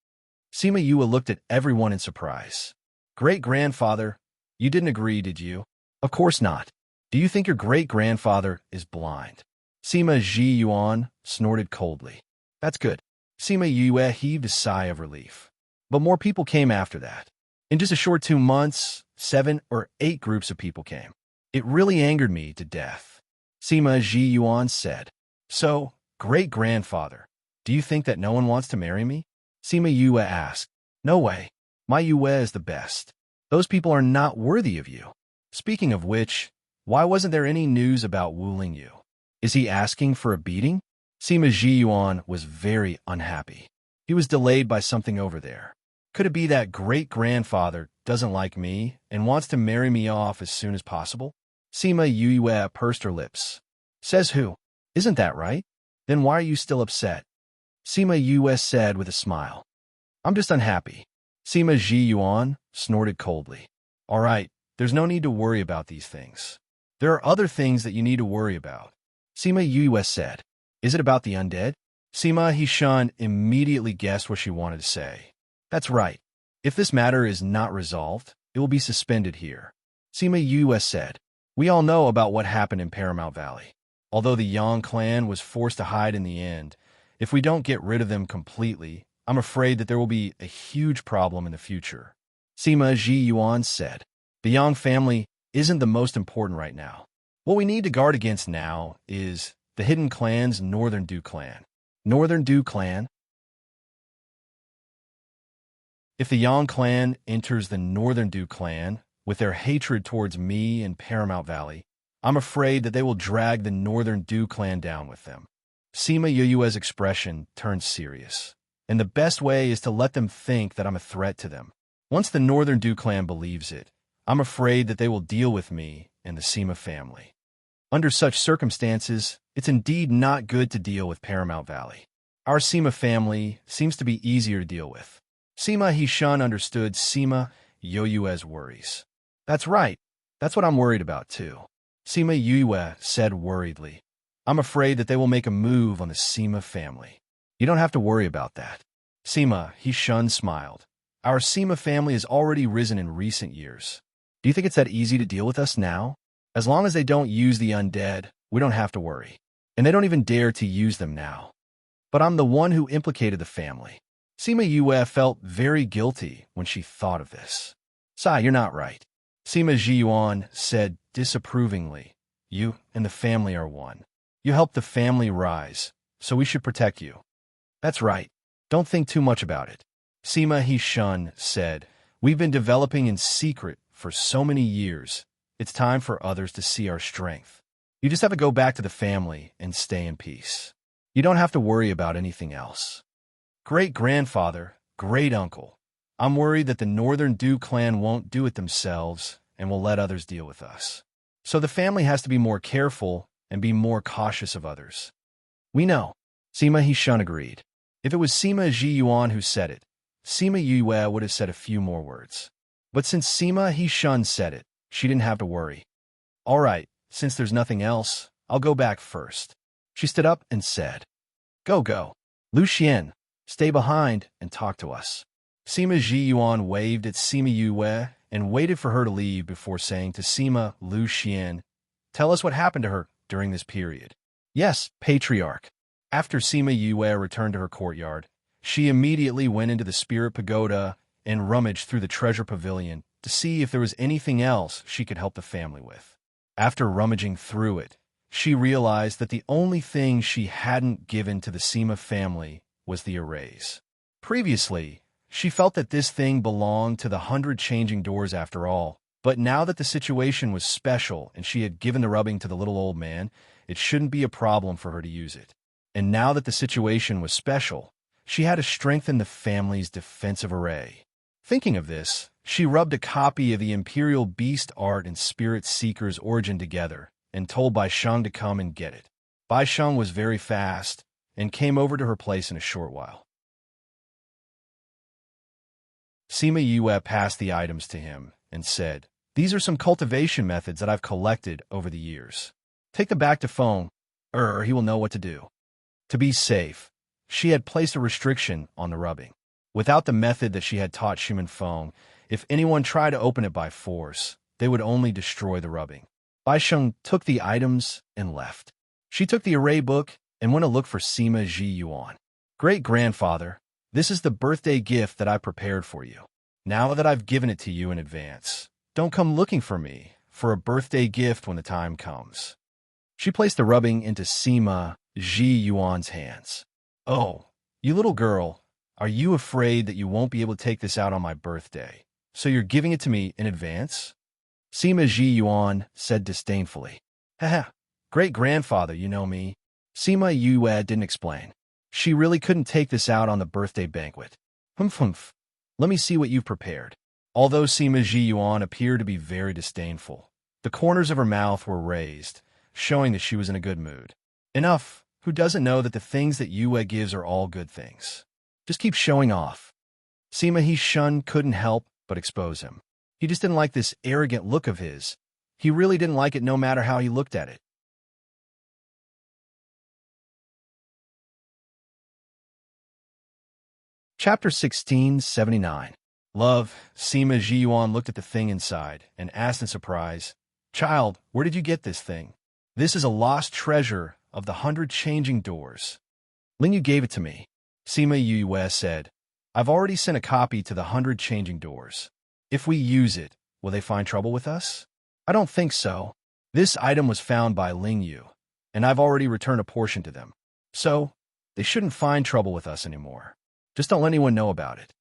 Sima Yue looked at everyone in surprise. Great-grandfather, you didn't agree, did you? Of course not. Do you think your great-grandfather is blind? Sima Ji Yuan snorted coldly. That's good. Sima Yue heaved a sigh of relief. But more people came after that. In just a short 2 months, 7 or 8 groups of people came. It really angered me to death. Sima Ji Yuan said. So, great-grandfather, do you think that no one wants to marry me? Sima Yue asked. No way. My Yue is the best. Those people are not worthy of you. Speaking of which, why wasn't there any news about Wu Yu? Is he asking for a beating? Sima Ji Yuan was very unhappy. He was delayed by something over there. Could it be that great-grandfather doesn't like me and wants to marry me off as soon as possible? Sima Yue pursed her lips. Says who? Isn't that right? Then why are you still upset? Sima Yue said with a smile. I'm just unhappy. Sima Ji Yuan snorted coldly. All right, there's no need to worry about these things. There are other things that you need to worry about. Sima Yue said. Is it about the undead? Sima Hishan immediately guessed what she wanted to say. That's right. If this matter is not resolved, it will be suspended here. Sima Yue said. We all know about what happened in Paramount Valley. Although the Yang clan was forced to hide in the end, if we don't get rid of them completely, I'm afraid that there will be a huge problem in the future. Sima Ji Yuan said. The Yang family isn't the most important right now. What we need to guard against now is the hidden clan's Northern Du clan. Northern Du clan? If the Yang clan enters the Northern Du clan with their hatred towards me and Paramount Valley, I'm afraid that they will drag the Northern Du clan down with them. Sima Yue's expression turned serious, and the best way is to let them think that I'm a threat to them. Once the Northern Du clan believes it, I'm afraid that they will deal with me and the Sima family. Under such circumstances, it's indeed not good to deal with Paramount Valley. Our Sima family seems to be easier to deal with. Sima Hishan understood Sima Yue's worries. That's right. That's what I'm worried about, too. Sima Yue said worriedly. I'm afraid that they will make a move on the Sima family. You don't have to worry about that. Sima Hishan smiled. Our Sima family has already risen in recent years. Do you think it's that easy to deal with us now? As long as they don't use the undead, we don't have to worry. And they don't even dare to use them now. But I'm the one who implicated the family. Sima Yue felt very guilty when she thought of this. Sai, you're not right. Sima Ji Yuan said disapprovingly. You and the family are one. You helped the family rise, so we should protect you. That's right. Don't think too much about it. Sima Hishan said, we've been developing in secret for so many years. It's time for others to see our strength. You just have to go back to the family and stay in peace. You don't have to worry about anything else. Great-grandfather, great-uncle, I'm worried that the Northern Du clan won't do it themselves and will let others deal with us. So the family has to be more careful and be more cautious of others. We know. Sima Hishan agreed. If it was Sima Ji Yuan who said it, Sima Yue would have said a few more words. But since Sima Hishan said it, she didn't have to worry. All right, since there's nothing else, I'll go back first. She stood up and said, Go. Lu Xian, stay behind and talk to us. Sima Ji Yuan waved at Sima Yue and waited for her to leave before saying to Sima Lu Xian, tell us what happened to her during this period. Yes, Patriarch. After Sima Yue returned to her courtyard, she immediately went into the Spirit Pagoda and rummaged through the treasure pavilion to see if there was anything else she could help the family with. After rummaging through it, she realized that the only thing she hadn't given to the Sima family was the arrays. Previously, she felt that this thing belonged to the 100 changing doors after all, but now that the situation was special and she had given the rubbing to the little old man, it shouldn't be a problem for her to use it. And now that the situation was special, she had to strengthen the family's defensive array. Thinking of this, she rubbed a copy of the Imperial Beast Art and Spirit Seeker's Origin together and told Bai Sheng to come and get it. Bai Sheng was very fast and came over to her place in a short while. Sima Yue passed the items to him and said, these are some cultivation methods that I've collected over the years. Take them back to Feng, he will know what to do. To be safe, she had placed a restriction on the rubbing. Without the method that she had taught Shimen Feng, if anyone tried to open it by force, they would only destroy the rubbing. Bai Sheng took the items and left. She took the array book and went to look for Sima Ji Yuan. Great-grandfather, this is the birthday gift that I prepared for you. Now that I've given it to you in advance, don't come looking for me for a birthday gift when the time comes." She placed the rubbing into Sima Ji Yuan's hands. "Oh, you little girl, are you afraid that you won't be able to take this out on my birthday? So you're giving it to me in advance?" Sima Ji Yuan said disdainfully. "Haha, great-grandfather, you know me." Sima Yue didn't explain. She really couldn't take this out on the birthday banquet. Humph. Let me see what you've prepared." Although Sima Ji Yuan appeared to be very disdainful, the corners of her mouth were raised, showing that she was in a good mood. Enough. Who doesn't know that the things that Yue gives are all good things? Just keep showing off. Sima He Shun couldn't help but expose him. He just didn't like this arrogant look of his. He really didn't like it no matter how he looked at it. Chapter 1679. Love. Sima Ji Yuan looked at the thing inside and asked in surprise, "Child, where did you get this thing?" "This is a lost treasure of the 100 changing doors. Lin Yu gave it to me." Sima Yue said, "I've already sent a copy to the 100 changing doors. If we use it, will they find trouble with us?" "I don't think so. This item was found by Ling Yu, and I've already returned a portion to them. So, they shouldn't find trouble with us anymore. Just don't let anyone know about it."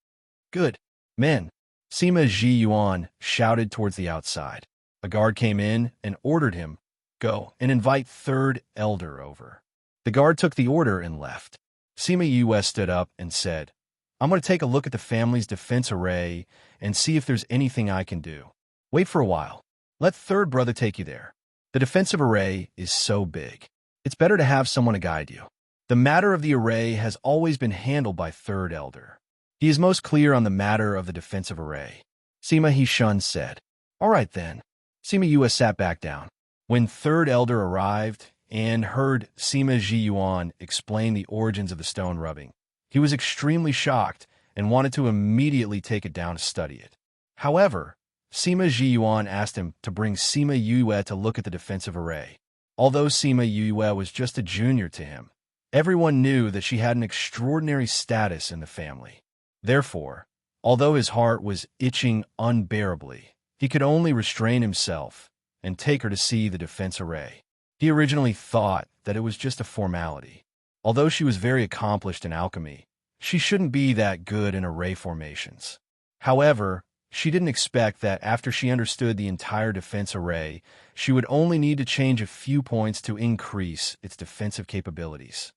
"Good. Men," Sima Ji Yuan shouted towards the outside. A guard came in and ordered him, "Go and invite third elder over." The guard took the order and left. Sima Yue stood up and said, "I'm going to take a look at the family's defense array and see if there's anything I can do. Wait for a while. Let third brother take you there. The defensive array is so big. It's better to have someone to guide you. The matter of the array has always been handled by third elder. He is most clear on the matter of the defensive array." Sima He Shun said. "All right then." Sima Yue sat back down. When third elder arrived and heard Sima Ji Yuan explain the origins of the stone rubbing, he was extremely shocked and wanted to immediately take it down to study it. However, Sima Ji Yuan asked him to bring Sima Yue to look at the defensive array. Although Sima Yue was just a junior to him, everyone knew that she had an extraordinary status in the family. Therefore, although his heart was itching unbearably, he could only restrain himself and take her to see the defense array. He originally thought that it was just a formality. Although she was very accomplished in alchemy, she shouldn't be that good in array formations. However, she didn't expect that after she understood the entire defense array, she would only need to change a few points to increase its defensive capabilities.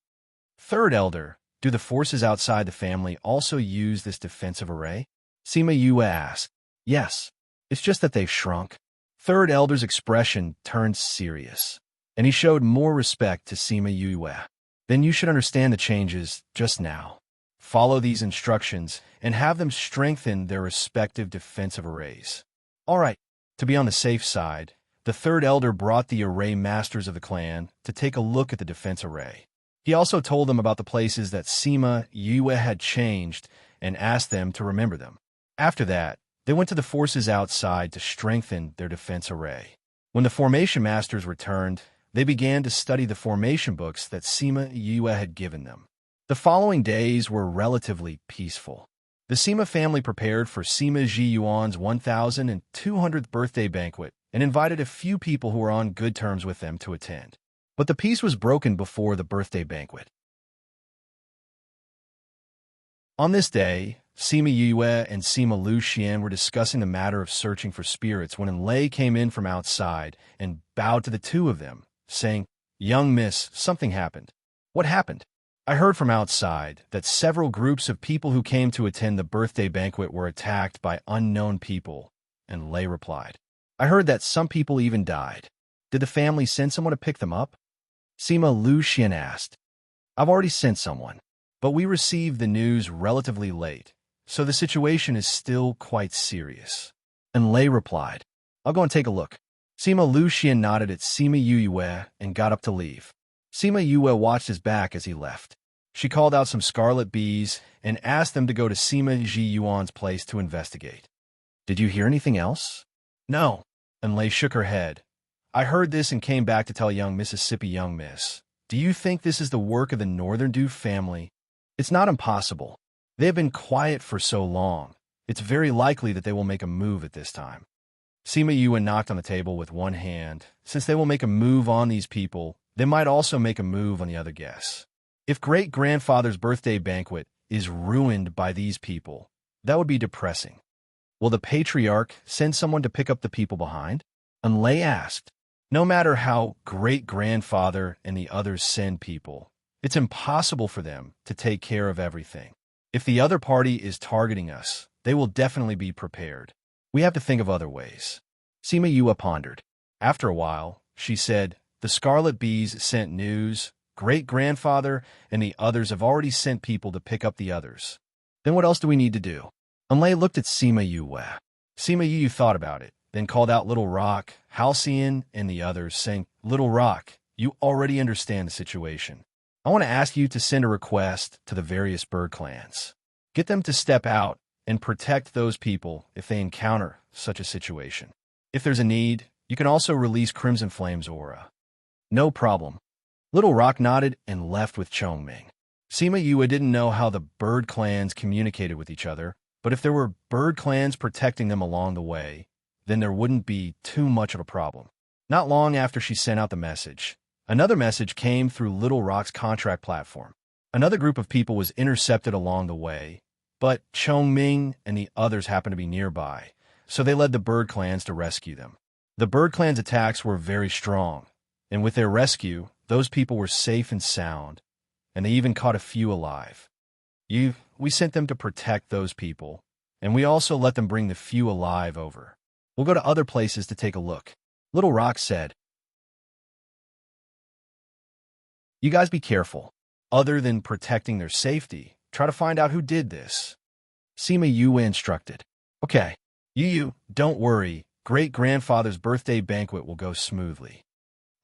"Third elder, do the forces outside the family also use this defensive array?" Sima Yue asked. "Yes. It's just that they've shrunk." Third elder's expression turned serious, and he showed more respect to Sima Yue. "Then you should understand the changes just now. Follow these instructions and have them strengthen their respective defensive arrays." All right. To be on the safe side, the third elder brought the array masters of the clan to take a look at the defense array. He also told them about the places that Sima Yue had changed and asked them to remember them. After that, they went to the forces outside to strengthen their defense array. When the formation masters returned, they began to study the formation books that Sima Yue had given them. The following days were relatively peaceful. The Sima family prepared for Sima Ji Yuan's 1,200th birthday banquet and invited a few people who were on good terms with them to attend. But the peace was broken before the birthday banquet. On this day, Sima Yue and Sima Lu Xian were discussing the matter of searching for spirits when Enlei came in from outside and bowed to the two of them, saying, "Young miss, something happened." "What happened?" "I heard from outside that several groups of people who came to attend the birthday banquet were attacked by unknown people," Enlei replied. "I heard that some people even died. Did the family send someone to pick them up?" Sima Lu Xian asked. "I've already sent someone, but we received the news relatively late, so the situation is still quite serious." And Lei replied, "I'll go and take a look." Sima Lu Xian nodded at Sima Yue and got up to leave. Sima Yue watched his back as he left. She called out some scarlet bees and asked them to go to Sima Ji Yuan's place to investigate. "Did you hear anything else?" "No," and Lei shook her head. "I heard this and came back to tell young Mississippi young miss. Do you think this is the work of the Northern Dew family?" It's not impossible. They have been quiet for so long. It's very likely that they will make a move at this time. Sima Yue knocked on the table with one hand. Since they will make a move on these people, they might also make a move on the other guests. If great-grandfather's birthday banquet is ruined by these people, that would be depressing. Will the patriarch send someone to pick up the people behind? Unlay asked. No matter how great-grandfather and the others send people, it's impossible for them to take care of everything. If the other party is targeting us, they will definitely be prepared. We have to think of other ways. Sima Yue pondered. After a while, she said, the Scarlet Bees sent news. Great-grandfather and the others have already sent people to pick up the others. Then what else do we need to do? Unlay looked at Sima Yue. Sima Yue thought about it, then called out Little Rock, Halcyon, and the others, saying, Little Rock, you already understand the situation. I want to ask you to send a request to the various bird clans. Get them to step out and protect those people if they encounter such a situation. If there's a need, you can also release Crimson Flame's aura. No problem. Little Rock nodded and left with Chongming. Sima Yue didn't know how the bird clans communicated with each other, but if there were bird clans protecting them along the way, then there wouldn't be too much of a problem. Not long after she sent out the message, another message came through Little Rock's contract platform. Another group of people was intercepted along the way, but Chongming and the others happened to be nearby, so they led the bird clans to rescue them. The bird clans' attacks were very strong, and with their rescue, those people were safe and sound, and they even caught a few alive. We sent them to protect those people, and we also let them bring the few alive over. We'll go to other places to take a look. Little Rock said, You guys be careful. Other than protecting their safety, try to find out who did this. Sima Yue instructed. Okay, you, don't worry. Great-grandfather's birthday banquet will go smoothly.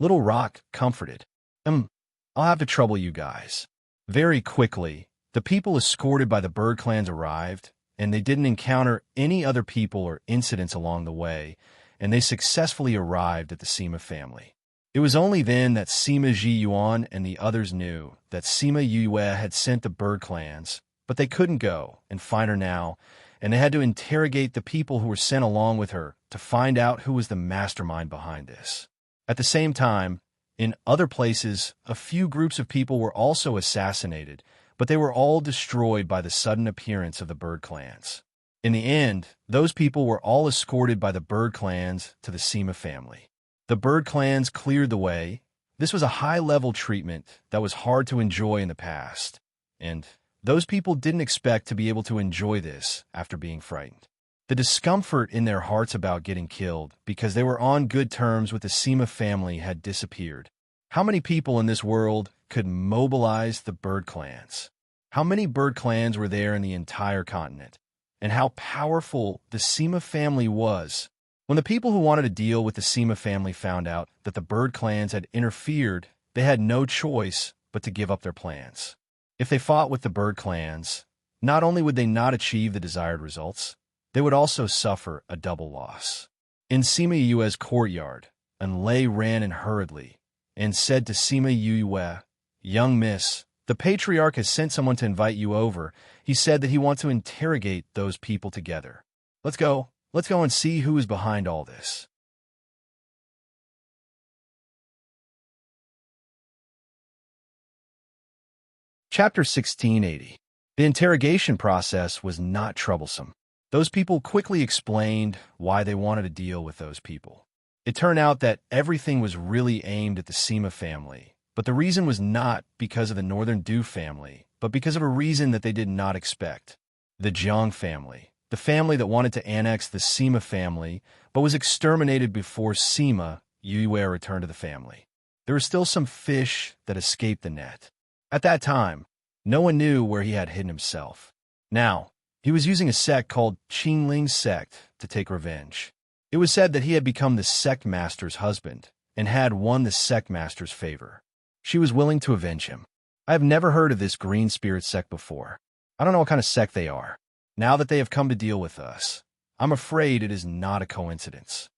Little Rock comforted. I'll have to trouble you guys. Very quickly, the people escorted by the bird clans arrived, and they didn't encounter any other people or incidents along the way, and they successfully arrived at the Sima family. It was only then that Sima Ji-yuan and the others knew that Sima Yue had sent the bird clans, but they couldn't go and find her now, and they had to interrogate the people who were sent along with her to find out who was the mastermind behind this. At the same time, in other places, a few groups of people were also assassinated, but they were all destroyed by the sudden appearance of the bird clans. In the end, those people were all escorted by the bird clans to the Sima family. The bird clans cleared the way. This was a high-level treatment that was hard to enjoy in the past, and those people didn't expect to be able to enjoy this after being frightened. The discomfort in their hearts about getting killed because they were on good terms with the Sima family had disappeared. How many people in this world could mobilize the bird clans? How many bird clans were there in the entire continent? And how powerful the Sima family was. When the people who wanted to deal with the Sima family found out that the bird clans had interfered, they had no choice but to give up their plans. If they fought with the bird clans, not only would they not achieve the desired results, they would also suffer a double loss. In Sima Yue's courtyard, Enlay ran in hurriedly and said to Sima Yue, Young miss, the patriarch has sent someone to invite you over. He said that he wants to interrogate those people together. Let's go and see who is behind all this. Chapter 1680. The interrogation process was not troublesome. Those people quickly explained why they wanted to deal with those people. It turned out that everything was really aimed at the Sima family, but the reason was not because of the Northern Dew family, but because of a reason that they did not expect. The Jiang family, the family that wanted to annex the Sima family, but was exterminated before Sima Yue returned to the family. There were still some fish that escaped the net. At that time, no one knew where he had hidden himself. Now, he was using a sect called Qingling's sect to take revenge. It was said that he had become the sect master's husband and had won the sect master's favor. She was willing to avenge him. I have never heard of this green spirit sect before. I don't know what kind of sect they are. Now that they have come to deal with us, I'm afraid it is not a coincidence.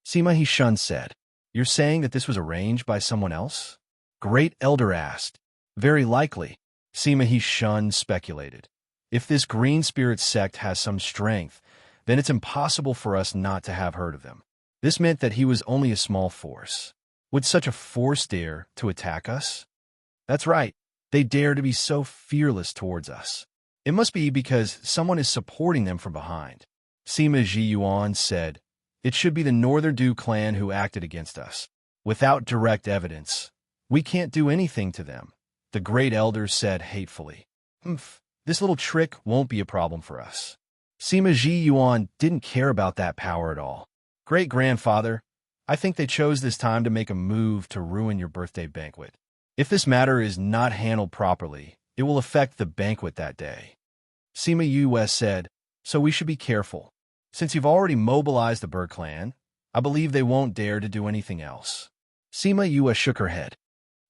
Sima Hishun said, You're saying that this was arranged by someone else? Great Elder asked. Very likely. Sima He Shun speculated. If this green spirit sect has some strength, then it's impossible for us not to have heard of them. This meant that he was only a small force. Would such a force dare to attack us? That's right, they dare to be so fearless towards us. It must be because someone is supporting them from behind. Sima Ji Yuan said, it should be the Northern Du clan who acted against us. Without direct evidence, we can't do anything to them, the great elder said hatefully. This little trick won't be a problem for us. Sima Ji Yuan didn't care about that power at all. Great-grandfather, I think they chose this time to make a move to ruin your birthday banquet. If this matter is not handled properly, it will affect the banquet that day. Sima Yue said, so we should be careful. Since you've already mobilized the bird clan, I believe they won't dare to do anything else. Sima Yue shook her head.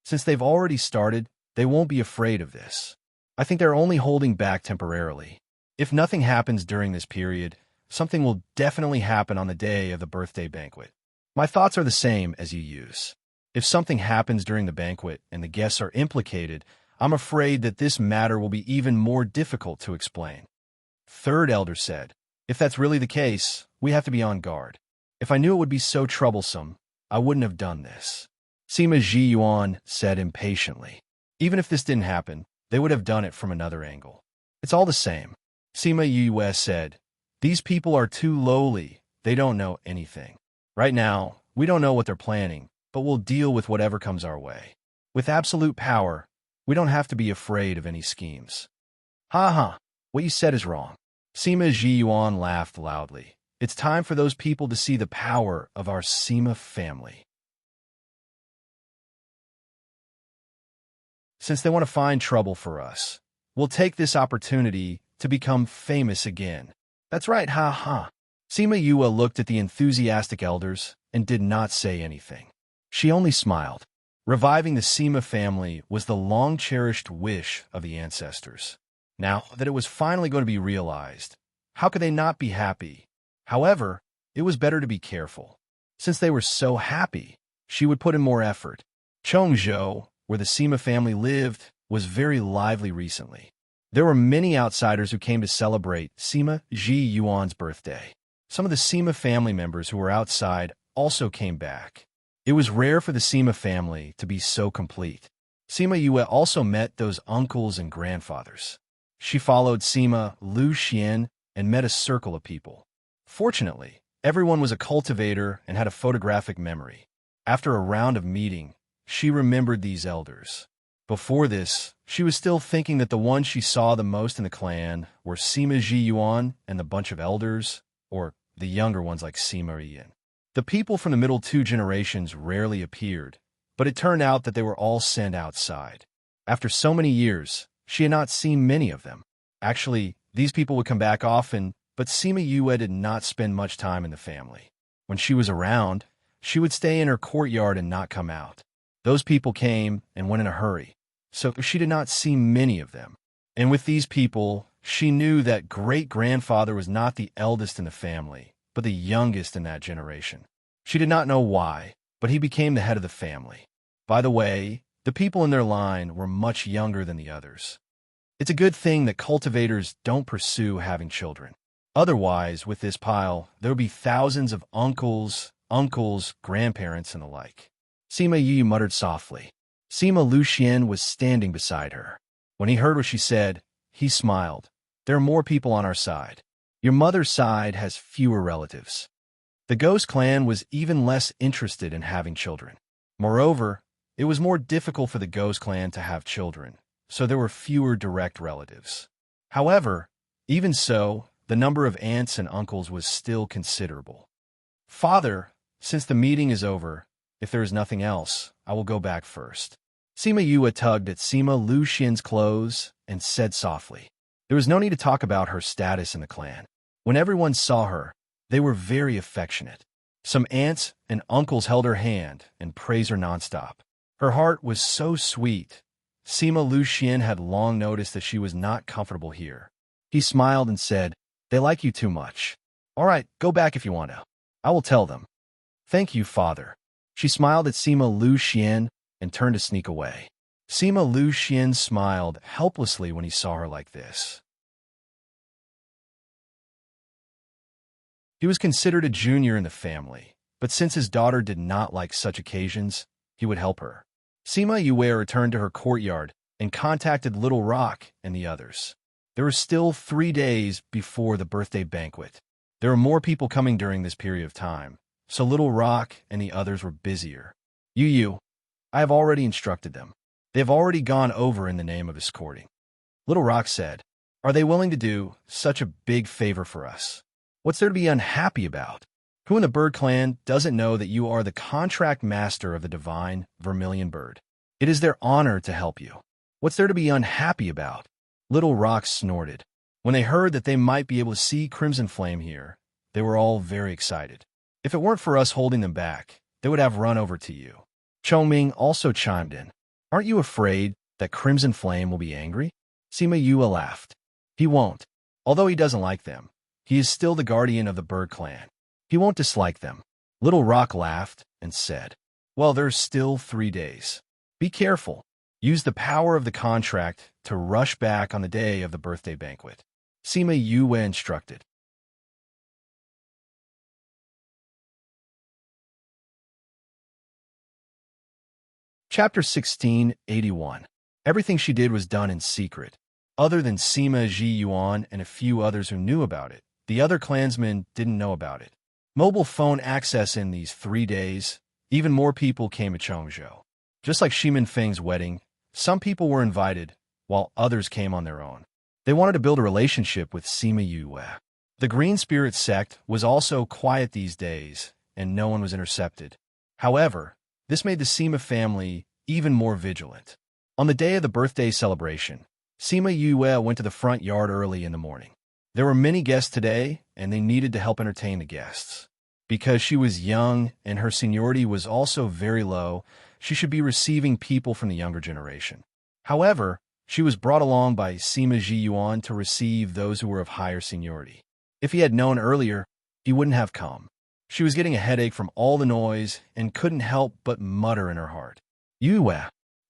Since they've already started, they won't be afraid of this. I think they're only holding back temporarily. If nothing happens during this period, something will definitely happen on the day of the birthday banquet. My thoughts are the same as you use. If something happens during the banquet and the guests are implicated, I'm afraid that this matter will be even more difficult to explain. Third elder said, if that's really the case, we have to be on guard. If I knew it would be so troublesome, I wouldn't have done this. Sima Ji Yuan said impatiently. Even if this didn't happen, they would have done it from another angle. It's all the same. Sima Yue said, these people are too lowly. They don't know anything. Right now, we don't know what they're planning, but we'll deal with whatever comes our way. With absolute power, we don't have to be afraid of any schemes. Ha, what you said is wrong. Sima Ji Yuan laughed loudly. It's time for those people to see the power of our Sima family. Since they want to find trouble for us, we'll take this opportunity to become famous again. That's right, ha. Sima Yue looked at the enthusiastic elders and did not say anything. She only smiled. Reviving the Sima family was the long-cherished wish of the ancestors. Now that it was finally going to be realized, how could they not be happy? However, it was better to be careful. Since they were so happy, she would put in more effort. Chongzhou, where the Sima family lived, was very lively recently. There were many outsiders who came to celebrate Sima Ji Yuan's birthday. Some of the Sima family members who were outside also came back. It was rare for the Sima family to be so complete. Sima Yue also met those uncles and grandfathers. She followed Sima Lu Xian and met a circle of people. Fortunately, everyone was a cultivator and had a photographic memory. After a round of meeting, she remembered these elders. Before this, she was still thinking that the ones she saw the most in the clan were Sima Ji Yuan and the bunch of elders, or the younger ones like Sima Yin. The people from the middle two generations rarely appeared, but it turned out that they were all sent outside. After so many years, she had not seen many of them. Actually, these people would come back often, but Sima Yue did not spend much time in the family. When she was around, she would stay in her courtyard and not come out. Those people came and went in a hurry, so she did not see many of them. And with these people, she knew that great-grandfather was not the eldest in the family, but the youngest in that generation. She did not know why, but he became the head of the family. By the way, the people in their line were much younger than the others. It's a good thing that cultivators don't pursue having children. Otherwise, with this pile, there would be thousands of uncles, grandparents, and the like. Sima Yi muttered softly. Sima Lu Xian was standing beside her. When he heard what she said, he smiled. There are more people on our side. Your mother's side has fewer relatives. The Ghost clan was even less interested in having children. Moreover, it was more difficult for the Ghost clan to have children, so there were fewer direct relatives. However, even so, the number of aunts and uncles was still considerable. Father, since the meeting is over, if there is nothing else, I will go back first. Sima Yue tugged at Sima Lu Xian's clothes and said softly. There was no need to talk about her status in the clan. When everyone saw her, they were very affectionate. Some aunts and uncles held her hand and praised her nonstop. Her heart was so sweet. Sima Lu Xian had long noticed that she was not comfortable here. He smiled and said, they like you too much. All right, go back if you want to. I will tell them. Thank you, father. She smiled at Sima Lu Xian and turned to sneak away. Sima Lu Xian smiled helplessly when he saw her like this. He was considered a junior in the family, but since his daughter did not like such occasions, he would help her. Sima Yue returned to her courtyard and contacted Little Rock and the others. There were still 3 days before the birthday banquet. There were more people coming during this period of time, so Little Rock and the others were busier. Yu, I have already instructed them. They have already gone over in the name of escorting. Little Rock said, are they willing to do such a big favor for us? What's there to be unhappy about? Who in the bird clan doesn't know that you are the contract master of the divine vermilion bird? It is their honor to help you. What's there to be unhappy about? Little Rock snorted. When they heard that they might be able to see Crimson Flame here, they were all very excited. If it weren't for us holding them back, they would have run over to you. Chongming also chimed in. Aren't you afraid that Crimson Flame will be angry? Sima Yue laughed. He won't. Although he doesn't like them, he is still the guardian of the bird clan. He won't dislike them. Little Rock laughed and said, well, there's still 3 days. Be careful. Use the power of the contract to rush back on the day of the birthday banquet. Sima Yue instructed. Chapter 1681. Everything she did was done in secret. Other than Sima Ji Yuan and a few others who knew about it, the other clansmen didn't know about it. Mobile phone access in these 3 days, even more people came to Chongzhou. Just like Shimin Feng's wedding, some people were invited, while others came on their own. They wanted to build a relationship with Sima Yue. The Green Spirit sect was also quiet these days, and no one was intercepted. However, this made the Sima family even more vigilant. On the day of the birthday celebration, Sima Yue went to the front yard early in the morning. There were many guests today, and they needed to help entertain the guests. Because she was young and her seniority was also very low, she should be receiving people from the younger generation. However, she was brought along by Sima Ji Yuan to receive those who were of higher seniority. If he had known earlier, he wouldn't have come. She was getting a headache from all the noise and couldn't help but mutter in her heart. Yue.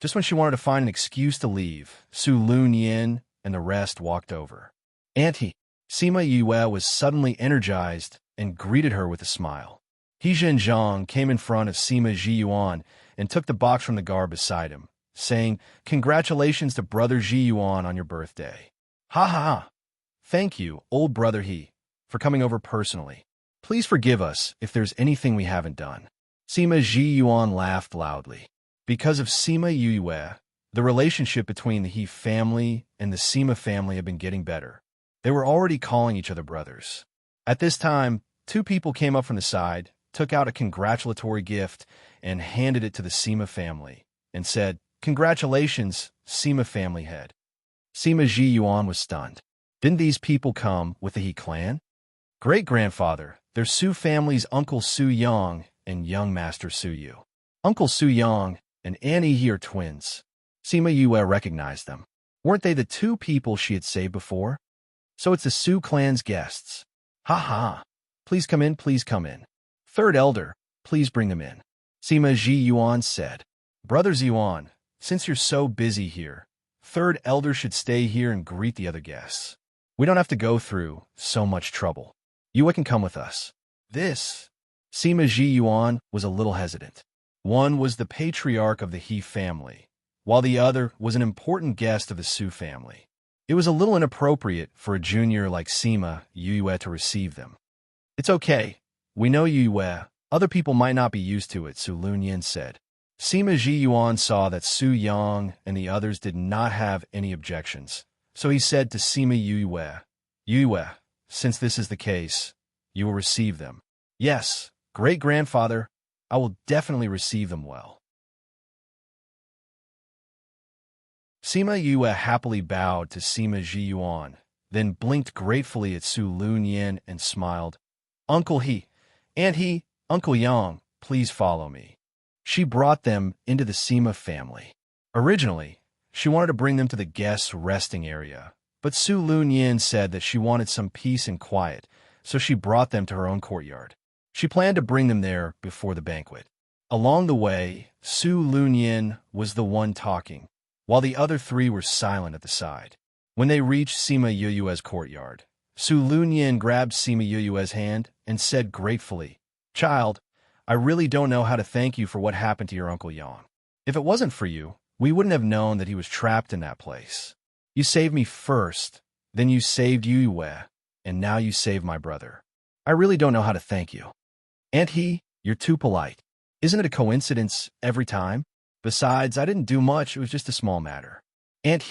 Just when she wanted to find an excuse to leave, Su Lun Yin and the rest walked over. Auntie. Sima Yue was suddenly energized and greeted her with a smile. He Zhenjiang came in front of Sima Ji Yuan and took the box from the guard beside him, saying, congratulations to Brother Ji Yuan on your birthday. Ha ha ha. Thank you, old brother He, for coming over personally. Please forgive us if there's anything we haven't done. Sima Ji Yuan laughed loudly. Because of Sima Yue, the relationship between the He family and the Sima family had been getting better. They were already calling each other brothers. At this time, 2 people came up from the side, took out a congratulatory gift, and handed it to the Sima family, and said, congratulations, Sima family head. Sima Ji Yuan was stunned. Didn't these people come with the He clan? Great-grandfather, they're Su family's Uncle Su Yang and young Master Su Yu. Uncle Su Yang and Annie He are twins. Sima Yue recognized them. Weren't they the 2 people she had saved before? So it's the Su clan's guests. Ha ha. Please come in, please come in. Third elder, please bring them in. Sima Ji Yuan said. Brothers Yuan, since you're so busy here, third elder should stay here and greet the other guests. We don't have to go through so much trouble. Yue can come with us. This. Sima Ji Yuan was a little hesitant. One was the patriarch of the He family, while the other was an important guest of the Su family. It was a little inappropriate for a junior like Sima Yue to receive them. It's okay. We know Yue. Other people might not be used to it, Su Lunyin said. Sima Ji Yuan saw that Su Yang and the others did not have any objections, so he said to Sima Yue, since this is the case, you will receive them. Yes, great-grandfather, I will definitely receive them well. Sima Yue happily bowed to Sima Ji Yuan, then blinked gratefully at Su Lunyin and smiled. Uncle He, Aunt He, Uncle Yang, please follow me. She brought them into the Sima family. Originally, she wanted to bring them to the guests' resting area, but Su Lunyin said that she wanted some peace and quiet, so she brought them to her own courtyard. She planned to bring them there before the banquet. Along the way, Su Lunyin was the one talking, while the other three were silent at the side. When they reached Sima Yuyue's courtyard, Su Lunyin grabbed Sima Yuyue's hand and said gratefully, "Child, I really don't know how to thank you for what happened to your Uncle Yang. If it wasn't for you, we wouldn't have known that he was trapped in that place. You saved me first, then you saved Yuyue, and now you saved my brother. I really don't know how to thank you." "Aunt you're too polite. Isn't it a coincidence every time? Besides, I didn't do much, it was just a small matter." "Aunt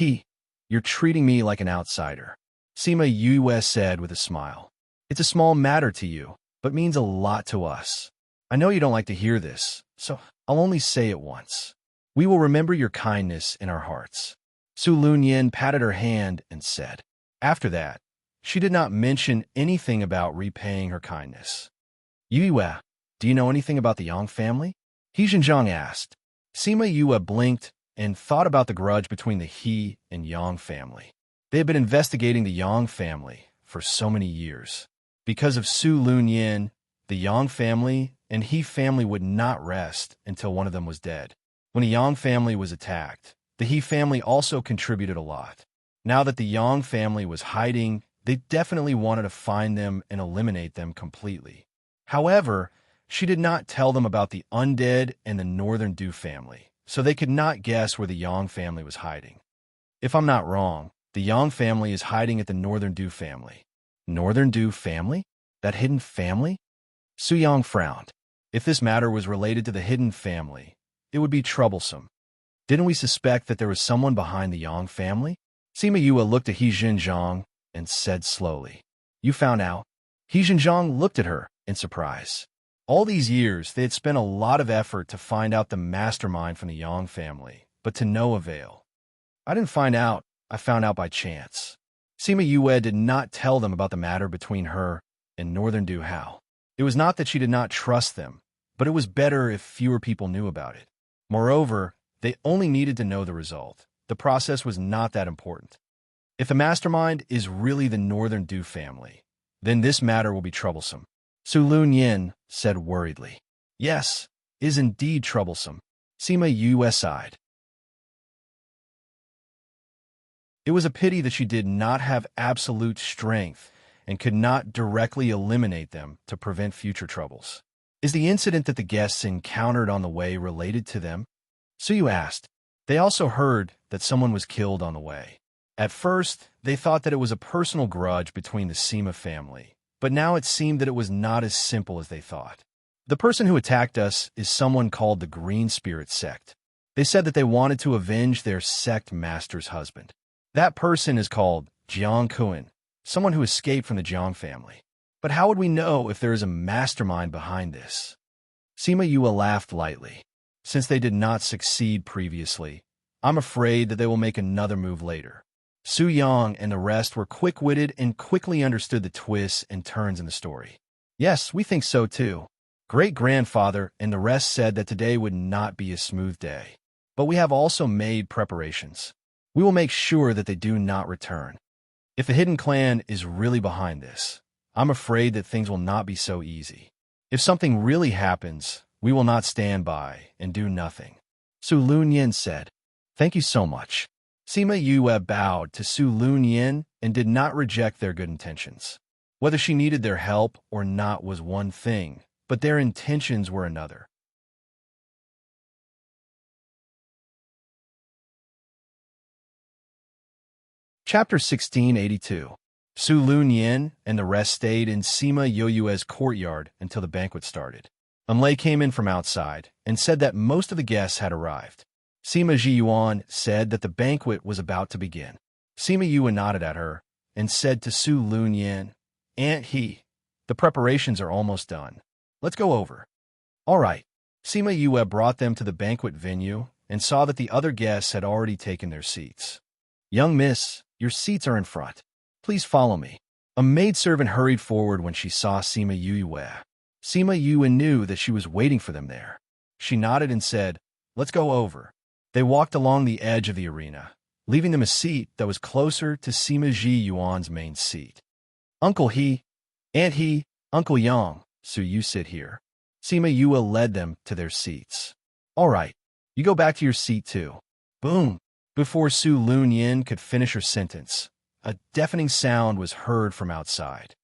you're treating me like an outsider," Sima Yuyue said with a smile. "It's a small matter to you, but means a lot to us. I know you don't like to hear this, so I'll only say it once. We will remember your kindness in our hearts." Su Lunyin patted her hand and said. After that, she did not mention anything about repaying her kindness. "Yuyue, do you know anything about the Yang family?" He Zhenjiang asked. Sima Yue blinked and thought about the grudge between the He and Yang family. They had been investigating the Yang family for so many years. Because of Su Lunyin, the Yang family and He family would not rest until one of them was dead. When the Yang family was attacked, the He family also contributed a lot. Now that the Yang family was hiding, they definitely wanted to find them and eliminate them completely. However, she did not tell them about the undead and the Northern Du family, so they could not guess where the Yang family was hiding. If I'm not wrong, the Yang family is hiding at the Northern Du family. Northern Du family? That hidden family? Su Yang frowned. If this matter was related to the hidden family, it would be troublesome. Didn't we suspect that there was someone behind the Yang family? Sima Yue looked at He Zhenjiang and said slowly, "You found out?" He Zhenjiang looked at her in surprise. All these years, they had spent a lot of effort to find out the mastermind from the Yang family, but to no avail. "I didn't find out, I found out by chance." Sima Yue did not tell them about the matter between her and Northern Du Hao. It was not that she did not trust them, but it was better if fewer people knew about it. Moreover, they only needed to know the result. The process was not that important. If the mastermind is really the Northern Du family, then this matter will be troublesome. Su Lunyin said worriedly. "Yes, is indeed troublesome." Sima Yue sighed. It was a pity that she did not have absolute strength and could not directly eliminate them to prevent future troubles. "Is the incident that the guests encountered on the way related to them?" Su Yu asked. They also heard that someone was killed on the way. At first, they thought that it was a personal grudge between the Sima family, but now it seemed that it was not as simple as they thought. "The person who attacked us is someone called the Green Spirit Sect. They said that they wanted to avenge their sect master's husband. That person is called Jiang Kuan, someone who escaped from the Jiang family. But how would we know if there is a mastermind behind this?" Sima Yue laughed lightly. "Since they did not succeed previously, I'm afraid that they will make another move later." Su Yang and the rest were quick-witted and quickly understood the twists and turns in the story. "Yes, we think so too. Great-grandfather and the rest said that today would not be a smooth day. But we have also made preparations. We will make sure that they do not return. If the hidden clan is really behind this, I'm afraid that things will not be so easy. If something really happens, we will not stand by and do nothing." Su Lunyin said. "Thank you so much." Sima Yue bowed to Su Lunyin and did not reject their good intentions. Whether she needed their help or not was one thing, but their intentions were another. Chapter 1682. Su Lunyin and the rest stayed in Sima Yoyue's courtyard until the banquet started. Lei came in from outside and said that most of the guests had arrived. Sima Jiyuan said that the banquet was about to begin. Sima Yue nodded at her and said to Su Lunyin, "Aunt the preparations are almost done. Let's go over." "All right." Sima Yue brought them to the banquet venue and saw that the other guests had already taken their seats. "Young miss, your seats are in front. Please follow me." A maidservant hurried forward when she saw Sima Yue. Sima Yue knew that she was waiting for them there. She nodded and said, "Let's go over." They walked along the edge of the arena, leaving them a seat that was closer to Sima Jiyuan's main seat. "Uncle Aunt Uncle Yang, so you sit here." Sima Yue led them to their seats. "All right, you go back to your seat too." Boom! Before Su Lun Yin could finish her sentence, a deafening sound was heard from outside.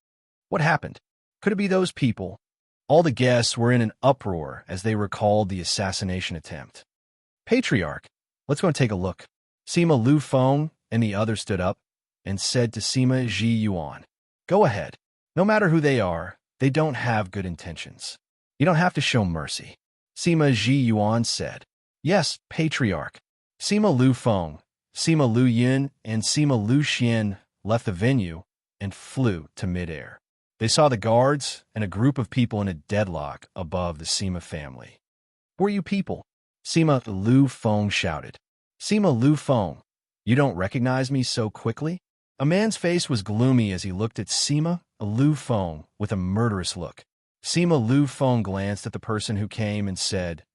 What happened? Could it be those people? All the guests were in an uproar as they recalled the assassination attempt. Patriarch, let's go and take a look. Sima Lu Feng and the others stood up and said to Sima Ji Yuan, "Go ahead. No matter who they are, they don't have good intentions. You don't have to show mercy." Sima Ji Yuan said, "Yes, Patriarch." Sima Lu Feng, Sima Lu Yin, and Sima Lu Xian left the venue and flew to midair. They saw the guards and a group of people in a deadlock above the Sima family. "Who are you people?" Sima Lu Feng shouted. "Sima Lu Feng, you don't recognize me so quickly?" A man's face was gloomy as he looked at Sima Lu Feng with a murderous look. Sima Lu Feng glanced at the person who came and said,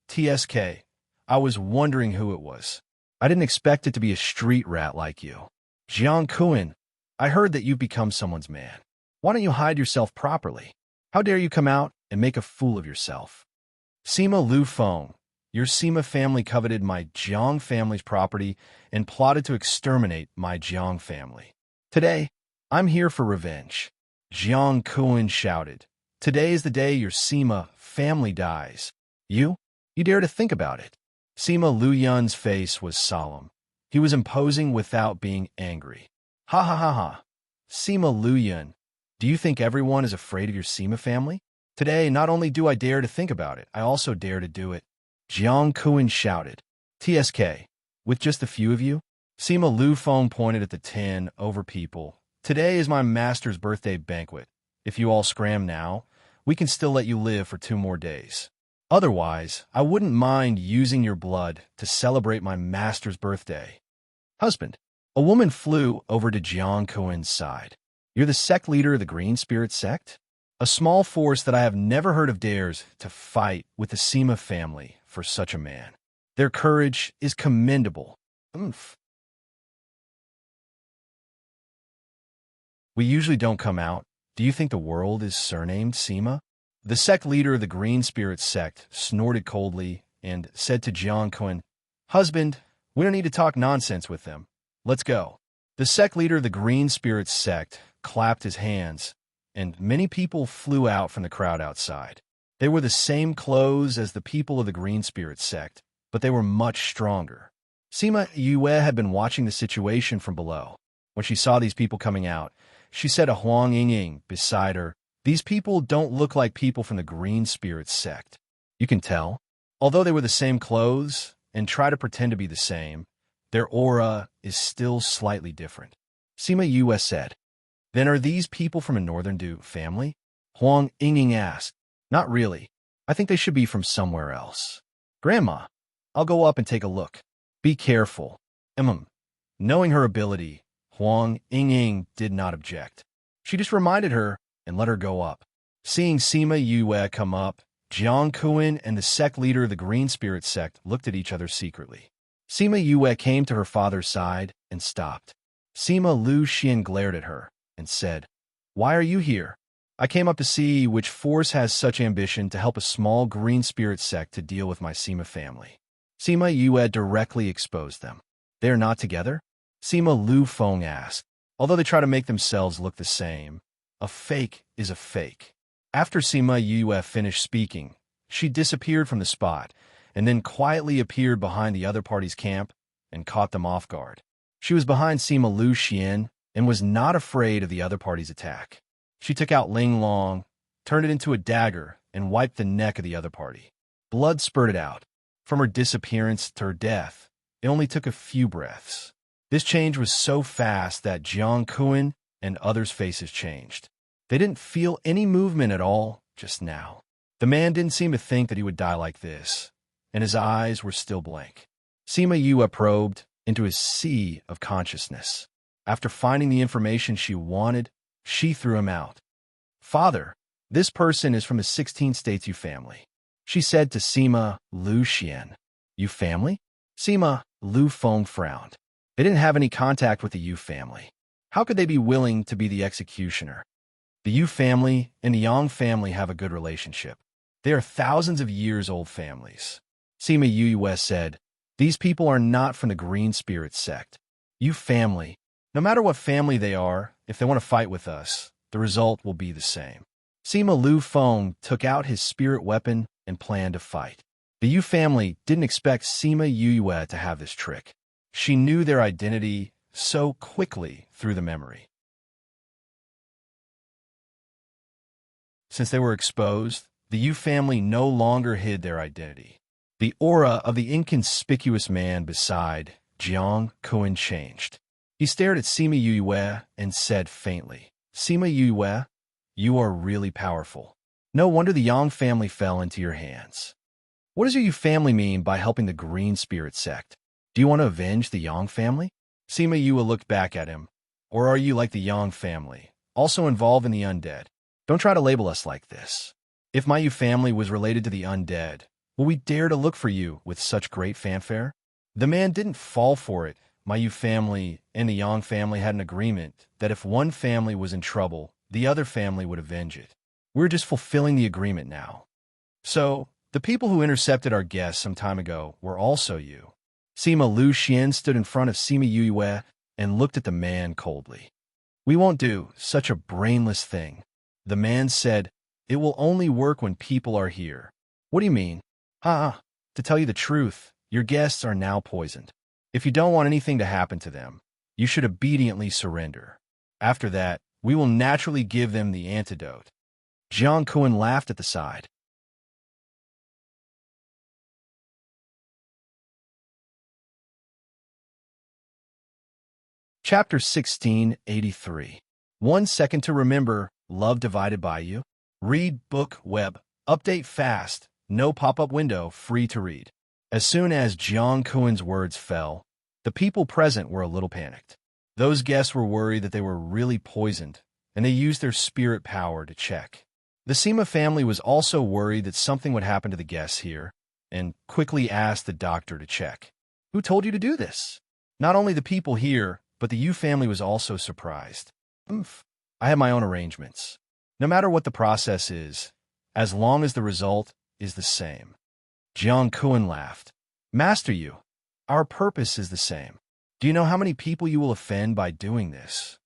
"TSK, I was wondering who it was. I didn't expect it to be a street rat like you. Jiang Kuan, I heard that you've become someone's man. Why don't you hide yourself properly? How dare you come out and make a fool of yourself?" Sima Lu Feng, your Sima family coveted my Jiang family's property and plotted to exterminate my Jiang family. Today, I'm here for revenge. Jiang Kuan shouted. "Today is the day your Sima family dies. You dare to think about it." Sima Lu Yun's face was solemn. He was imposing without being angry. "Ha ha ha ha. Sima Lu Yun, do you think everyone is afraid of your Sima family? Today, not only do I dare to think about it, I also dare to do it." Jiang Kuan shouted. "TSK, with just a few of you?" Sima Lu Feng pointed at the 10 over people. "Today is my master's birthday banquet. If you all scram now, we can still let you live for 2 more days. Otherwise, I wouldn't mind using your blood to celebrate my master's birthday." "Husband." A woman flew over to Jiang Kuan's side. "You're the sect leader of the Green Spirit sect? A small force that I have never heard of dares to fight with the Sima family for such a man. Their courage is commendable. Oomph. We usually don't come out. Do you think the world is surnamed Sima?" The sect leader of the Green Spirit sect snorted coldly and said to Jiang Kuan, "Husband, we don't need to talk nonsense with them. Let's go." The sect leader of the Green Spirit sect clapped his hands, and many people flew out from the crowd outside. They were the same clothes as the people of the Green Spirit sect, but they were much stronger. Sima Yue had been watching the situation from below. When she saw these people coming out, she said to Huang Yingying beside her, "These people don't look like people from the Green Spirit sect. You can tell. Although they were the same clothes and try to pretend to be the same, their aura is still slightly different." Sima Yue said. "Then are these people from a Northern Du family?" Huang Yingying asked. "Not really. I think they should be from somewhere else." "Grandma, I'll go up and take a look." "Be careful." Knowing her ability, Huang Yingying did not object. She just reminded her and let her go up. Seeing Sima Yue come up, Jiang Kuan and the sect leader of the Green Spirit sect looked at each other secretly. Sima Yue came to her father's side and stopped. Sima Lu Xian glared at her and said, "Why are you here?" "I came up to see which force has such ambition to help a small Green Spirit sect to deal with my Sima family." Sima Yue directly exposed them. "They are not together?" Sima Lu Feng asked. Although they try to make themselves look the same, a fake is a fake. After Sima Yue finished speaking, she disappeared from the spot and then quietly appeared behind the other party's camp and caught them off guard. She was behind Sima Lu Xian and was not afraid of the other party's attack. She took out Ling Long, turned it into a dagger, and wiped the neck of the other party. Blood spurted out. From her disappearance to her death, it only took a few breaths. This change was so fast that Jiang Kuan and others' faces changed. They didn't feel any movement at all just now. The man didn't seem to think that he would die like this, and his eyes were still blank. Sima Yue probed into his sea of consciousness. After finding the information she wanted, she threw him out. "Father, this person is from the 16 States Yu family," she said to Sima Lu Xian. "Yu family?" Sima Lu Feng frowned. They didn't have any contact with the Yu family. How could they be willing to be the executioner? The Yu family and the Yang family have a good relationship. They are thousands of years old families. Sima Yue said, These people are not from the Green Spirit sect. You family. No matter what family they are, if they want to fight with us, the result will be the same. Sima Lu Feng took out his spirit weapon and planned to fight. The Yu family didn't expect Sima Yue to have this trick. She knew their identity so quickly through the memory. Since they were exposed, the Yu family no longer hid their identity. The aura of the inconspicuous man beside Jiang Kuan changed. He stared at Sima Yue and said faintly, "Sima Yue, you are really powerful. No wonder the Yang family fell into your hands. What does your Yu family mean by helping the Green Spirit sect? Do you want to avenge the Yang family?" Sima Yue looked back at him. "Or are you like the Yang family, also involved in the undead? Don't try to label us like this. If my Yu family was related to the undead, will we dare to look for you with such great fanfare?" The man didn't fall for it. My Yu family and the Yang family had an agreement that if one family was in trouble, the other family would avenge it. We're just fulfilling the agreement now. So, the people who intercepted our guests some time ago were also you. Sima Lu Xian stood in front of Sima Yue and looked at the man coldly. "We won't do such a brainless thing." The man said, "It will only work when people are here." "What do you mean?" To tell you the truth, your guests are now poisoned. If you don't want anything to happen to them, you should obediently surrender. After that, we will naturally give them the antidote." Jiang Kuan laughed at the side. Chapter 1683. 1 second to remember, love divided by you. Read book web. Update fast. No pop-up window, free to read. As soon as Jiang Kuan's words fell, the people present were a little panicked. Those guests were worried that they were really poisoned, and they used their spirit power to check. The Sima family was also worried that something would happen to the guests here, and quickly asked the doctor to check. "Who told you to do this?" Not only the people here, but the Yu family was also surprised. "I have my own arrangements. No matter what the process is, as long as the result is the same." Jiang Kuan laughed. "Master Yu, our purpose is the same. Do you know how many people you will offend by doing this?"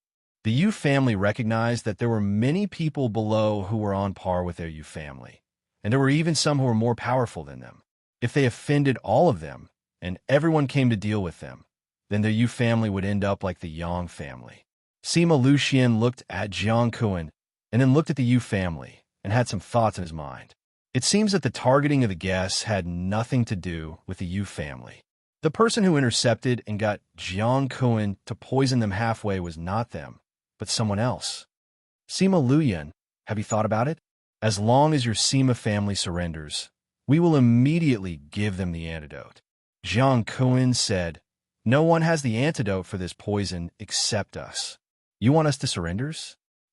The Yu family recognized that there were many people below who were on par with their Yu family, and there were even some who were more powerful than them. If they offended all of them, and everyone came to deal with them, then the Yu family would end up like the Yang family. Sima Lu Xian looked at Jiang Kuan, and then looked at the Yu family, and had some thoughts in his mind. It seems that the targeting of the guests had nothing to do with the Yu family. The person who intercepted and got Jiang Kuan to poison them halfway was not them, but someone else. "Sima Luyan, have you thought about it? As long as your Sima family surrenders, we will immediately give them the antidote." Jiang Kuan said, "No one has the antidote for this poison except us. You want us to surrender?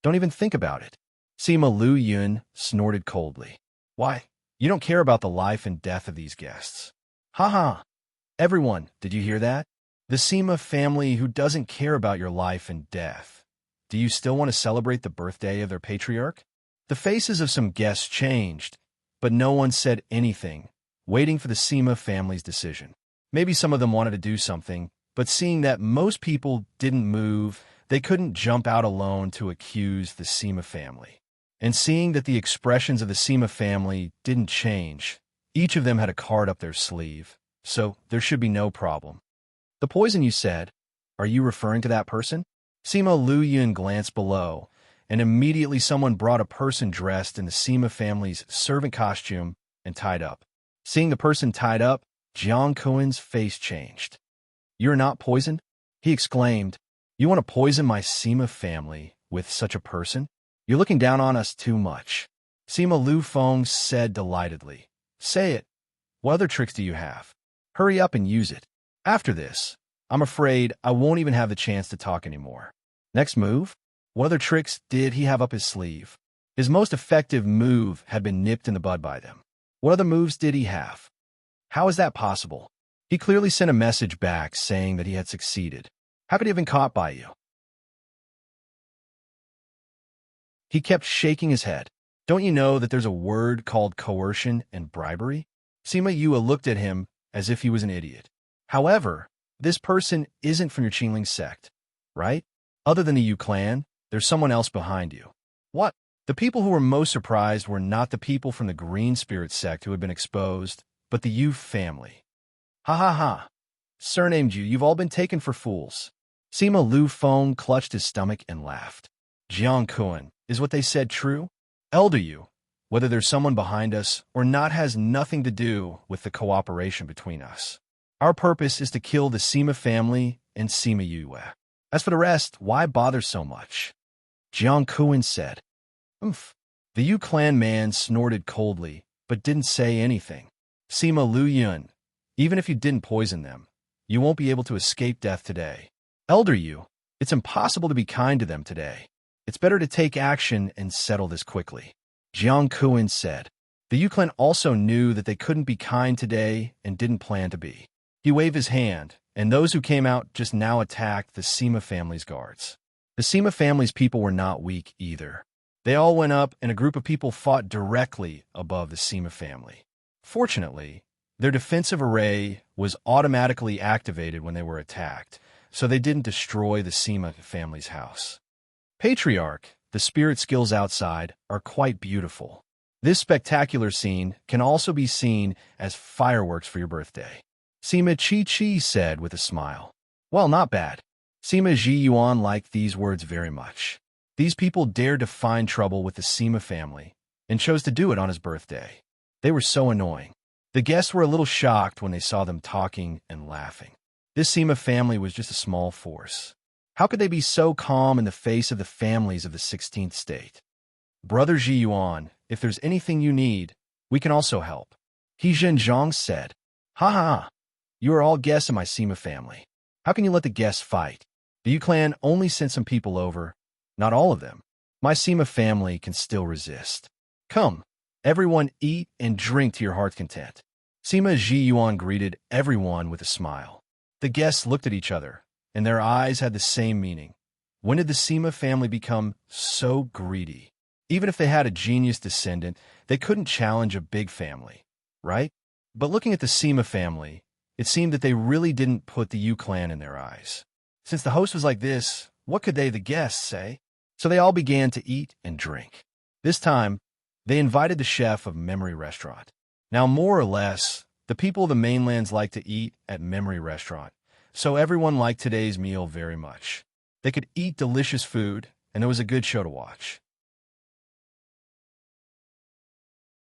Don't even think about it." Sima Lu Yun snorted coldly. "Why? You don't care about the life and death of these guests." "Ha! Everyone, did you hear that? The Sima family who doesn't care about your life and death. Do you still want to celebrate the birthday of their patriarch?" The faces of some guests changed, but no one said anything, waiting for the Sima family's decision. Maybe some of them wanted to do something, but seeing that most people didn't move, they couldn't jump out alone to accuse the Sima family. And seeing that the expressions of the Sima family didn't change, each of them had a card up their sleeve, so there should be no problem. "The poison you said, are you referring to that person?" Sima Lu Yun glanced below, and immediately someone brought a person dressed in the Sima family's servant costume and tied up. Seeing the person tied up, Jiang Kuan's face changed. "You're not poisoned?" he exclaimed. "You want to poison my Sima family with such a person? You're looking down on us too much." Sima Lu Feng said delightedly, "Say it. What other tricks do you have? Hurry up and use it. After this, I'm afraid I won't even have the chance to talk anymore." Next move? What other tricks did he have up his sleeve? His most effective move had been nipped in the bud by them. What other moves did he have? How is that possible? He clearly sent a message back saying that he had succeeded. How could he have been caught by you? He kept shaking his head. "Don't you know that there's a word called coercion and bribery?" Sima Yue looked at him as if he was an idiot. However, this person isn't from your Qingling sect, right? Other than the Yu clan, there's someone else behind you. What? The people who were most surprised were not the people from the Green Spirit sect who had been exposed, but the Yu family. Ha ha ha. Surnamed Yu, you've all been taken for fools. Sima Lu Feng clutched his stomach and laughed. Jiang Kuan, is what they said true? Elder Yu, whether there's someone behind us or not has nothing to do with the cooperation between us. Our purpose is to kill the Sima family and Sima Yue. As for the rest, why bother so much? Jiang Kuan said. Oomph. The Yu clan man snorted coldly, but didn't say anything. Sima Lu Yun, even if you didn't poison them, you won't be able to escape death today. Elder Yu, it's impossible to be kind to them today. It's better to take action and settle this quickly. Jiang Kuan said. The Yu clan also knew that they couldn't be kind today and didn't plan to be. He waved his hand, and those who came out just now attacked the Sima family's guards. The Sima family's people were not weak either. They all went up, and a group of people fought directly above the Sima family. Fortunately, their defensive array was automatically activated when they were attacked, so they didn't destroy the Sima family's house. Patriarch, the spirit skills outside are quite beautiful. This spectacular scene can also be seen as fireworks for your birthday. Sima Chi said with a smile. Well, not bad. Sima Ji Yuan liked these words very much. These people dared to find trouble with the Sima family and chose to do it on his birthday. They were so annoying. The guests were a little shocked when they saw them talking and laughing. This Sima family was just a small force. How could they be so calm in the face of the families of the 16th state? Brother Ji Yuan, if there's anything you need, we can also help. He Zhenjiang said. Ha ha. You are all guests of my Sima family. How can you let the guests fight? The Yu clan only sent some people over, not all of them. My Sima family can still resist. Come, everyone eat and drink to your heart's content. Sima Ji Yuan greeted everyone with a smile. The guests looked at each other, and their eyes had the same meaning. When did the Sima family become so greedy? Even if they had a genius descendant, they couldn't challenge a big family, right? But looking at the Sima family, it seemed that they really didn't put the Yu clan in their eyes. Since the host was like this, what could they, the guests, say? So they all began to eat and drink. This time, they invited the chef of Memory Restaurant. Now, more or less, the people of the mainlands like to eat at Memory Restaurant, so everyone liked today's meal very much. They could eat delicious food, and it was a good show to watch.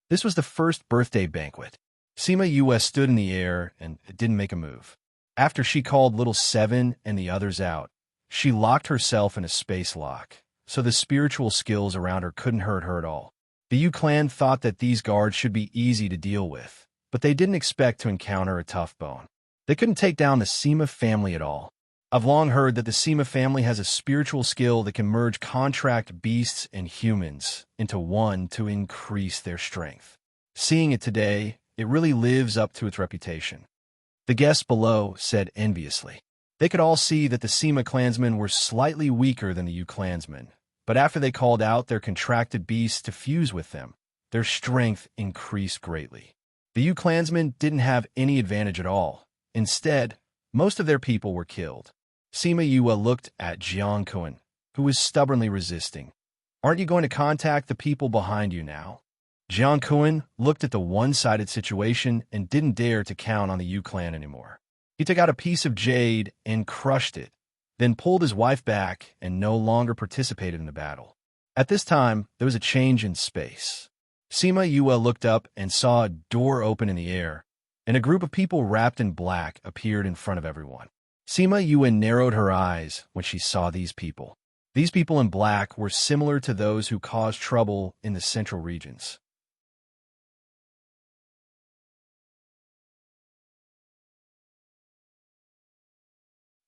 This was the first birthday banquet. Sima Yue stood in the air and didn't make a move. After she called Little Seven and the others out, she locked herself in a space lock, so the spiritual skills around her couldn't hurt her at all. The Yu clan thought that these guards should be easy to deal with, but they didn't expect to encounter a tough bone. They couldn't take down the Sima family at all. I've long heard that the Sima family has a spiritual skill that can merge contract beasts and humans into one to increase their strength. Seeing it today, it really lives up to its reputation. The guests below said enviously. They could all see that the Sima clansmen were slightly weaker than the Yu clansmen, but after they called out their contracted beasts to fuse with them, their strength increased greatly. The Yu clansmen didn't have any advantage at all. Instead, most of their people were killed. Sima Yue looked at Jiang Kuan, who was stubbornly resisting. Aren't you going to contact the people behind you now? Jiang Kuan looked at the one-sided situation and didn't dare to count on the Yu clan anymore. He took out a piece of jade and crushed it, then pulled his wife back and no longer participated in the battle. At this time, there was a change in space. Sima Yue looked up and saw a door open in the air, and a group of people wrapped in black appeared in front of everyone. Sima Yue narrowed her eyes when she saw these people. These people in black were similar to those who caused trouble in the central regions.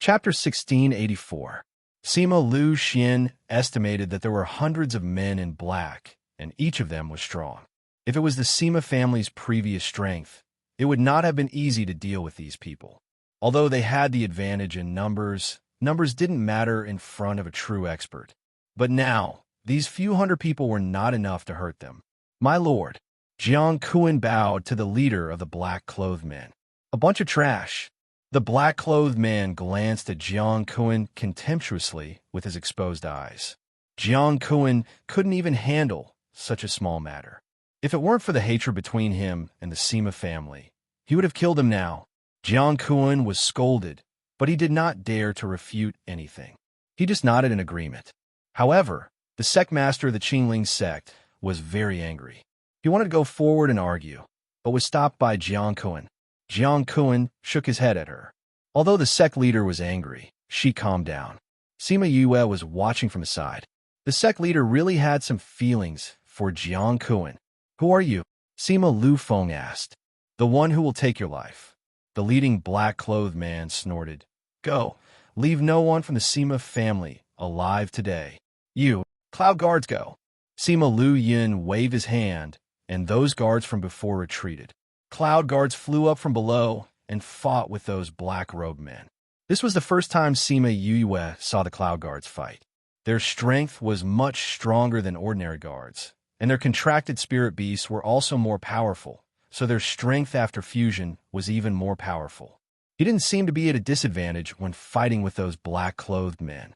Chapter 1684. Sima Lu Xian estimated that there were hundreds of men in black, and each of them was strong. If it was the Sima family's previous strength, it would not have been easy to deal with these people. Although they had the advantage in numbers, numbers didn't matter in front of a true expert. But now, these few hundred people were not enough to hurt them. My lord, Jiang Kuan bowed to the leader of the black-clothed men. A bunch of trash. The black-clothed man glanced at Jiang Kuan contemptuously with his exposed eyes. Jiang Kuan couldn't even handle such a small matter. If it weren't for the hatred between him and the Sima family, he would have killed him now. Jiang Kuan was scolded, but he did not dare to refute anything. He just nodded in agreement. However, the sect master of the Qingling sect was very angry. He wanted to go forward and argue, but was stopped by Jiang Kuan. Jiang Kuan shook his head at her. Although the sect leader was angry, she calmed down. Sima Yue was watching from aside. The sect leader really had some feelings for Jiang Kuan. "Who are you?" Sima Lu Feng asked. "The one who will take your life." The leading black-clothed man snorted. "Go. Leave no one from the Sima family alive today. You, Cloud Guards, go." Sima Lu Yin waved his hand, and those guards from before retreated. Cloud Guards flew up from below and fought with those black-robed men. This was the first time Sima Yue saw the Cloud Guards fight. Their strength was much stronger than ordinary guards, and their contracted spirit beasts were also more powerful, so their strength after fusion was even more powerful. He didn't seem to be at a disadvantage when fighting with those black-clothed men.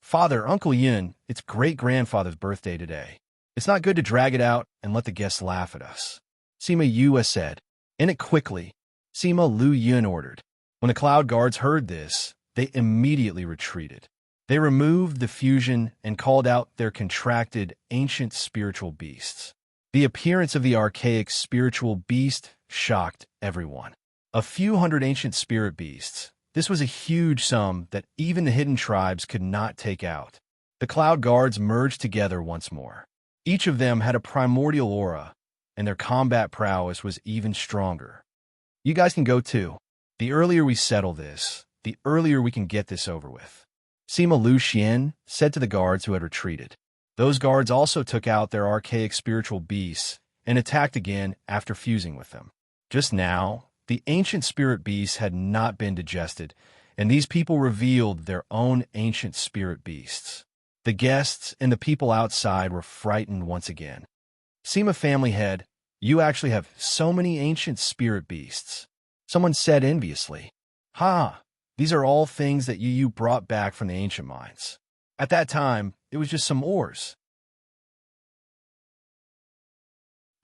"Father, Uncle Yin, it's great-grandfather's birthday today. It's not good to drag it out and let the guests laugh at us," Sima Yue said. "End it quickly," Sima Lu Yin ordered. When the Cloud Guards heard this, they immediately retreated. They removed the fusion and called out their contracted ancient spiritual beasts. The appearance of the archaic spiritual beast shocked everyone. A few hundred ancient spirit beasts. This was a huge sum that even the hidden tribes could not take out. The Cloud Guards merged together once more. Each of them had a primordial aura, and their combat prowess was even stronger. "You guys can go too. The earlier we settle this, the earlier we can get this over with," Sima Lu Xian said to the guards who had retreated. Those guards also took out their archaic spiritual beasts and attacked again after fusing with them. Just now, the ancient spirit beasts had not been digested, and these people revealed their own ancient spirit beasts. The guests and the people outside were frightened once again. "Sima family head, you actually have so many ancient spirit beasts," someone said enviously. "Ha! These are all things that you brought back from the ancient mines. At that time, it was just some ores."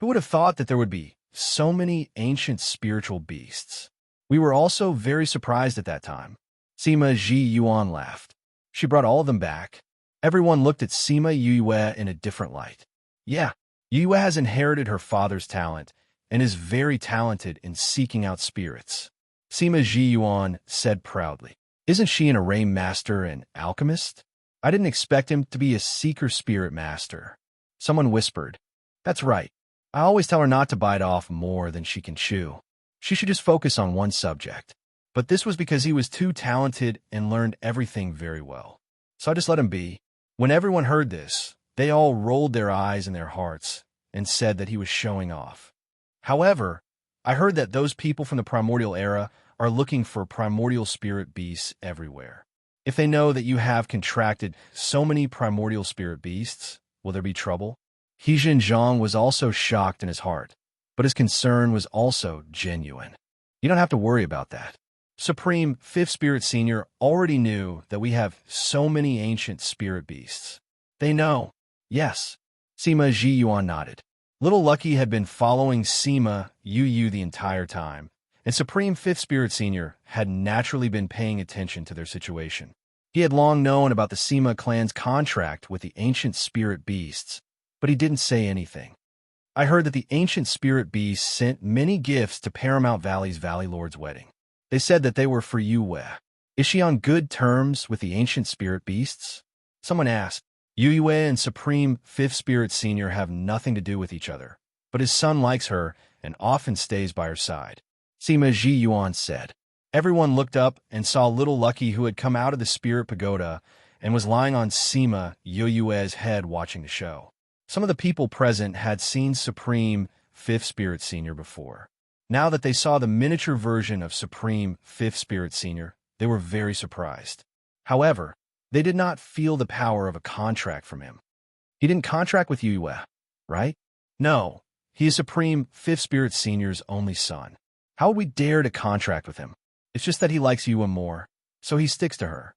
Who would have thought that there would be so many ancient spiritual beasts? We were also very surprised at that time. Sima Ji Yuan laughed. She brought all of them back. Everyone looked at Sima Yue in a different light. Yeah, Yue has inherited her father's talent and is very talented in seeking out spirits, Sima Ji Yuan said proudly. "Isn't she an array master and alchemist? I didn't expect him to be a seeker spirit master." Someone whispered. "That's right. I always tell her not to bite off more than she can chew. She should just focus on one subject." But this was because he was too talented and learned everything very well. So I just let him be. When everyone heard this, they all rolled their eyes in their hearts and said that he was showing off. However, I heard that those people from the primordial era are looking for primordial spirit beasts everywhere. If they know that you have contracted so many primordial spirit beasts, will there be trouble? He Zhang was also shocked in his heart, but his concern was also genuine. "You don't have to worry about that. Supreme Fifth Spirit Senior already knew that we have so many ancient spirit beasts." "They know." "Yes." Sima Ji Yuan nodded. Little Lucky had been following Sima Yu the entire time, and Supreme Fifth Spirit Senior had naturally been paying attention to their situation. He had long known about the Sima clan's contract with the ancient spirit beasts, but he didn't say anything. "I heard that the ancient spirit beasts sent many gifts to Paramount Valley's Valley Lord's wedding. They said that they were for Yue. Is she on good terms with the ancient spirit beasts?" Someone asked. "Yue and Supreme Fifth Spirit Senior have nothing to do with each other, but his son likes her and often stays by her side," Sima Ji Yuan said. Everyone looked up and saw Little Lucky, who had come out of the spirit pagoda and was lying on Sima Yue's head watching the show. Some of the people present had seen Supreme Fifth Spirit Senior before. Now that they saw the miniature version of Supreme Fifth Spirit Senior, they were very surprised. However, they did not feel the power of a contract from him. He didn't contract with Yue, right? No, he is Supreme Fifth Spirit Senior's only son. How would we dare to contract with him? It's just that he likes Yue more, so he sticks to her.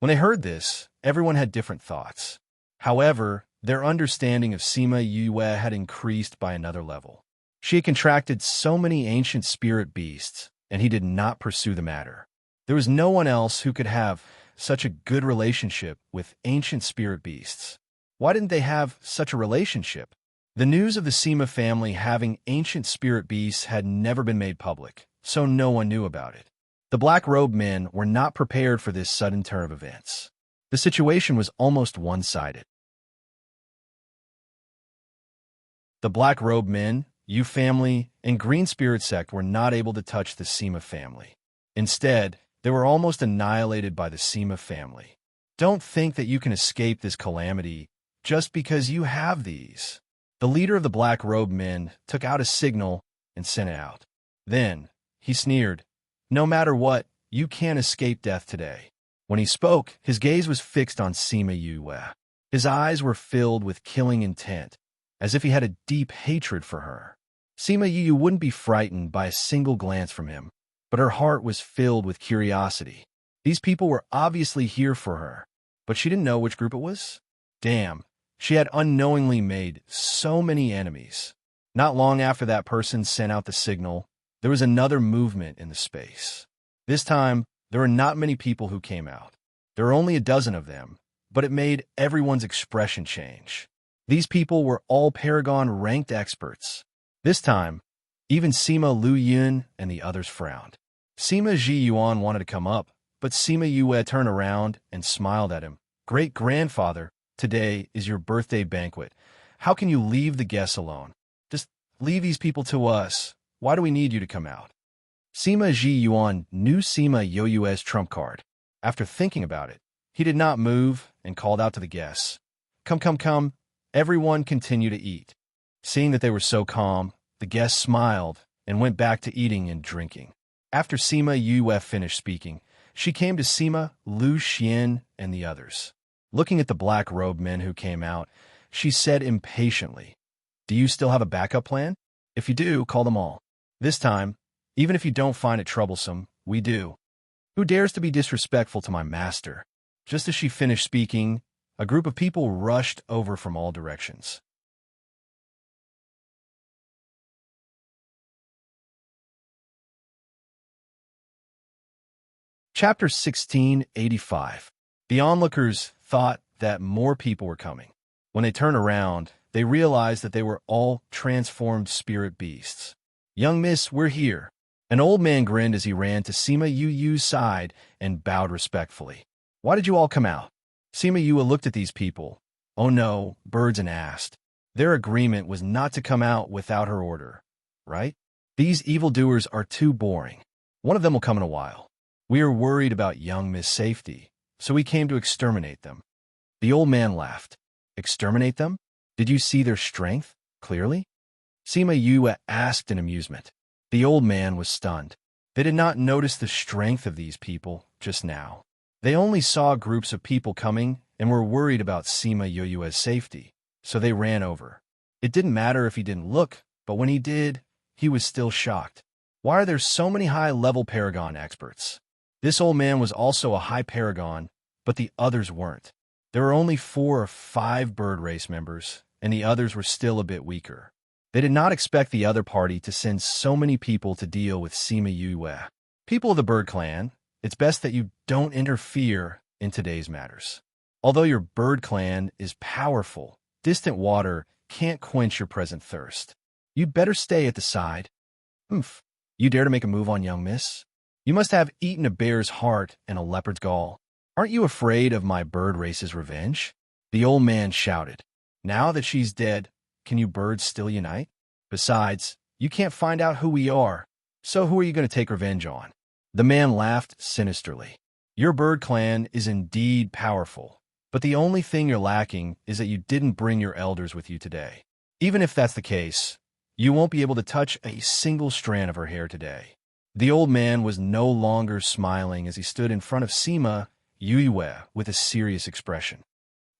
When they heard this, everyone had different thoughts. However, their understanding of Sima Yue had increased by another level. She had contracted so many ancient spirit beasts, and he did not pursue the matter. There was no one else who could have such a good relationship with ancient spirit beasts. Why didn't they have such a relationship? The news of the Sima family having ancient spirit beasts had never been made public, so no one knew about it. The black-robed men were not prepared for this sudden turn of events. The situation was almost one-sided. The black-robed men, Yu family, and Green Spirit sect were not able to touch the Sima family. Instead, they were almost annihilated by the Sima family. Don't think that you can escape this calamity just because you have these. The leader of the black-robed men took out a signal and sent it out. Then, he sneered, "No matter what, you can't escape death today." When he spoke, his gaze was fixed on Sima Yue. His eyes were filled with killing intent, as if he had a deep hatred for her. Sima Yue wouldn't be frightened by a single glance from him, but her heart was filled with curiosity. These people were obviously here for her, but she didn't know which group it was. Damn, she had unknowingly made so many enemies. Not long after that person sent out the signal, there was another movement in the space. This time, there were not many people who came out. There were only a dozen of them, but it made everyone's expression change. These people were all Paragon-ranked experts. This time, even Sima Lu Yun and the others frowned. Sima Ji Yuan wanted to come up, but Sima Yue turned around and smiled at him. "Great-grandfather, today is your birthday banquet. How can you leave the guests alone? Just leave these people to us. Why do we need you to come out?" Sima Ji Yuan knew Sima Yoyue's trump card. After thinking about it, he did not move and called out to the guests. Come, come, come. Everyone continue to eat." Seeing that they were so calm, the guests smiled and went back to eating and drinking. After Sima Yue finished speaking, she came to Sima, Lu Xian, and the others. Looking at the black-robed men who came out, she said impatiently, "Do you still have a backup plan? If you do, call them all. This time, even if you don't find it troublesome, we do. Who dares to be disrespectful to my master?" Just as she finished speaking, a group of people rushed over from all directions. Chapter 1685. The onlookers thought that more people were coming. When they turned around, they realized that they were all transformed spirit beasts. "Young miss, we're here." An old man grinned as he ran to Sima Yu's side and bowed respectfully. "Why did you all come out?" Sima Yue looked at these people. Oh no, birds, and asked. Their agreement was not to come out without her order, right? "These evildoers are too boring. One of them will come in a while. We are worried about young Miss Safety, so we came to exterminate them." The old man laughed. "Exterminate them? Did you see their strength clearly?" Sima Yue asked in amusement. The old man was stunned. They did not notice the strength of these people just now. They only saw groups of people coming and were worried about Sima Yue's safety, so they ran over. It didn't matter if he didn't look, but when he did, he was still shocked. Why are there so many high-level Paragon experts? This old man was also a high Paragon, but the others weren't. There were only 4 or 5 bird race members, and the others were still a bit weaker. They did not expect the other party to send so many people to deal with Sima Yue. "People of the bird clan, it's best that you don't interfere in today's matters. Although your bird clan is powerful, distant water can't quench your present thirst. You'd better stay at the side." "Humph, you dare to make a move on young miss? You must have eaten a bear's heart and a leopard's gall. Aren't you afraid of my bird race's revenge?" The old man shouted. "Now that she's dead, can you birds still unite? Besides, you can't find out who we are, so who are you going to take revenge on?" The man laughed sinisterly. "Your bird clan is indeed powerful, but the only thing you're lacking is that you didn't bring your elders with you today. Even if that's the case, you won't be able to touch a single strand of her hair today." The old man was no longer smiling as he stood in front of Sima Yue with a serious expression.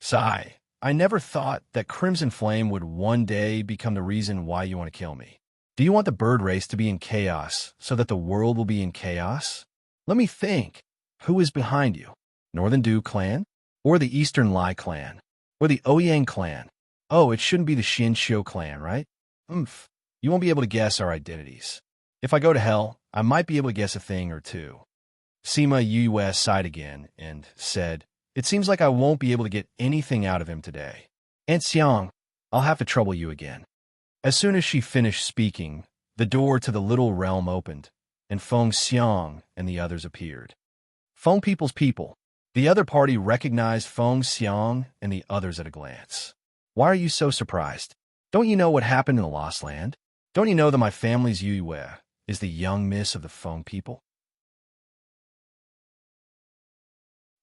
"Sigh, I never thought that Crimson Flame would one day become the reason why you want to kill me. Do you want the bird race to be in chaos so that the world will be in chaos? Let me think. Who is behind you? Northern Du clan? Or the Eastern Lai clan? Or the Ouyang clan? Oh, it shouldn't be the Xianxiu clan, right? Oomph. You won't be able to guess our identities. If I go to hell, I might be able to guess a thing or two. Sima Yue sighed again and said, It seems like I won't be able to get anything out of him today. Aunt Xiang, I'll have to trouble you again. As soon as she finished speaking, the door to the little realm opened, and Feng Xiang and the others appeared. Feng people's people. The other party recognized Feng Xiang and the others at a glance. Why are you so surprised? Don't you know what happened in the Lost Land? Don't you know that my family's Yue is the young miss of the Feng people?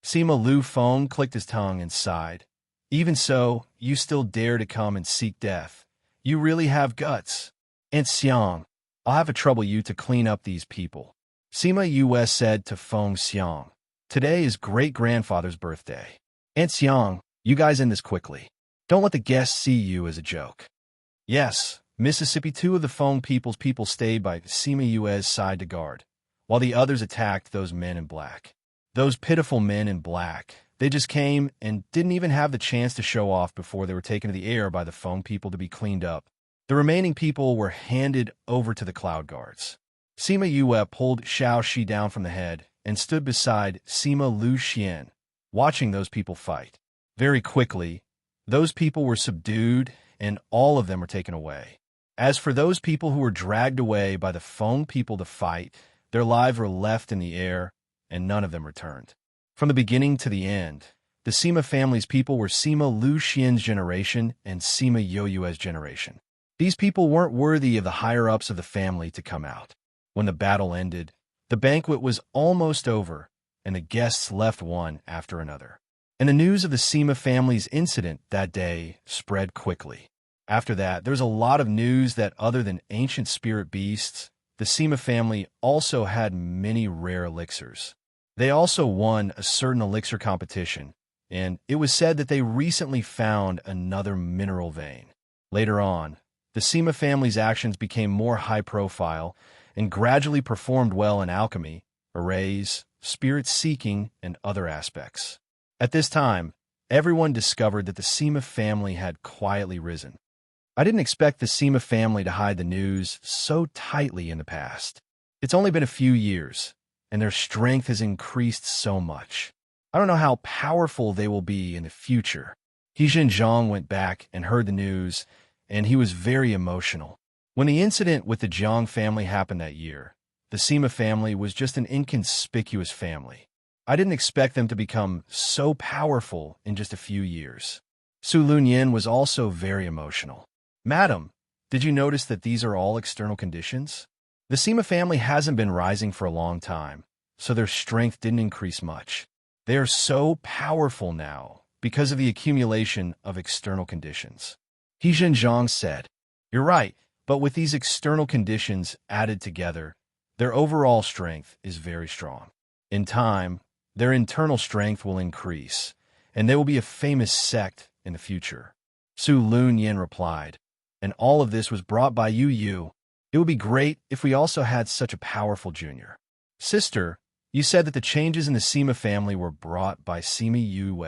Sima Lu Feng clicked his tongue and sighed. Even so, you still dare to come and seek death. You really have guts. Aunt Xiang, I'll have to trouble you to clean up these people. Sima Yue said to Feng Xiang. Today is great-grandfather's birthday. Aunt Xiang, you guys end this quickly. Don't let the guests see you as a joke. Yes, Mississippi, 2 of the Feng people's people stayed by Sima Yue's side to guard, while the others attacked those men in black. Those pitiful men in black. They just came and didn't even have the chance to show off before they were taken to the air by the Feng people to be cleaned up. The remaining people were handed over to the Cloud Guards. Sima Yue pulled Xiao Shi down from the head and stood beside Sima Lu Xian, watching those people fight. Very quickly, those people were subdued and all of them were taken away. As for those people who were dragged away by the Feng people to fight, their lives were left in the air and none of them returned. From the beginning to the end, the Sima family's people were Sima Lu Xian's generation and Sima Yoyue's generation. These people weren't worthy of the higher-ups of the family to come out. When the battle ended, the banquet was almost over, and the guests left one after another. And the news of the Sima family's incident that day spread quickly. After that, there was a lot of news that other than ancient spirit beasts, the Sima family also had many rare elixirs. They also won a certain elixir competition, and it was said that they recently found another mineral vein. Later on, the Sima family's actions became more high-profile and gradually performed well in alchemy, arrays, spirit-seeking, and other aspects. At this time, everyone discovered that the Sima family had quietly risen. I didn't expect the Sima family to hide the news so tightly in the past. It's only been a few years, and their strength has increased so much. I don't know how powerful they will be in the future. He Zhang went back and heard the news, and he was very emotional. When the incident with the Jiang family happened that year, the Sima family was just an inconspicuous family. I didn't expect them to become so powerful in just a few years. Su Lunyan was also very emotional. Madam, did you notice that these are all external conditions? The Sima family hasn't been rising for a long time, so their strength didn't increase much. They are so powerful now because of the accumulation of external conditions. He Zhang said, You're right, but with these external conditions added together, their overall strength is very strong. In time, their internal strength will increase, and they will be a famous sect in the future. Su Lunyan replied, And all of this was brought by Yu. It would be great if we also had such a powerful junior. Sister, you said that the changes in the Sima family were brought by Sima Yue.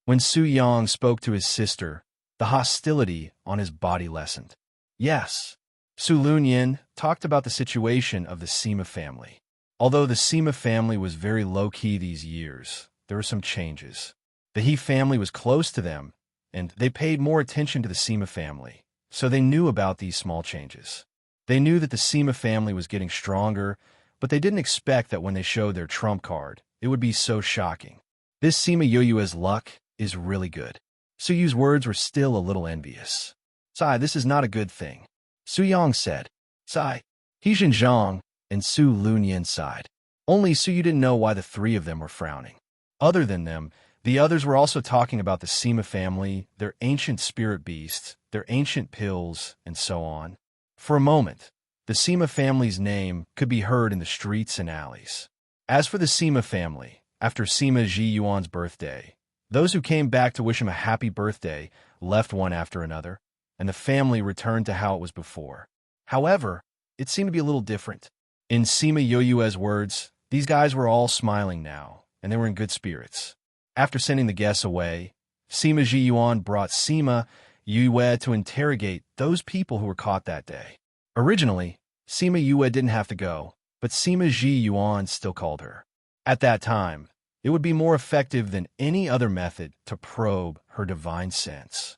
When Su Yang spoke to his sister, the hostility on his body lessened. Yes, Su Lunyan talked about the situation of the Sima family. Although the Sima family was very low-key these years, there were some changes. The He family was close to them, and they paid more attention to the Sima family, so they knew about these small changes. They knew that the Sima family was getting stronger, but they didn't expect that when they showed their trump card, it would be so shocking. This Sima Yoyue's luck is really good. Su Yu's words were still a little envious. Sai, this is not a good thing. Su Yang said. Sai, He Zhang, and Su Lunyan sighed. Only Su Yu didn't know why the three of them were frowning. Other than them, the others were also talking about the Sima family, their ancient spirit beasts, their ancient pills, and so on. For a moment, the Sima family's name could be heard in the streets and alleys. As for the Sima family, after Sima Ji Yuan's birthday, those who came back to wish him a happy birthday left one after another, and the family returned to how it was before. However, it seemed to be a little different. In Sima Yoyue's words, these guys were all smiling now, and they were in good spirits. After sending the guests away, Sima Ji Yuan brought Sima Yue to interrogate those people who were caught that day. Originally, Sima Yue didn't have to go, but Sima Ji Yuan still called her. At that time, it would be more effective than any other method to probe her divine sense.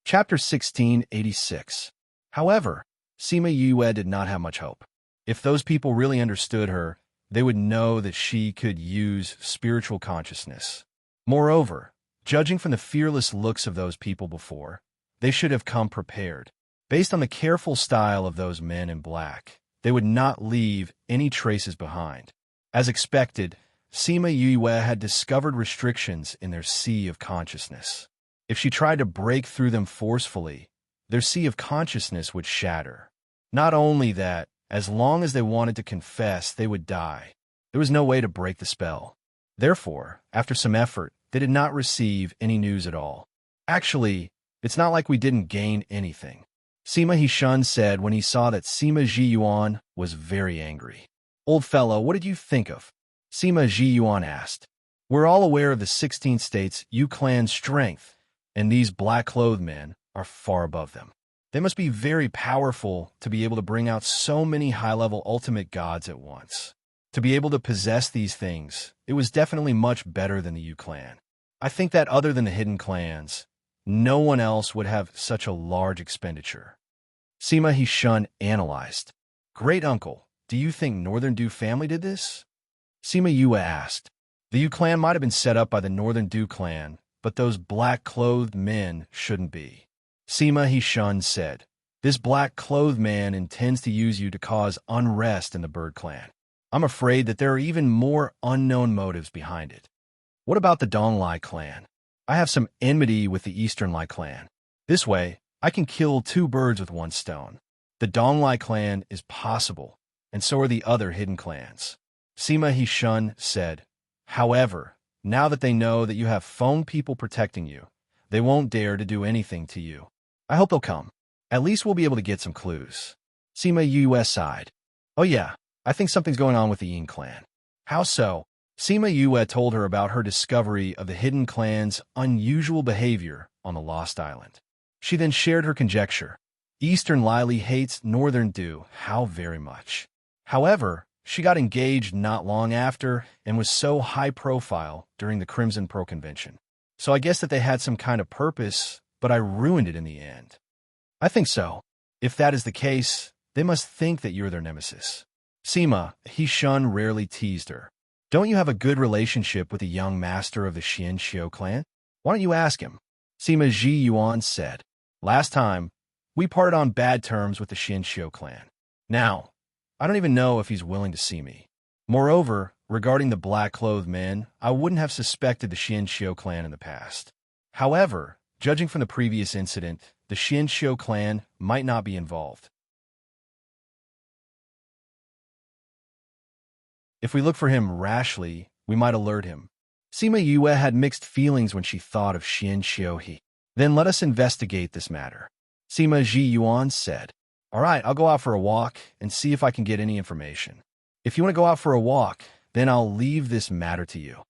Chapter 1686. However, Sima Yue did not have much hope. If those people really understood her, they would know that she could use spiritual consciousness. Moreover, judging from the fearless looks of those people before, they should have come prepared. Based on the careful style of those men in black, they would not leave any traces behind. As expected, Sima Yue had discovered restrictions in their sea of consciousness. If she tried to break through them forcefully, their sea of consciousness would shatter. Not only that, as long as they wanted to confess, they would die. There was no way to break the spell. Therefore, after some effort, they did not receive any news at all. Actually, it's not like we didn't gain anything. Sima Hishun said when he saw that Sima Ji Yuan was very angry. Old fellow, what did you think of? Sima Ji Yuan asked. We're all aware of the 16 states Yu clan's strength, and these black-clothed men are far above them. They must be very powerful to be able to bring out so many high-level ultimate gods at once. To be able to possess these things, it was definitely much better than the Yu clan. I think that other than the hidden clans, no one else would have such a large expenditure. Sima Hishun analyzed. Great uncle, do you think Northern Du family did this? Sima Yue asked. The Yu clan might have been set up by the Northern Du clan, but those black-clothed men shouldn't be. Sima Hishun said, this black-clothed man intends to use you to cause unrest in the Bird clan. I'm afraid that there are even more unknown motives behind it. What about the Donglai clan? I have some enmity with the Eastern Lai clan. This way, I can kill two birds with one stone. The Donglai clan is possible, and so are the other hidden clans. Sima Hishun said, however, now that they know that you have Feng people protecting you, they won't dare to do anything to you. I hope they'll come. At least we'll be able to get some clues. Sima Yue sighed. Oh yeah, I think something's going on with the Yin clan. How so? Sima Yue told her about her discovery of the hidden clan's unusual behavior on the Lost Island. She then shared her conjecture. Eastern Lily hates Northern Du how very much. However, she got engaged not long after and was so high profile during the Crimson Pearl Convention. So I guess that they had some kind of purpose, but I ruined it in the end. I think so. If that is the case, they must think that you're their nemesis. Sima Hishun rarely teased her. Don't you have a good relationship with the young master of the Xianxiu clan? Why don't you ask him? Sima Ji Yuan said. Last time, we parted on bad terms with the Xianxiu clan. Now, I don't even know if he's willing to see me. Moreover, regarding the black-clothed men, I wouldn't have suspected the Xianxiu clan in the past. However, judging from the previous incident, the Xianxiu clan might not be involved. If we look for him rashly, we might alert him. Sima Yue had mixed feelings when she thought of Xianxiu He. Then let us investigate this matter. Sima Ji Yuan said. All right, I'll go out for a walk and see if I can get any information. If you want to go out for a walk, then I'll leave this matter to you.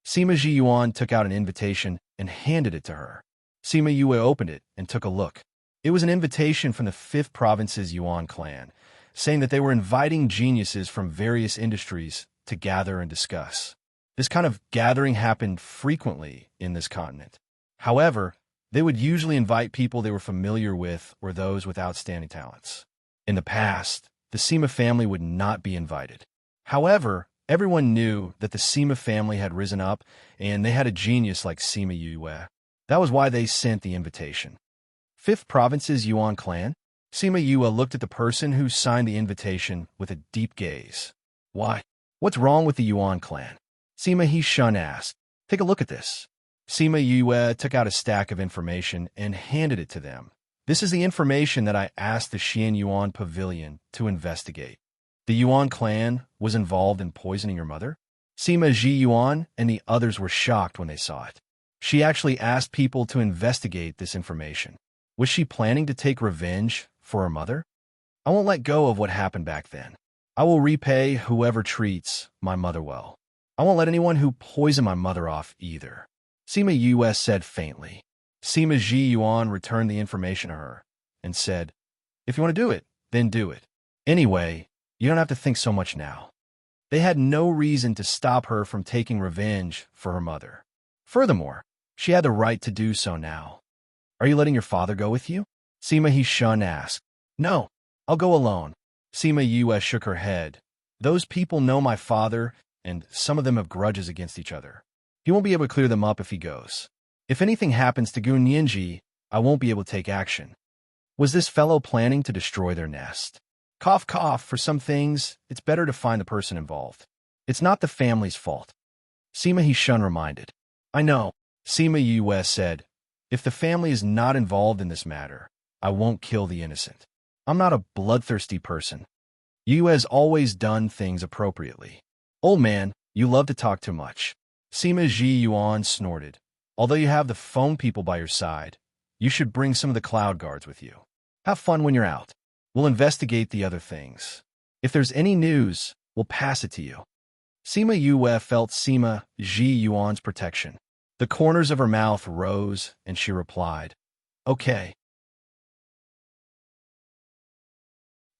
Sima Ji Yuan took out an invitation and handed it to her. Sima Yue opened it and took a look. It was an invitation from the 5th Province's Yuan clan, saying that they were inviting geniuses from various industries to gather and discuss. This kind of gathering happened frequently in this continent. However, they would usually invite people they were familiar with or those with outstanding talents. In the past, the Sima family would not be invited. However, everyone knew that the Sima family had risen up and they had a genius like Sima Yue. That was why they sent the invitation. 5th Province's Yuan clan? Sima Yue looked at the person who signed the invitation with a deep gaze. Why? What's wrong with the Yuan clan? Sima Hishun asked. Take a look at this. Sima Yue took out a stack of information and handed it to them. This is the information that I asked the Xian Yuan Pavilion to investigate. The Yuan clan was involved in poisoning your mother? Sima Ji Yuan and the others were shocked when they saw it. She actually asked people to investigate this information. Was she planning to take revenge for her mother? I won't let go of what happened back then. I will repay whoever treats my mother well. I won't let anyone who poisoned my mother off either. Sima US said faintly. Sima Ji Yuan returned the information to her and said, if you want to do it, then do it. Anyway, you don't have to think so much now. They had no reason to stop her from taking revenge for her mother. Furthermore, she had the right to do so now. Are you letting your father go with you? Sima Hishun asked. No, I'll go alone. Sima US shook her head. Those people know my father, and some of them have grudges against each other. He won't be able to clear them up if he goes. If anything happens to Gun Yinji, I won't be able to take action. Was this fellow planning to destroy their nest? Cough, cough, for some things, it's better to find the person involved. It's not the family's fault. Sima Hishun reminded. I know, Sima US said. If the family is not involved in this matter, I won't kill the innocent. I'm not a bloodthirsty person. You has always done things appropriately. Old man, you love to talk too much. Sima Ji Yuan snorted. Although you have the phone people by your side, you should bring some of the cloud guards with you. Have fun when you're out. We'll investigate the other things. If there's any news, we'll pass it to you. Sima Yue felt Sima Ji Yuan's protection. The corners of her mouth rose, and she replied, okay.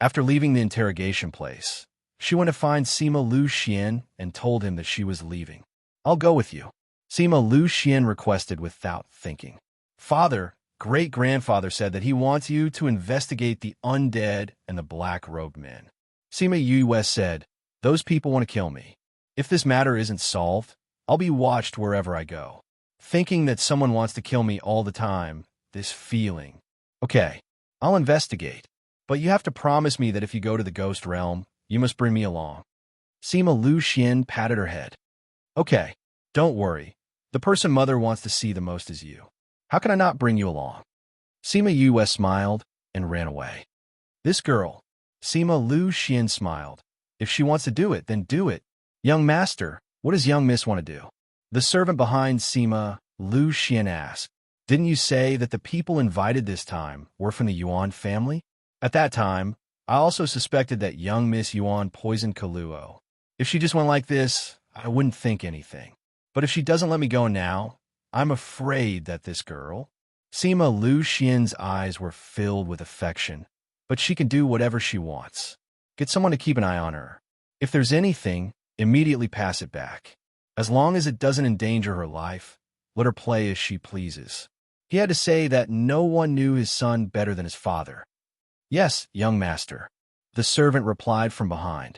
After leaving the interrogation place, she went to find Sima Lu Xian and told him that she was leaving. I'll go with you. Sima Lu Xian requested without thinking. Father, great-grandfather said that he wants you to investigate the undead and the black-robed men. Sima Yue said, those people want to kill me. If this matter isn't solved, I'll be watched wherever I go. Thinking that someone wants to kill me all the time, this feeling. Okay, I'll investigate. But you have to promise me that if you go to the ghost realm, you must bring me along. Sima Lu Xian patted her head. Okay, don't worry. The person Mother wants to see the most is you. How can I not bring you along? Sima Yue smiled and ran away. This girl, Sima Lu Xian smiled. If she wants to do it, then do it. Young master, what does young miss want to do? The servant behind Sima Lu Xian asked. Didn't you say that the people invited this time were from the Yuan family? At that time, I also suspected that young Miss Yuan poisoned Kaluo. If she just went like this, I wouldn't think anything. But if she doesn't let me go now, I'm afraid that this girl... Sima Lu Xian's eyes were filled with affection, but she can do whatever she wants. Get someone to keep an eye on her. If there's anything, immediately pass it back. As long as it doesn't endanger her life, let her play as she pleases. He had to say that no one knew his son better than his father. Yes, young master, the servant replied from behind.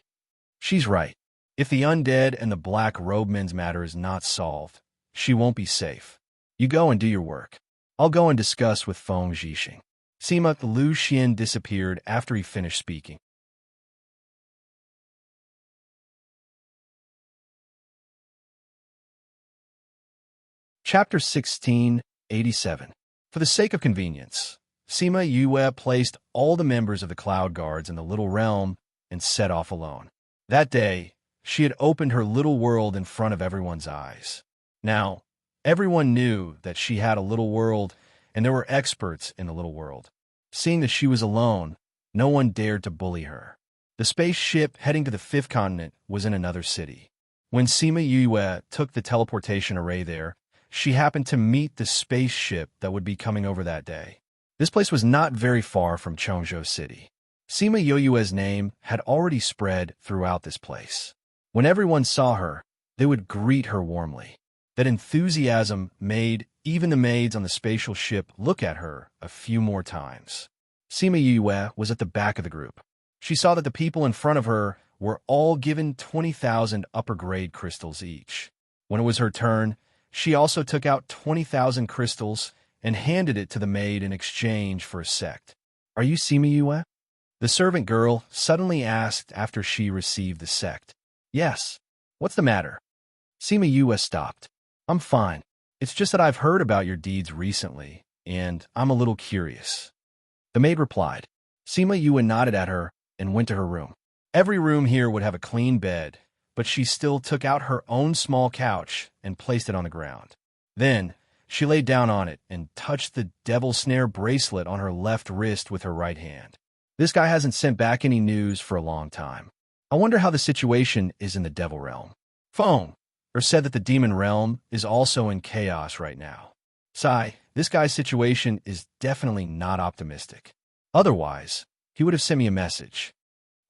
She's right. If the undead and the black robemen's matter is not solved, she won't be safe. You go and do your work. I'll go and discuss with Feng Zhixing. Sima Lu Xian disappeared after he finished speaking. Chapter 1687. For the sake of convenience, Sima Yue placed all the members of the Cloud Guards in the little realm and set off alone. That day, she had opened her little world in front of everyone's eyes. Now, everyone knew that she had a little world, and there were experts in the little world. Seeing that she was alone, no one dared to bully her. The spaceship heading to the 5th continent was in another city. When Sima Yue took the teleportation array there, she happened to meet the spaceship that would be coming over that day. This place was not very far from Chongzhou City. Sima Yue's name had already spread throughout this place. When everyone saw her, they would greet her warmly. That enthusiasm made even the maids on the spatial ship look at her a few more times. Sima Yue was at the back of the group. She saw that the people in front of her were all given 20,000 upper-grade crystals each. When it was her turn, she also took out 20,000 crystals and handed it to the maid in exchange for a sect. Are you Sima Yue? The servant girl suddenly asked after she received the sect. Yes. What's the matter? Sima Yue stopped. I'm fine. It's just that I've heard about your deeds recently, and I'm a little curious. The maid replied. Sima Yue nodded at her and went to her room. Every room here would have a clean bed, but she still took out her own small couch and placed it on the ground. Then, She laid down on it and touched the devil snare bracelet on her left wrist with her right hand. This guy hasn't sent back any news for a long time. I wonder how the situation is in the devil realm. Phone. Or said that the demon realm is also in chaos right now. Sigh, this guy's situation is definitely not optimistic. Otherwise, he would have sent me a message.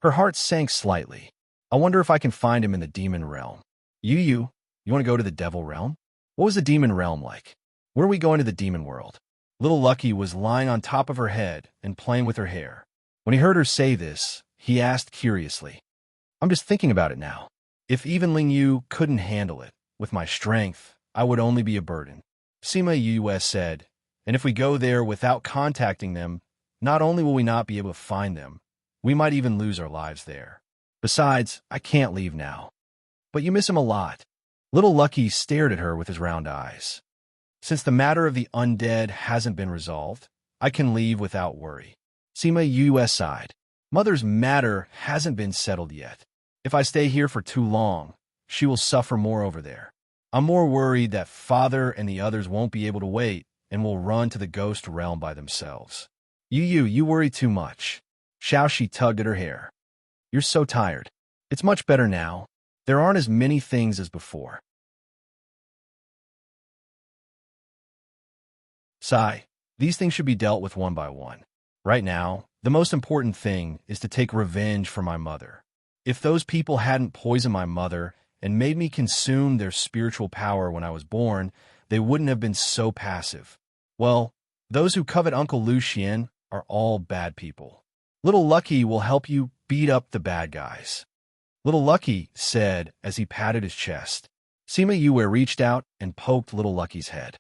Her heart sank slightly. I wonder if I can find him in the demon realm. You want to go to the devil realm? What was the demon realm like? Where are we going to the demon world? Little Lucky was lying on top of her head and playing with her hair. When he heard her say this, he asked curiously, I'm just thinking about it now. If even Ling Yu couldn't handle it, with my strength, I would only be a burden. Sima Yue said, and if we go there without contacting them, not only will we not be able to find them, we might even lose our lives there. Besides, I can't leave now. But you miss him a lot. Little Lucky stared at her with his round eyes. Since the matter of the undead hasn't been resolved, I can leave without worry. Sima Yue sighed. Mother's matter hasn't been settled yet. If I stay here for too long, she will suffer more over there. I'm more worried that Father and the others won't be able to wait and will run to the ghost realm by themselves. You worry too much. Xiaoxi tugged at her hair. You're so tired. It's much better now. There aren't as many things as before. Sigh, these things should be dealt with one by one. Right now, the most important thing is to take revenge for my mother. If those people hadn't poisoned my mother and made me consume their spiritual power when I was born, they wouldn't have been so passive. Well, those who covet Uncle Lucien are all bad people. Little Lucky will help you beat up the bad guys. Little Lucky said as he patted his chest. Sima Yue reached out and poked Little Lucky's head.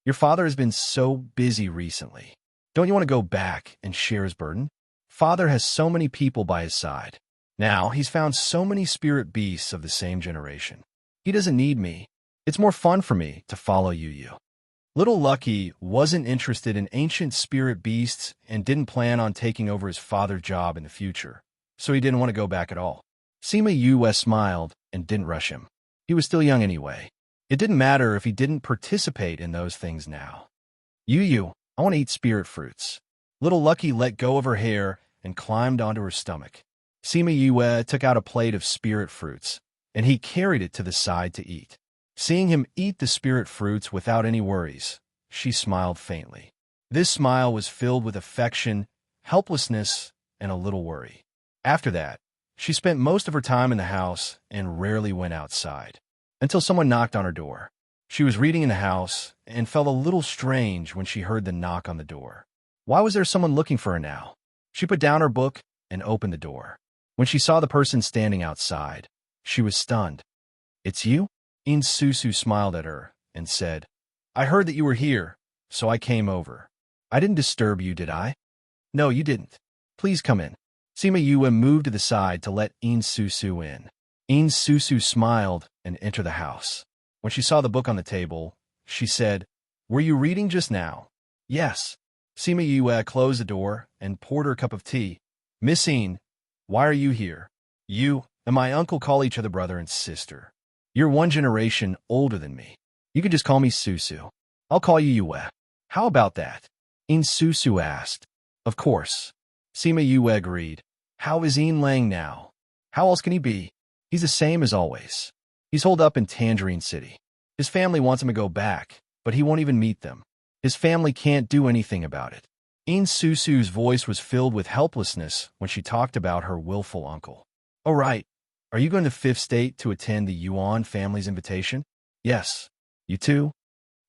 Your father has been so busy recently. Don't you want to go back and share his burden? Father has so many people by his side. Now he's found so many spirit beasts of the same generation. He doesn't need me. It's more fun for me to follow you. Little Lucky wasn't interested in ancient spirit beasts and didn't plan on taking over his father's job in the future, so he didn't want to go back at all. Sima Yue smiled and didn't rush him. He was still young anyway. It didn't matter if he didn't participate in those things now. I want to eat spirit fruits. Little Lucky let go of her hair and climbed onto her stomach. Sima Yue took out a plate of spirit fruits, and he carried it to the side to eat. Seeing him eat the spirit fruits without any worries, she smiled faintly. This smile was filled with affection, helplessness, and a little worry. After that, she spent most of her time in the house and rarely went outside, until someone knocked on her door. She was reading in the house and felt a little strange when she heard the knock on the door. Why was there someone looking for her now? She put down her book and opened the door. When she saw the person standing outside, she was stunned. It's you? Susu smiled at her and said, I heard that you were here, so I came over. I didn't disturb you, did I? No, you didn't. Please come in. Sima Yue moved to the side to let Susu in. Susu smiled and entered the house. When she saw the book on the table, she said, Were you reading just now? Yes. Sima Yue closed the door and poured her a cup of tea. Miss Yin, why are you here? You and my uncle call each other brother and sister. You're one generation older than me. You can just call me Susu. I'll call you Yue. How about that? Susu asked. Of course. Sima Yue agreed. How is Yin Lang now? How else can he be? He's the same as always. He's holed up in Tangerine City. His family wants him to go back, but he won't even meet them. His family can't do anything about it. Susu's voice was filled with helplessness when she talked about her willful uncle. Oh, right. Are you going to Fifth State to attend the Yuan family's invitation? Yes. You too?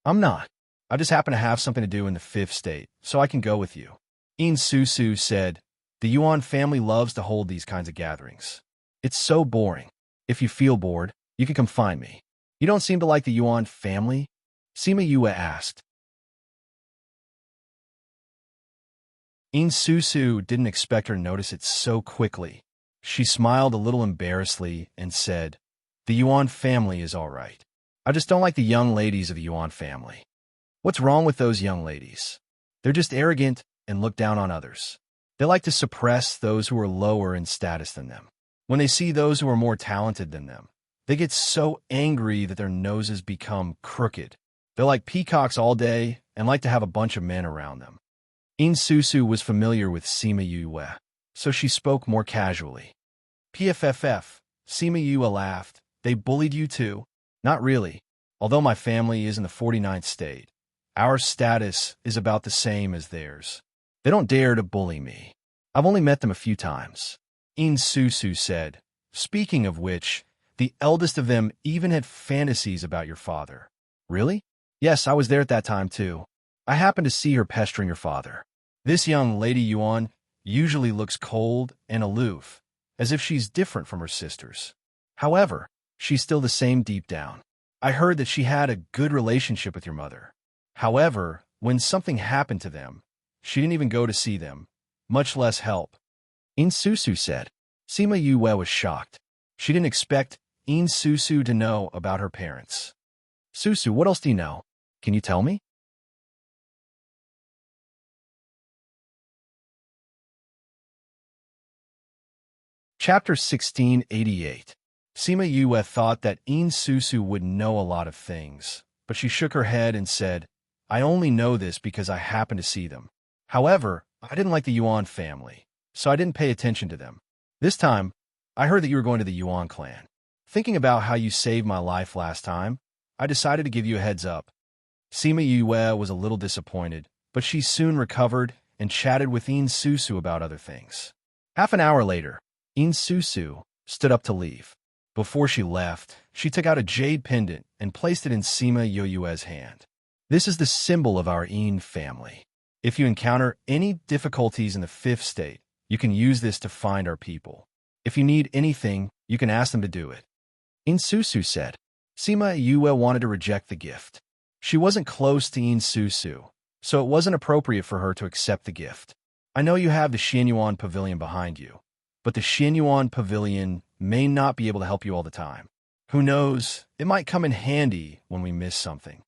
I'm not. I just happen to have something to do in the Fifth State, so I can go with you. Susu said, The Yuan family loves to hold these kinds of gatherings. It's so boring. If you feel bored, you can come find me. You don't seem to like the Yuan family? Sima Yue asked. Susu didn't expect her to notice it so quickly. She smiled a little embarrassedly and said, The Yuan family is all right. I just don't like the young ladies of the Yuan family. What's wrong with those young ladies? They're just arrogant and look down on others. They like to suppress those who are lower in status than them. When they see those who are more talented than them, they get so angry that their noses become crooked. They're like peacocks all day and like to have a bunch of men around them. Insusu was familiar with Sima Yue, so she spoke more casually. PFFF, Sima Yue laughed. They bullied you too? Not really. Although my family is in the 49th state, our status is about the same as theirs. They don't dare to bully me. I've only met them a few times. Insusu said. Speaking of which, the eldest of them even had fantasies about your father. Really? Yes, I was there at that time too. I happened to see her pestering your father. This young Lady Yuan usually looks cold and aloof, as if she's different from her sisters. However, she's still the same deep down. I heard that she had a good relationship with your mother. However, when something happened to them, she didn't even go to see them, much less help. Insusu said. Sima Yue was shocked. She didn't expect Insusu to know about her parents. Susu, what else do you know? Can you tell me? Chapter 1688. Sima Yue thought that Insusu would know a lot of things, but she shook her head and said, I only know this because I happened to see them. However, I didn't like the Yuan family, so I didn't pay attention to them. This time, I heard that you were going to the Yuan clan. Thinking about how you saved my life last time, I decided to give you a heads up. Sima Yue was a little disappointed, but she soon recovered and chatted with Insusu about other things. Half an hour later, Insusu stood up to leave. Before she left, she took out a jade pendant and placed it in Sima Yue's hand. This is the symbol of our In family. If you encounter any difficulties in the 5th state, you can use this to find our people. If you need anything, you can ask them to do it. Insusu said. Sima Yue wanted to reject the gift. She wasn't close to Insusu, so it wasn't appropriate for her to accept the gift. I know you have the Xianyuan Pavilion behind you, but the Xianyuan Pavilion may not be able to help you all the time. Who knows, it might come in handy when we miss something.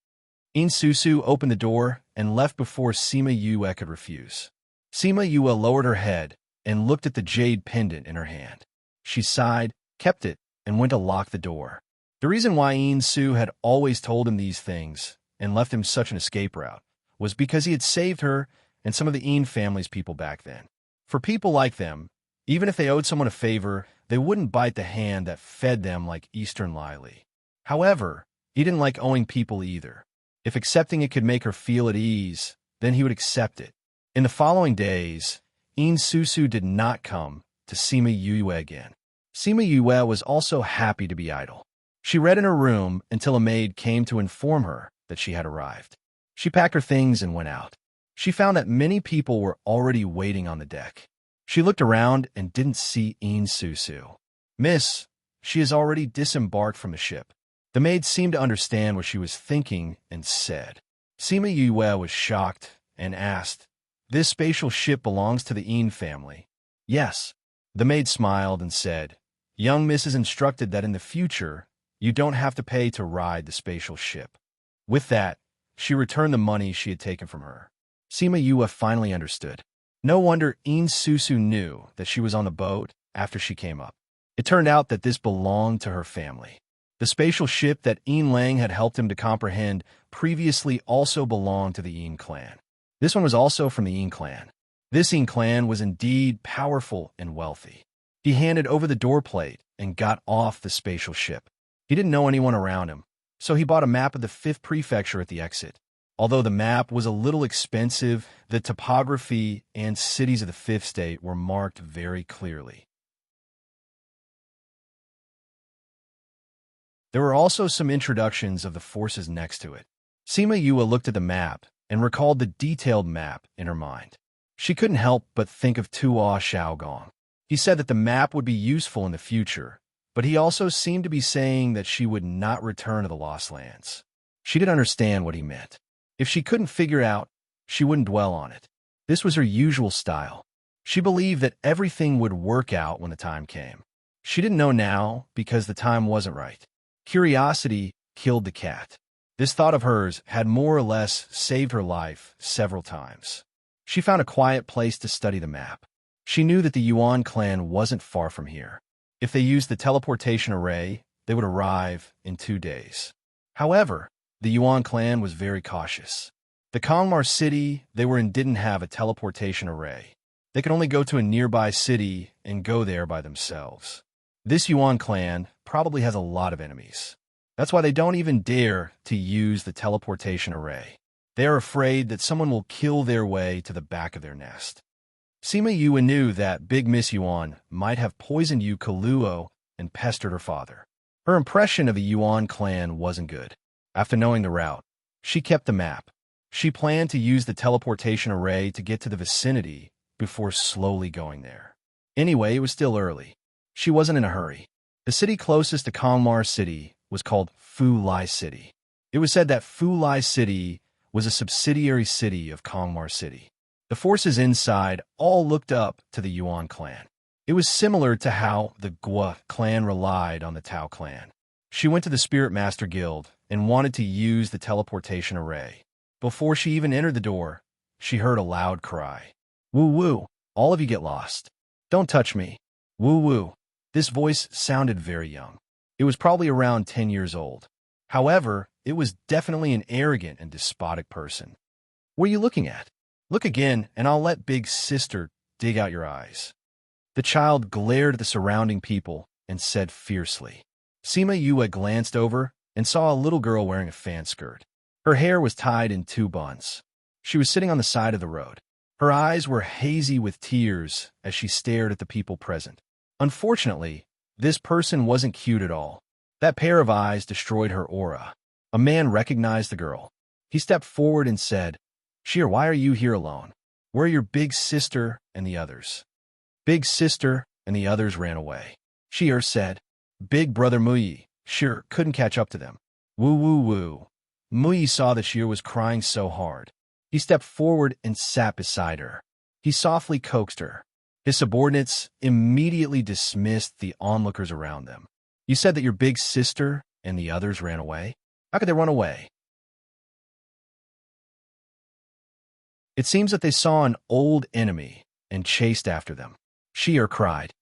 Insusu opened the door and left before Sima Yue could refuse. Sima Yue lowered her head and looked at the jade pendant in her hand. She sighed, kept it, and went to lock the door. The reason why Insu had always told him these things and left him such an escape route was because he had saved her and some of the In family's people back then. For people like them, even if they owed someone a favor, they wouldn't bite the hand that fed them like Eastern Lily. However, he didn't like owing people either. If accepting it could make her feel at ease, then he would accept it. In the following days, Insusu did not come to Sima Yue again. Sima Yue was also happy to be idle. She read in her room until a maid came to inform her that she had arrived. She packed her things and went out. She found that many people were already waiting on the deck. She looked around and didn't see Insusu. Miss, she has already disembarked from the ship. The maid seemed to understand what she was thinking and said. Sima Yue was shocked and asked, This spatial ship belongs to the In family. Yes. The maid smiled and said, Young Miss is instructed that in the future, you don't have to pay to ride the spatial ship. With that, she returned the money she had taken from her. Sima Yue finally understood. No wonder Insusu knew that she was on the boat after she came up. It turned out that this belonged to her family. The spatial ship that In Lang had helped him to comprehend previously also belonged to the In clan. This one was also from the In clan. This In clan was indeed powerful and wealthy. He handed over the door plate and got off the spatial ship. He didn't know anyone around him, so he bought a map of the 5th prefecture at the exit. Although the map was a little expensive, the topography and cities of the 5th state were marked very clearly. There were also some introductions of the forces next to it. Sima Yue looked at the map and recalled the detailed map in her mind. She couldn't help but think of Tua Xiaogong. He said that the map would be useful in the future, but he also seemed to be saying that she would not return to the Lost Lands. She didn't understand what he meant. If she couldn't figure out, she wouldn't dwell on it. This was her usual style. She believed that everything would work out when the time came. She didn't know now because the time wasn't right. Curiosity killed the cat. This thought of hers had more or less saved her life several times. She found a quiet place to study the map. She knew that the Yuan clan wasn't far from here. If they used the teleportation array, they would arrive in 2 days. However, The Yuan clan was very cautious. The Kongmar city they were in didn't have a teleportation array. They could only go to a nearby city and go there by themselves. This Yuan clan probably has a lot of enemies. That's why they don't even dare to use the teleportation array. They are afraid that someone will kill their way to the back of their nest. Sima Yue knew that Big Miss Yuan might have poisoned Yu Kaluo and pestered her father. Her impression of the Yuan clan wasn't good. After knowing the route, she kept the map. She planned to use the teleportation array to get to the vicinity before slowly going there. Anyway, it was still early. She wasn't in a hurry. The city closest to Kongmar City was called Fu Lai City. It was said that Fu Lai City was a subsidiary city of Kongmar City. The forces inside all looked up to the Yuan clan. It was similar to how the Gua clan relied on the Tao clan. She went to the Spirit Master Guild and wanted to use the teleportation array. Before she even entered the door, she heard a loud cry. "Woo woo, all of you get lost. Don't touch me. Woo woo." This voice sounded very young. It was probably around 10 years old. However, it was definitely an arrogant and despotic person. "What are you looking at? Look again, and I'll let Big Sister dig out your eyes." The child glared at the surrounding people and said fiercely. Sima Yue glanced over and saw a little girl wearing a fan skirt. Her hair was tied in 2 buns. She was sitting on the side of the road. Her eyes were hazy with tears as she stared at the people present. Unfortunately, this person wasn't cute at all. That pair of eyes destroyed her aura. A man recognized the girl. He stepped forward and said, "Sheer, why are you here alone? Where are your big sister and the others?" Big sister and the others ran away. Sheer said, "Big brother Muyi." Sheer couldn't catch up to them. Woo woo woo. Muyi saw that Sheer was crying so hard. He stepped forward and sat beside her. He softly coaxed her. His subordinates immediately dismissed the onlookers around them. "You said that your big sister and the others ran away? How could they run away?" It seems that they saw an old enemy and chased after them. Sheer cried,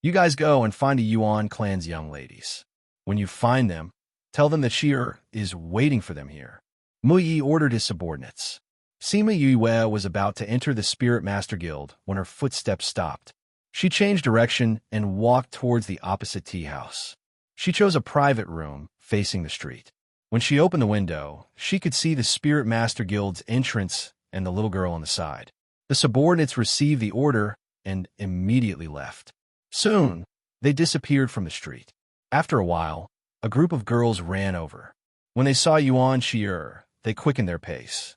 "You guys go and find the Yuan clan's young ladies. When you find them, tell them that Sheer is waiting for them here." Muyi ordered his subordinates. Sima Yue was about to enter the Spirit Master Guild when her footsteps stopped. She changed direction and walked towards the opposite tea house. She chose a private room facing the street. When she opened the window, she could see the Spirit Master Guild's entrance and the little girl on the side. The subordinates received the order and immediately left. Soon, they disappeared from the street. After a while, a group of girls ran over. When they saw Yuan Sheer, they quickened their pace.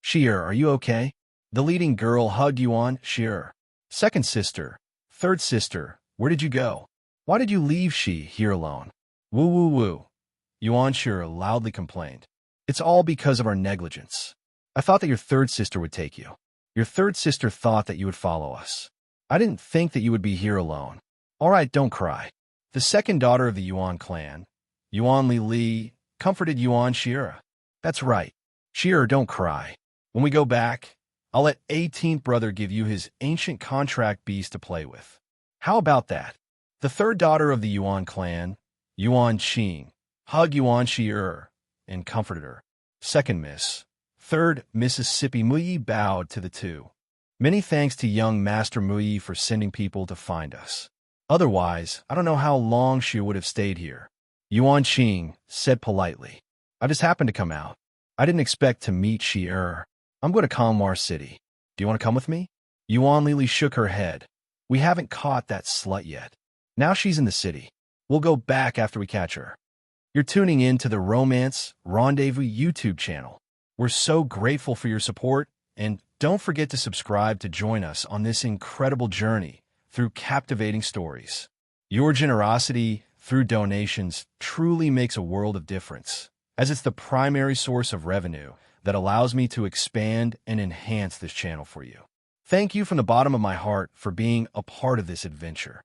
"Sheer, are you okay?" The leading girl hugged Yuan Sheer. "Second sister, third sister, where did you go? Why did you leave she here alone?" "Woo woo woo," Yuan Sheer loudly complained. "It's all because of our negligence. I thought that your third sister would take you. Your third sister thought that you would follow us. I didn't think that you would be here alone. All right, don't cry." The second daughter of the Yuan clan, Yuan Li, comforted Yuan Sheer. "That's right. Sheer, don't cry. When we go back, I'll let 18th brother give you his ancient contract beast to play with. How about that?" The third daughter of the Yuan clan, Yuan Qing, hugged Yuan Sheer and comforted her. "Second Miss, third Mississippi Muyi bowed to the two. Many thanks to young Master Muyi for sending people to find us. Otherwise, I don't know how long she would have stayed here." Yuan Qing said politely, "I just happened to come out. I didn't expect to meet Sheer. I'm going to Kongmar City. Do you want to come with me?" Yuan Lili shook her head. "We haven't caught that slut yet. Now she's in the city. We'll go back after we catch her." You're tuning in to the Romance Rendezvous YouTube channel. We're so grateful for your support, and don't forget to subscribe to join us on this incredible journey through captivating stories. Your generosity through donations truly makes a world of difference, as it's the primary source of revenue that allows me to expand and enhance this channel for you. Thank you from the bottom of my heart for being a part of this adventure.